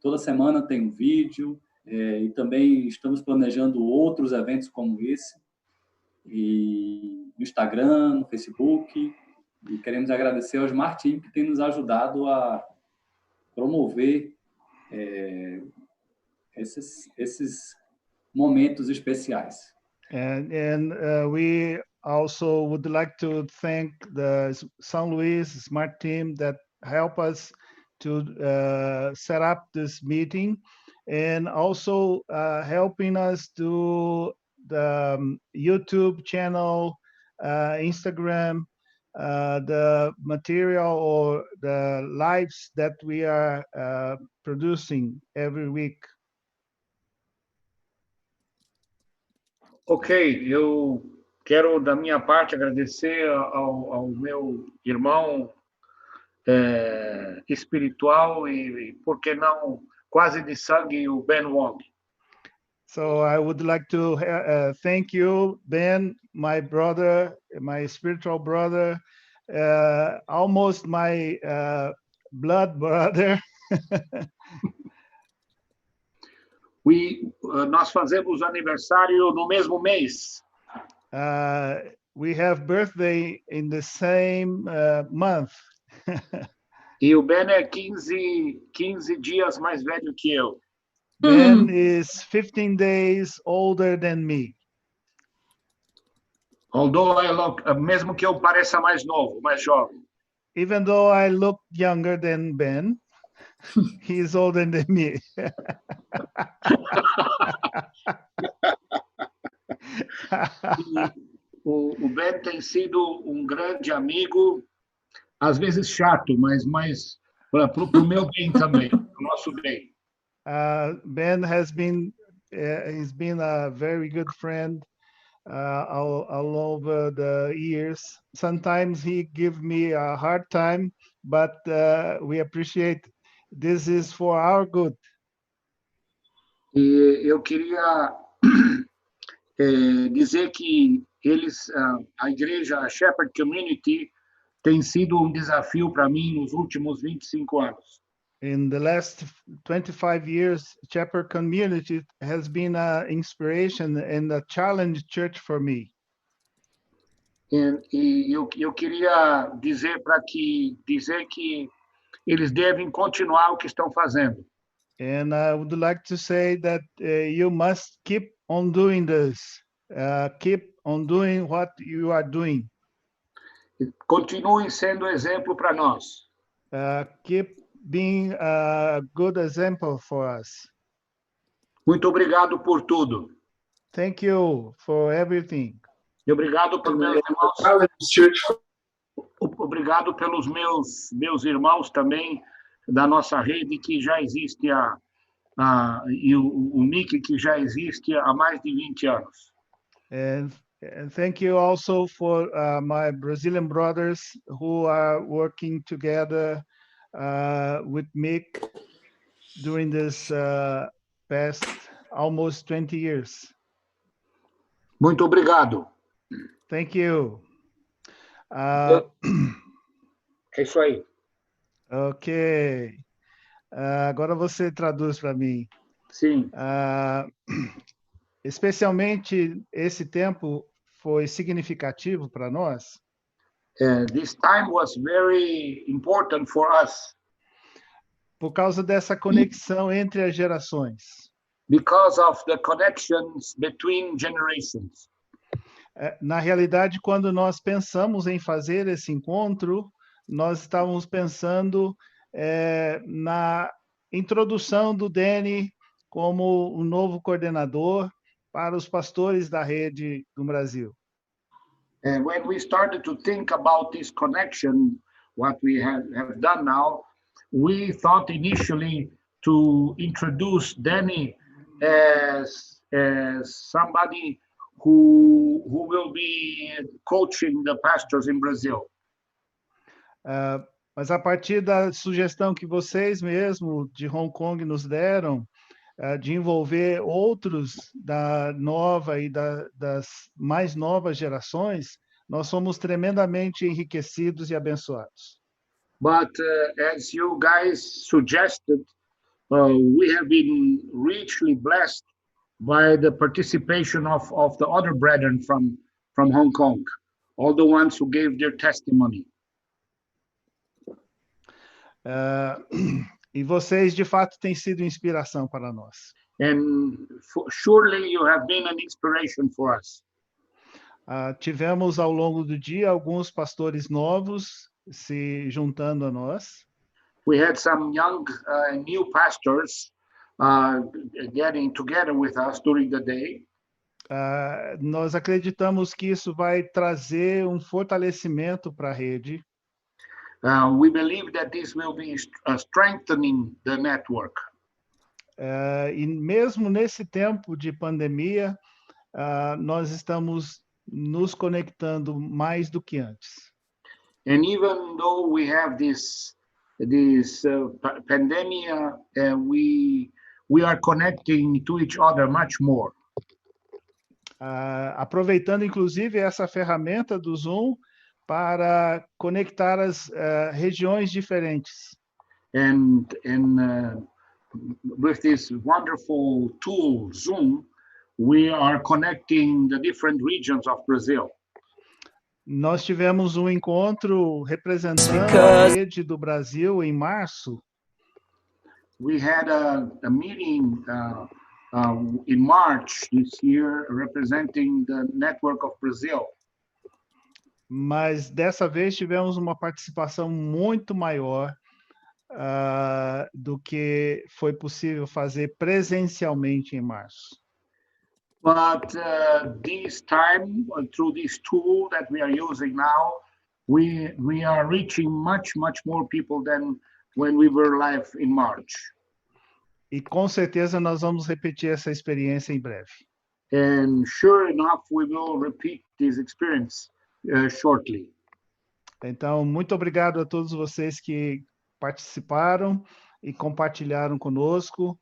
toda semana tem um vídeo e também estamos planejando outros eventos como esse. e no Instagram, no Facebook. E queremos agradecer ao Smart Team que tem nos ajudado a promover esses momentos especiais. And we also would like to thank the São Luís Smart Team that help us to set up this meeting, and also helping us do the YouTube channel, Instagram, the material or the lives that we are producing every week. Ok, eu quero, da minha parte, agradecer ao meu irmão espiritual e, por que não, quase de sangue, o BenWong. So I would like to thank you, Ben, my brother, my spiritual brother, almost my blood brother. Nós fazemos aniversário no mesmo mês. We have birthday in the same month. E o Ben é 15 dias mais velho que eu. Ben is 15 days older than me. Although I look, mesmo que eu pareça mais novo, mais jovem. Even though I look younger than Ben, he's older than me. O Ben tem sido um grande amigo, às vezes chato, mas mais para o meu bem também, para o nosso bem. Ben has been, he's been a very good friend all over the years. Sometimes he gives me a hard time, but we appreciate this is for our good. E eu queria dizer que a igreja, a Shepherd Community, tem sido um desafio para mim nos últimos 25 anos. In the last 25 years, Shepherd Community has been an inspiration and a challenge church for me. E eu queria dizer que eles devem continuar o que estão fazendo. And I would like to say that you must keep on doing this. Keep on doing what you are doing. Continuem sendo exemplo para nós. Keep being a good example for us. Muito obrigado por tudo. Thank you for everything. E obrigado pelos meus irmãos. Obrigado pelos meus irmãos também da nossa rede que já existe e o NIC que já existe há mais de 20 anos. And thank you also for my Brazilian brothers who are working together with Mick during this past almost 20 years. Muito obrigado. Thank you. É isso aí. Ok. Agora você traduz para mim. Sim. Especialmente esse tempo foi significativo para nós. This time was very important for us. Por causa dessa conexão entre as gerações. Because of the connections between generations. Na realidade, quando nós pensamos em fazer esse encontro, nós estávamos pensando na introdução do Danny como o novo coordenador para os pastores da rede do Brasil. When we started to think about this connection, what we have done now, we thought initially to introduce Danny as somebody who will be coaching the pastors in Brazil. Mas a partir da sugestão que vocês mesmo de Hong Kong nos deram, de envolver outros da nova e das mais novas gerações, nós somos tremendamente enriquecidos e abençoados. But as you guys suggested, we have been richly blessed by the participation of the other brethren from from Hong Kong, all the ones who gave their testimony. E vocês, de fato, têm sido inspiração para nós. And surely you have been an inspiration for us. Tivemos ao longo do dia alguns pastores novos se juntando a nós. We had some young, new pastors getting together with us during the day. Nós acreditamos que isso vai trazer um fortalecimento para a rede. We believe that this will be strengthening the network. E mesmo nesse tempo de pandemia, nós estamos nos conectando mais do que antes. And even though we have this pandemic, we are connecting to each other much more. Aproveitando, inclusive, essa ferramenta do Zoom para conectar as regiões diferentes. And with this wonderful tool, Zoom, we are connecting the different regions of Brazil. Nós tivemos um encontro representando a rede do Brasil em março. We had a meeting in March this year representing the network of Brazil. Mas dessa vez tivemos uma participação muito maior do que foi possível fazer presencialmente em março. But this time, through this tool that we are using now, we are reaching much more people than when we were live in March. E com certeza nós vamos repetir essa experiência em breve. And sure enough, we will repeat this experience shortly. Então, muito obrigado a todos vocês que participaram e compartilharam conosco.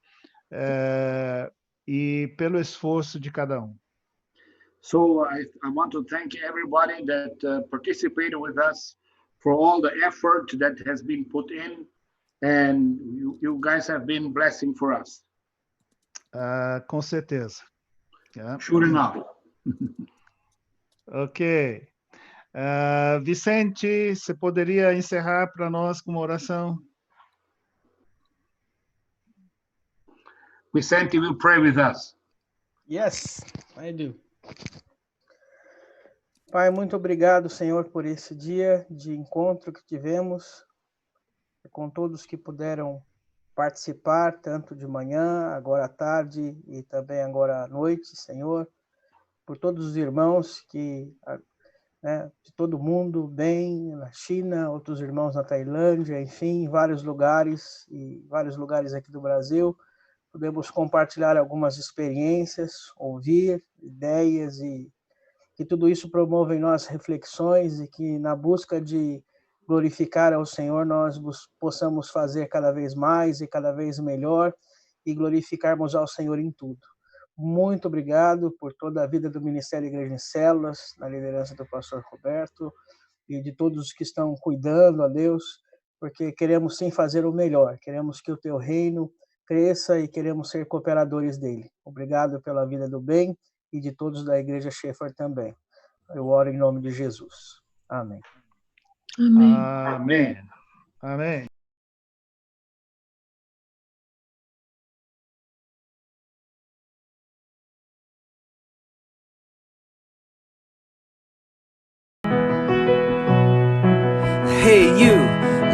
E pelo esforço de cada um. So I want to thank everybody that participated with us for all the effort that has been put in, and you guys have been blessing for us. Com certeza. Yeah. Sure enough. Ok. Vicente, você poderia encerrar para nós com uma oração? Vicente will pray with us. Yes, I do. Pai, muito obrigado, Senhor, por esse dia de encontro que tivemos com todos que puderam participar, tanto de manhã, agora à tarde e também agora à noite, Senhor, por todos os irmãos que, de todo mundo, bem na China, outros irmãos na Tailândia, enfim, em vários lugares aqui do Brasil. Podemos compartilhar algumas experiências, ouvir ideias e que tudo isso promova em nós reflexões e que na busca de glorificar ao Senhor nós possamos fazer cada vez mais e cada vez melhor e glorificarmos ao Senhor em tudo. Muito obrigado por toda a vida do Ministério Igreja em Células, na liderança do pastor Roberto e de todos os que estão cuidando, a Deus, porque queremos sim fazer o melhor, queremos que o teu reino cresça e queremos ser cooperadores dele. Obrigado pela vida do bem e de todos da Igreja Schaefer também. Eu oro em nome de Jesus. Amém. Amém. Amém. Amém. Hey you,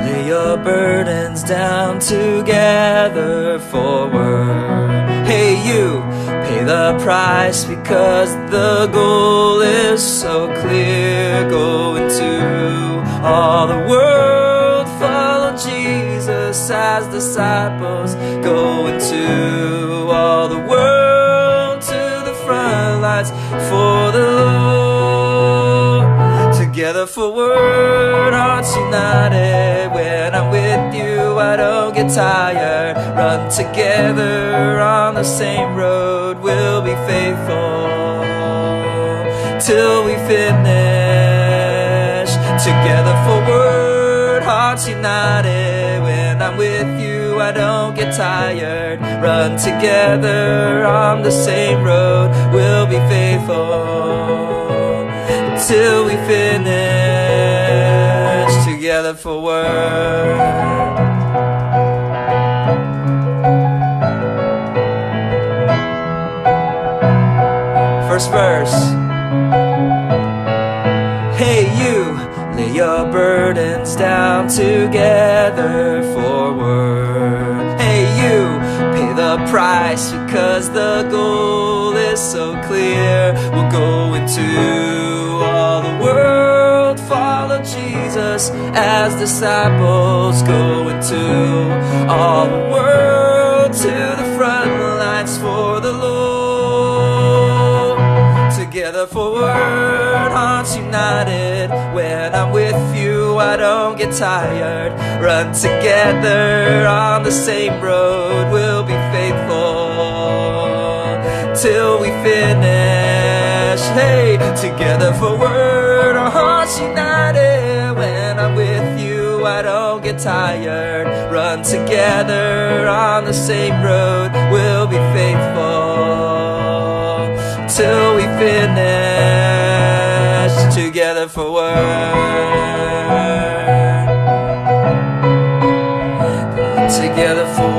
lay your burdens down together forward. Hey you, pay the price because the goal is so clear. Go into all the world, follow Jesus as disciples. Go into all the world, to the front lines for the Lord. Together forward, hearts united. When I'm with you, I don't get tired. Run together on the same road. We'll be faithful till we finish. Together forward, hearts united. When I'm with you, I don't get tired. Run together on the same road. We'll be faithful. till we finish together for word. First verse. Hey you, lay your burdens down together for word. Hey you, pay the price because the goal is so clear. We'll go into all the world, follow Jesus as disciples. Go into all the world, to the front lines for the Lord. Together for word, hearts united. When I'm with you, I don't get tired. Run together on the same road. We'll be faithful till we finish. Hey, together for word, our hearts united. When I'm with you, I don't get tired. Run together on the same road. We'll be faithful till we finish together for word. Together for